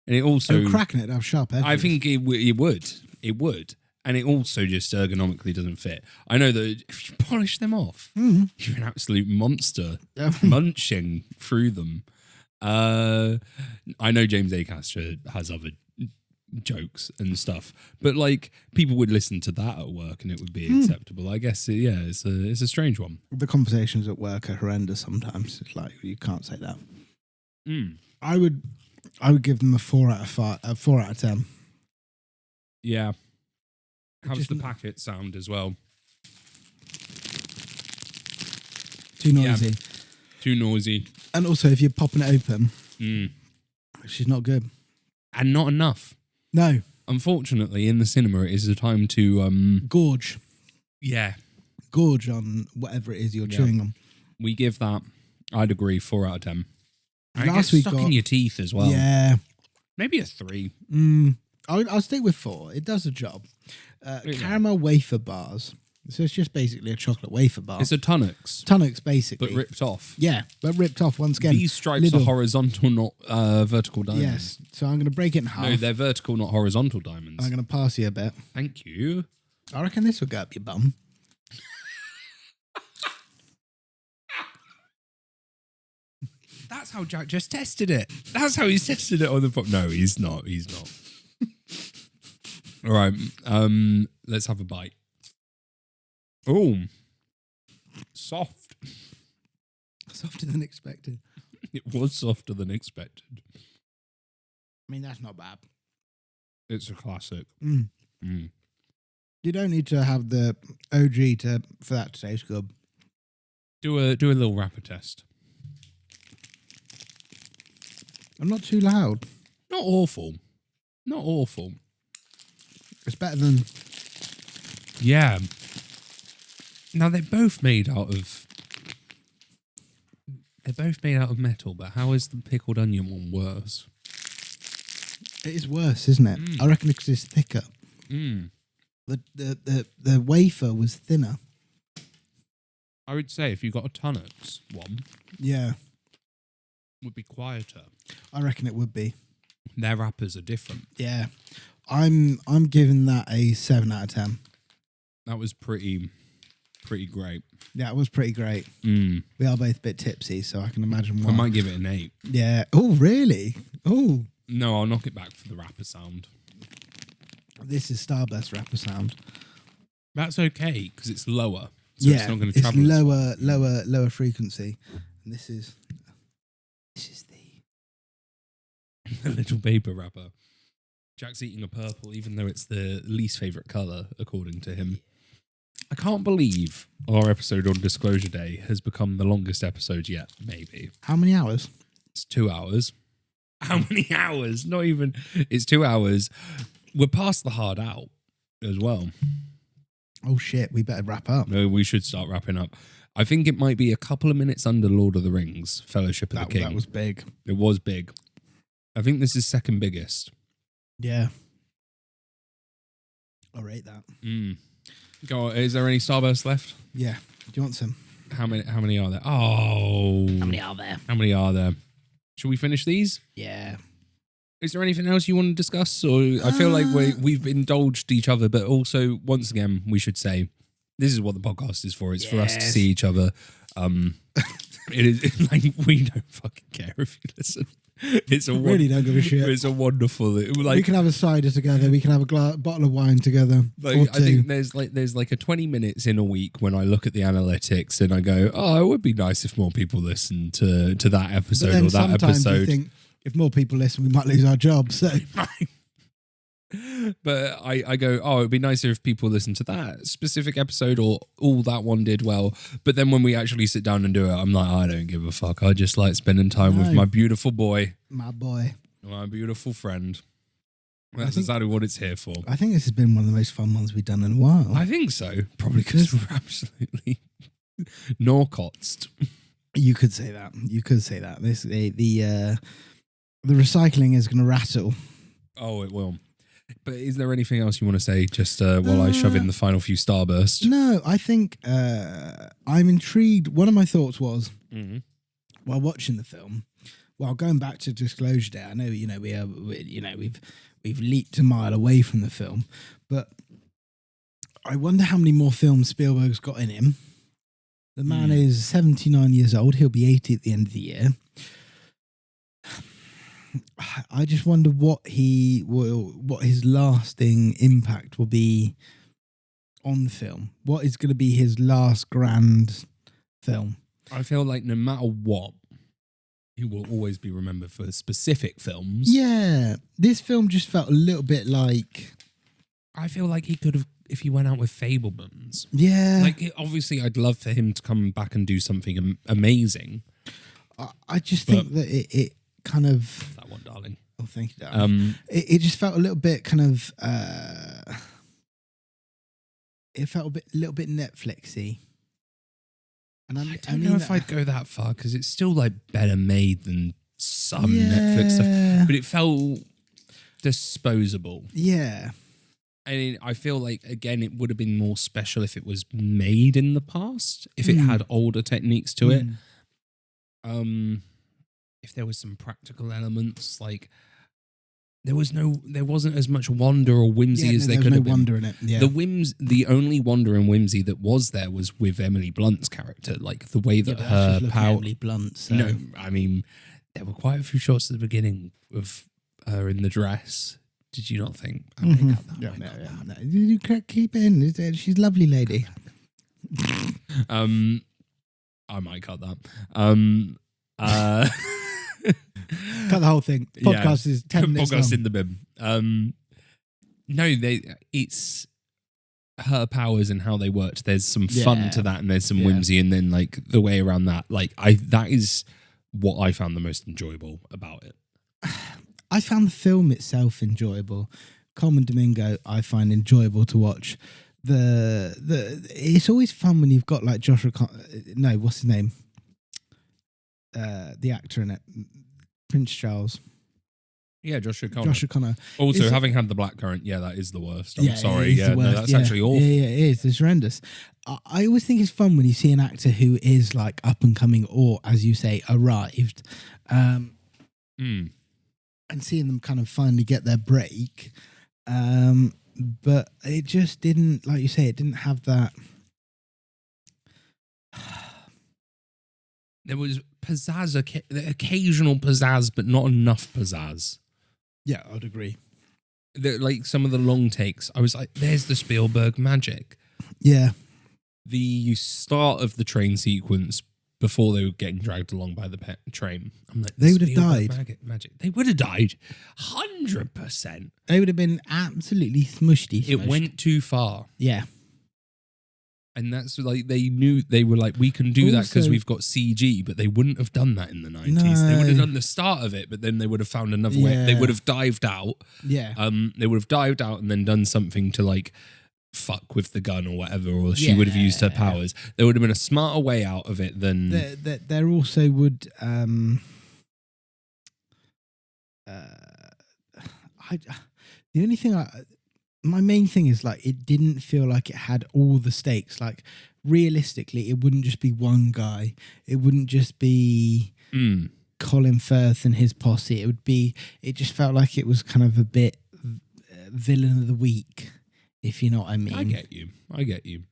And it also... cracking it, have sharp edges. I think it would. It would. And it also just ergonomically doesn't fit. I know that if you polish them off, you're an absolute monster munching through them. I know James Acaster has other jokes and stuff, but like people would listen to that at work and it would be acceptable. I guess, it's a strange one. The conversations at work are horrendous sometimes. It's like, you can't say that. I would give them a 4 out of 10. Yeah. How's Just the packet sound as well? Too noisy. Yeah. Too noisy. And also, if you're popping it open, she's not good. And not enough. No. Unfortunately, in the cinema, it is a time to... Gorge. Yeah. Gorge on whatever it is you're chewing on. We give that, I'd agree, 4 out of 10. And it Last gets week stuck got- in your teeth as well. Yeah. Maybe a 3. I'll stick with 4. It does the job. Yeah. Caramel wafer bars. So it's just basically a chocolate wafer bar. It's a Tunnux, Tunnux, basically. but ripped off. Yeah, but ripped off once again. These stripes Little- are horizontal, not vertical diamonds. Yes. So I'm going to break it in half. No, they're vertical, not horizontal diamonds. I'm going to pass you a bit. Thank you. I reckon this will go up your bum. That's how Jack just tested it. That's how he's tested it on the pop. No, he's not. He's not. All right. Let's have a bite. Oh, soft. Softer than expected. It was softer than expected. I mean, that's not bad. It's a classic. You don't need to have the OG for that to taste good. Do a little wrapper test. I'm not too loud. Not awful. Not awful. It's better than... Yeah. Now they're both made out of metal, but how is the pickled onion one worse? It is worse, isn't it? I reckon because it's thicker. The wafer was thinner. I would say if you got a Tunnux one, Yeah, would be quieter. I reckon it would be. Their wrappers are different. Yeah, I'm giving that a 7 out of 10. That was pretty great. Yeah, it was pretty great. We are both a bit tipsy, so I can imagine why. I might give it an 8. Yeah. Oh, really? Oh, No, I'll knock it back for the wrapper sound. this is Starburst wrapper sound. That's okay because it's lower, so it's not going to travel. lower frequency. And this is the little paper wrapper. Jack's eating a purple, even though it's the least favourite colour, according to him. I can't believe our episode on Disclosure Day has become the longest episode yet, maybe. how many hours? It's 2 hours. How many hours? Not even. It's 2 hours. We're past the hard out as well. Oh shit, we better wrap up. No, we should start wrapping up. I think it might be a couple of minutes under Lord of the Rings, Fellowship of the King. That was big. It was big. I think this is second biggest. Yeah. I'll rate that. Go on, is there any Starburst left? Yeah. Do you want some? How many are there? Oh. How many are there? How many are there? Should we finish these? Yeah. Is there anything else you want to discuss? Or I feel like we've indulged each other, but also, once again, we should say this is what the podcast is for. It's for us to see each other. It is like we don't fucking care if you listen. It's a really don't give a shit. It's a wonderful. We can have a cider together. We can have a bottle of wine together. Like, I think there's like a 20 minutes in a week when I look at the analytics and I go, oh, it would be nice if more people listen to that episode or that sometimes episode. You think if more people listen, we might lose our jobs. So. But I go, oh, it'd be nicer if people listen to that specific episode or all that one did well. But then when we actually sit down and do it, I'm like, I don't give a fuck. I just like spending time with my beautiful boy. My boy. My beautiful friend. That's exactly what it's here for. I think this has been one of the most fun ones we've done in a while. I think so. Probably because we're absolutely narcotsed. You could say that. This the recycling is going to rattle. Oh, it will. But is there anything else you want to say just while I shove in the final few starbursts? No, I think I'm intrigued. One of my thoughts was while watching the film, while going back to Disclosure Day, I know we've leaped a mile away from the film, but I wonder how many more films Spielberg's got in him. The man is 79 years old. He'll be 80 at the end of the year. I just wonder what his lasting impact will be on film. What is going to be his last grand film? I feel like no matter what, he will always be remembered for specific films. Yeah, this film just felt a little bit like. I feel like he could have, if he went out with Fabelmans. Yeah, like obviously, I'd love for him to come back and do something amazing. I just think that it kind of that one, darling. Oh, thank you, darling. It just felt a little bit kind of. It felt a little bit Netflixy. And I don't know if I'd go that far because it's still like better made than some Netflix stuff, but it felt disposable. Yeah. And I feel like, again, it would have been more special if it was made in the past, if it had older techniques to it. If there was some practical elements, like there wasn't as much wonder or whimsy as there could have been. Wonder in it. Yeah. The only wonder and whimsy that was there was with Emily Blunt's character, like the way that her power. Emily Blunt. So. No, I mean there were quite a few shots at the beginning of her in the dress. Did you not think? I might cut that. No. You keep it in. She's a lovely lady. I might cut that. Cut the whole thing. Podcast is 10 minutes podcast long. in the bin. No, it's her powers and how they worked. There's some fun to that, and there's some whimsy, and then like the way around that. Like that is what I found the most enjoyable about it. I found the film itself enjoyable. Common Domingo, I find enjoyable to watch. It's always fun when you've got like Joshua. No, what's his name? The actor in it, Prince Charles. Yeah, Joshua Connor. Also, having had the blackcurrant, that is the worst. I'm sorry. Yeah, no, that's actually awful. Yeah, it is. It's horrendous. I always think it's fun when you see an actor who is like up and coming, or as you say, arrived, and seeing them kind of finally get their break. But it just didn't, like you say, it didn't have that. There was pizzazz, occasional pizzazz, but not enough pizzazz. Yeah, I'd agree. Like some of the long takes, I was like, there's the Spielberg magic. Yeah. The start of the train sequence before they were getting dragged along by the train. I'm like, they would have died. Magic. They would have died. 100%. They would have been absolutely smushed. It went too far. Yeah. And that's like, they knew, they were like, we can do that because we've got CG, but they wouldn't have done that in the 90s. No. They would have done the start of it, but then they would have found another way. They would have dived out. Yeah. They would have dived out and then done something to like fuck with the gun or whatever, or she would have used her powers. There would have been a smarter way out of it than... There also would... the only thing my main thing is like it didn't feel like it had all the stakes. Like realistically, it wouldn't just be one guy. It wouldn't just be Colin Firth and his posse. It just felt like it was kind of a bit villain of the week, if you know what I mean. I get you.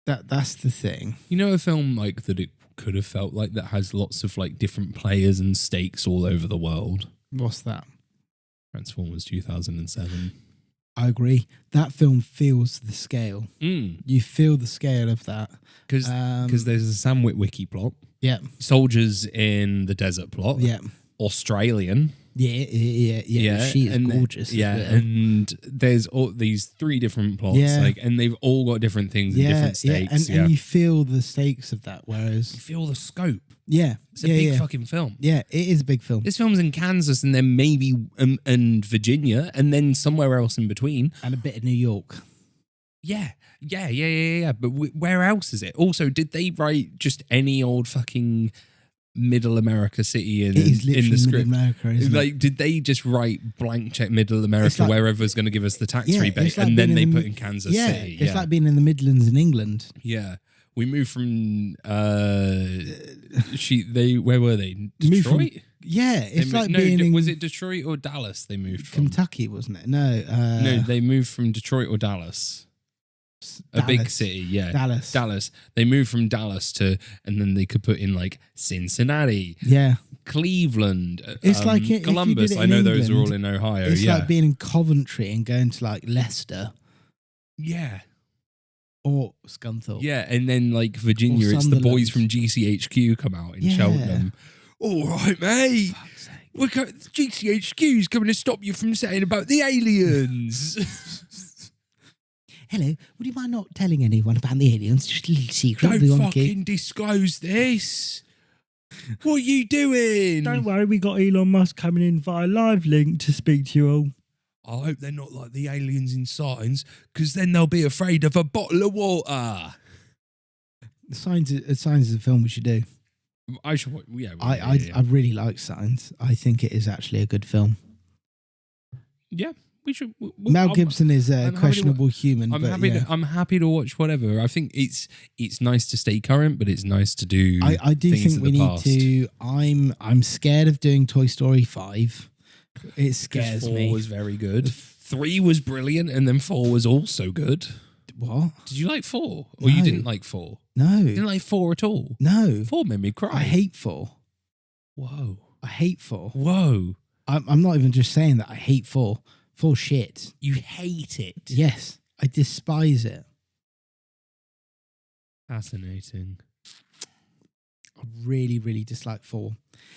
That's the thing. You know, a film like that it could have felt like that has lots of like different players and stakes all over the world. What's that? Transformers 2007. I agree. That film feels the scale. You feel the scale of that. Because there's a Sam Witwicky plot. Yeah. Soldiers in the desert plot. Yeah. Australian. Yeah. She is gorgeous. Yeah, and there's all these 3 different plots, and they've all got different things and different stakes. And you feel the stakes of that, whereas you feel the scope. Yeah, it's a big fucking film. Yeah, it is a big film. This film's in Kansas, and then maybe and Virginia, and then somewhere else in between, and a bit of New York. Yeah. But where else is it? Also, did they write just any old fucking Middle America city in the script? Middle America, isn't like, did they just write blank check Middle America wherever's going to give us the tax rebate, like and then they put in Kansas City? It's like being in the Midlands in England. Yeah, we moved from where were they? Detroit. Was it Detroit or Dallas? They moved from Kentucky, wasn't it? No, they moved from Detroit or Dallas. A big city, yeah. Dallas. They moved from Dallas to, and then they could put in like Cincinnati, Cleveland, it's like Columbus. I know England, those are all in Ohio. It's like being in Coventry and going to like Leicester. Yeah. Or Scunthorpe. Yeah, and then like Virginia, it's the boys from GCHQ come out in Cheltenham. All right, mate. GCHQ's coming to stop you from saying about the aliens. Hello, would you mind not telling anyone about the aliens? Just a little secret. Don't fucking disclose this. What are you doing? Don't worry, we got Elon Musk coming in via live link to speak to you all. I hope they're not like the aliens in Signs, because then they'll be afraid of a bottle of water. Signs is a film we should do. I should. I really like Signs. I think it is actually a good film. Yeah. We should. Mel Gibson is a questionable human. I'm happy to watch whatever. I think it's nice to stay current, but it's nice to do. I do think we need to. I'm scared of doing Toy Story 5. It scares me. 4 was very good. 3 was brilliant, and then 4 was also good. What? Did you like 4? Or you didn't like 4? No. You didn't like 4 at all? No. 4 made me cry. I hate 4. Whoa. I hate 4. Whoa. I'm not even just saying that. I hate 4. 4 shit. You hate it? Yes. I despise it. Fascinating. I really, really dislike 4.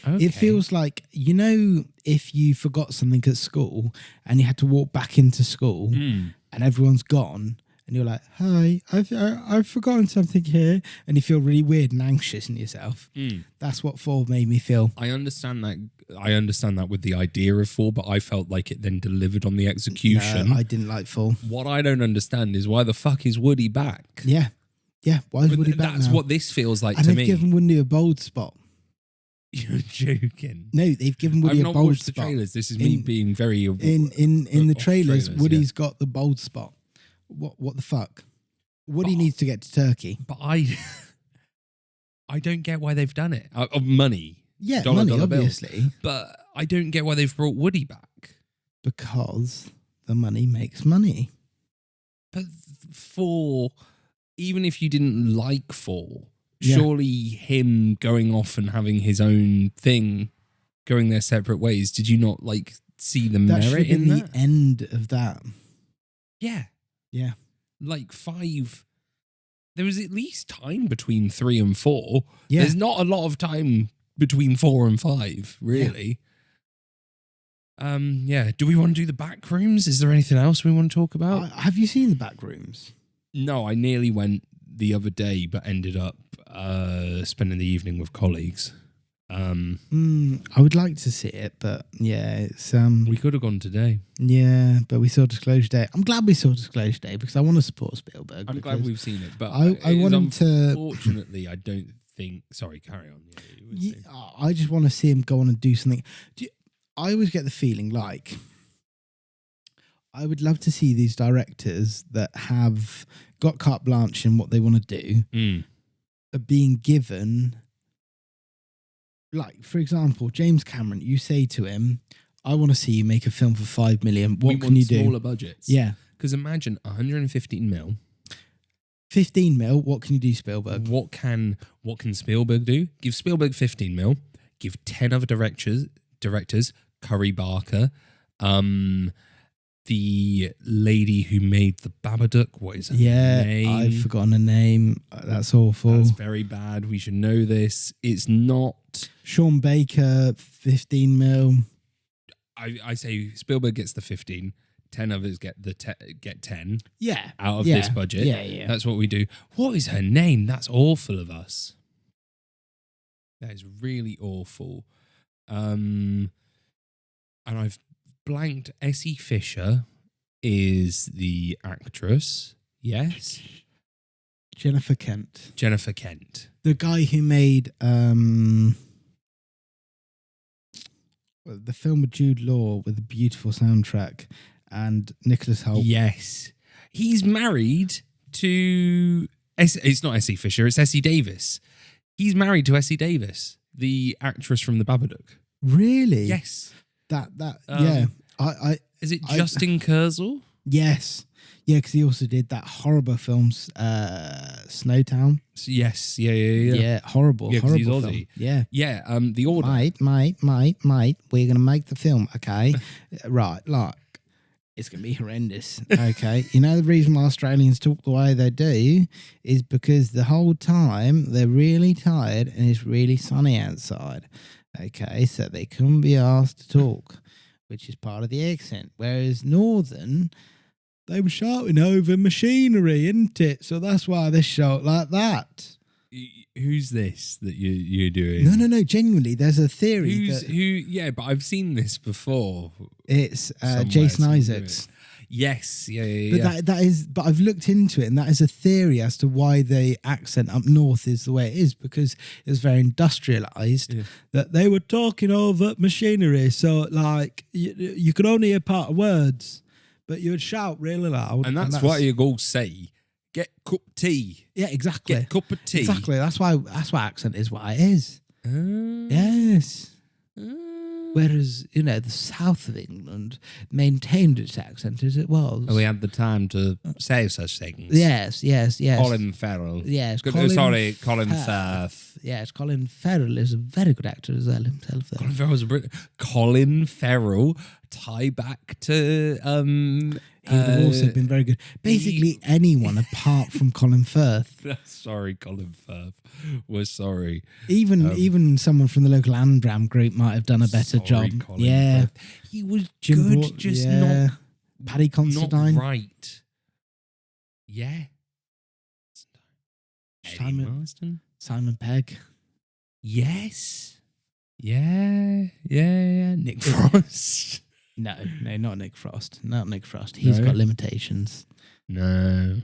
Okay. It feels like, you know, if you forgot something at school and you had to walk back into school and everyone's gone and you're like, hi, I've forgotten something here, and you feel really weird and anxious in yourself. That's what 4 made me feel. I understand that with the idea of 4, but I felt like it then delivered on the execution. No, I didn't like 4. What I don't understand is why the fuck is Woody back? Yeah. Why is Woody back That's now? what this feels like and to me. And they've given Woody a bold spot. You're joking. No, they've given Woody a bold spot. I've not watched the trailers. This is me being very... In the trailers, Woody's got the bold spot. What the fuck? Woody needs to get to Turkey. But I don't get why they've done it. Of money. Yeah, dollar obviously. Bill. But I don't get why they've brought Woody back. Because the money makes money. But 4, even if you didn't like 4, surely him going off and having his own thing, going their separate ways, did you not like see the merit in that? The end of that. Yeah. Yeah. Like 5, there was at least time between 3 and 4. Yeah. There's not a lot of time between 4 and 5, really. Yeah. Do we want to do the back rooms? Is there anything else we want to talk about? Have you seen the back rooms? No, I nearly went the other day, but ended up spending the evening with colleagues. I would like to see it, but yeah, it's we could have gone today. Yeah, but we saw Disclosure Day. I'm glad we saw Disclosure Day because I want to support Spielberg. I'm glad we've seen it, but I want him to. Unfortunately, I don't think. Sorry, carry on. I just want to see him go on and do something. I always get the feeling like I would love to see these directors that have got carte blanche in what they want to do are being given, like, for example, James Cameron, you say to him, I want to see you make a film for 5 million. What can you do? Smaller budgets. Yeah. Because imagine 115 mil. 15 mil, what can you do, Spielberg? What can Spielberg do? Give Spielberg 15 mil. Give 10 other directors, Curry Barker, the lady who made the Babadook. What is her name? I've forgotten her name. That's awful. That's very bad. We should know this. It's not. Sean Baker, 15 mil. I say Spielberg gets the 15. 10 others get 10. Yeah. Out of this budget. Yeah. That's what we do. What is her name? That's awful of us. That is really awful. And I've blanked. Essie Fisher is the actress. Yes. Jennifer Kent. The guy who made the film with Jude Law with a beautiful soundtrack and Nicholas Hoult. Yes. He's married to... It's not Essie Fisher, it's Essie Davis. He's married to Essie Davis, the actress from The Babadook. Really? Yes. Yeah. Is it Justin Kurzel? Yes. Yeah, because he also did that horrible film, Snowtown. Yes. Yeah. Yeah, horrible. Yeah, horrible he's film. Aussie. Yeah. Yeah, The Order. Mate, we're going to make the film, okay? Right, like, it's going to be horrendous, okay? You know the reason why Australians talk the way they do is because the whole time they're really tired and it's really sunny outside, okay? So they couldn't be asked to talk, which is part of the accent. Whereas Northern, they were shouting over machinery, isn't it? So that's why they shout like that. Who's this that you're doing? No, genuinely, there's a theory. Yeah, but I've seen this before. It's Jason Isaacs. Yes, yeah. But that is. But I've looked into it, and that is a theory as to why the accent up north is the way it is, because it was very industrialized. Yeah. That they were talking over machinery, so like you could only hear part of words, but you would shout really loud, and that's what you all say. Get cup tea. Yeah, exactly. Get cup of tea. Exactly. That's why accent is what it is. Yes. Whereas, the south of England maintained its accent as it was. We had the time to say such things. Yes. Colin Farrell. Yes. Colin Firth. Yes, Colin Farrell is a very good actor as well himself. Though. Colin Farrell's a Colin Farrell tie back to he would have also been very good. Basically, anyone apart from Colin Firth. Sorry, Colin Firth. We're sorry. Even someone from the local Anbram group might have done a better job. Colin Firth. He was Jim good, just not Paddy Considine. Not right. Yeah. Simon Pegg. Yes. Yeah. Nick Frost. No, not Nick Frost. Not Nick Frost. He's got limitations. No.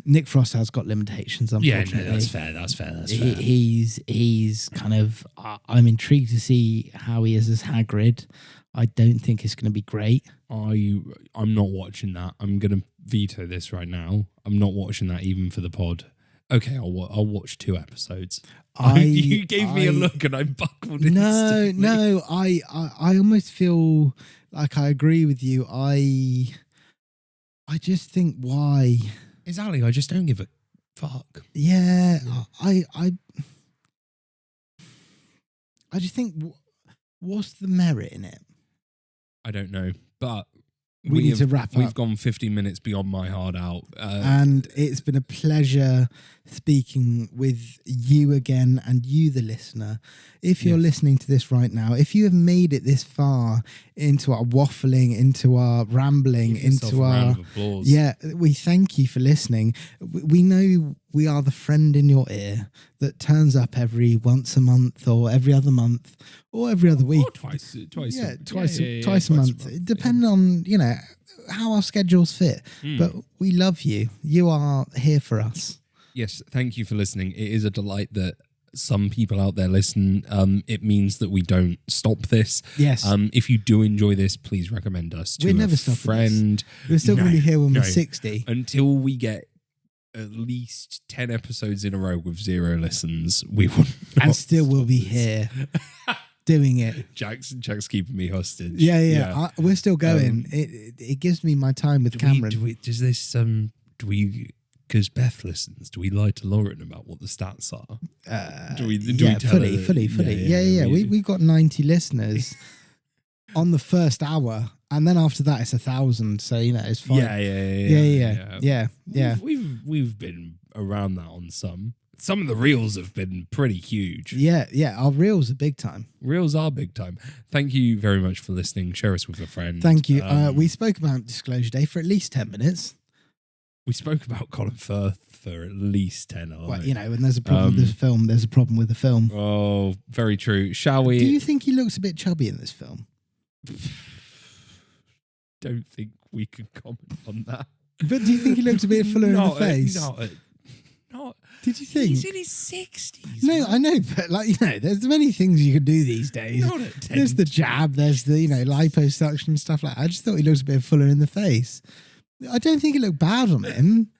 Nick Frost has got limitations, unfortunately. Yeah, no, that's fair. He's kind of... I'm intrigued to see how he is as Hagrid. I don't think it's going to be great. I'm not watching that. I'm going to veto this right now. I'm not watching that even for the pod. Okay, I'll watch 2 episodes. You gave me a look and I buckled instantly. No. I almost feel like I agree with you. I just think why... Exactly, I just don't give a fuck. Yeah. I just think, what's the merit in it? I don't know, but we need to wrap up. We've gone 15 minutes beyond my hard out. And it's been a pleasure speaking with you again and you, the listener. If you're listening to this right now, if you have made it this far into our waffling, into our rambling, into our... Yeah, we thank you for listening. We know we are the friend in your ear that turns up every once a month or every other month or every other week. Or twice a month. Depending on, how our schedules fit. But we love you. You are here for us. Yes, thank you for listening. It is a delight that some people out there listen, it means that we don't stop this. Yes. If you do enjoy this, please recommend us to We're a never stopping friend. We're still going to be here when we're 60. Until we get at least 10 episodes in a row with 0 listens, we will not And still stop we'll be this. here doing it. Jack's keeping me hostage. Yeah. We're still going. It gives me my time with Cameron. Does this because Beth listens, do we lie to Lauren about what the stats are? Do we tell her fully. Yeah. We've got 90 listeners on the first hour, and then after that it's 1,000. So it's fine. Yeah. We've been around that on some. Some of the reels have been pretty huge. Yeah. Our reels are big time. Reels are big time. Thank you very much for listening. Share us with a friend. Thank you. We spoke about Disclosure Day for at least 10 minutes. We spoke about Colin Firth for at least 10 hours. Well, when there's a problem with this film, there's a problem with the film. Oh, very true. Shall we? Do you think he looks a bit chubby in this film? Don't think we could comment on that. But do you think he looks a bit fuller in the face? Not. Did you think? He's in his 60s. No, I know, but there's many things you can do these days. Not at 10. There's the jab, there's the, liposuction, stuff like that. I just thought he looks a bit fuller in the face. I don't think it looked bad on him.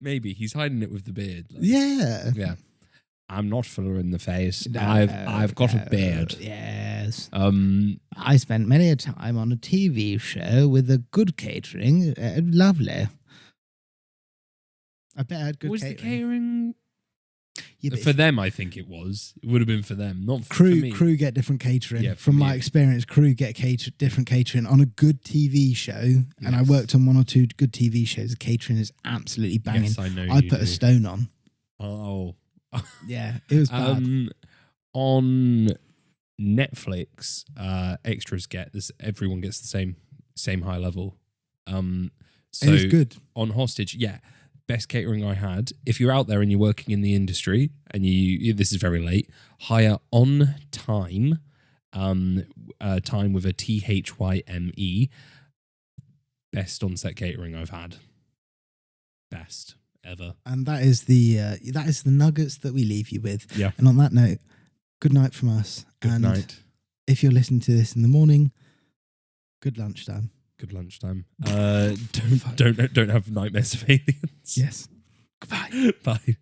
Maybe he's hiding it with the beard. Yeah. I'm not fuller in the face. I've got a beard. Yes. I spent many a time on a TV show with a good catering. Lovely. I bet I had good was catering. the catering Yeah, for them? I think it was. It would have been for them, not for crew. me. Crew get different catering. Yeah, From for my me. experience, crew get different catering on a good TV show. And I worked on 1 or 2 good TV shows. The catering is absolutely banging. Yes, I know. I put a stone on. Oh. Yeah, it was bad. On Netflix, extras get this. Everyone gets the same high level. So It was good. On Hostage, best catering I had. If you're out there and you're working in the industry and this is very late, hire On Time, time with a THYME. Best on set catering I've had. Best ever. And that is the nuggets that we leave you with. Yeah. And on that note, good night from us. Good and night. If you're listening to this in the morning, good lunchtime. Good lunchtime. Don't have nightmares of aliens. Yes. Goodbye. Bye.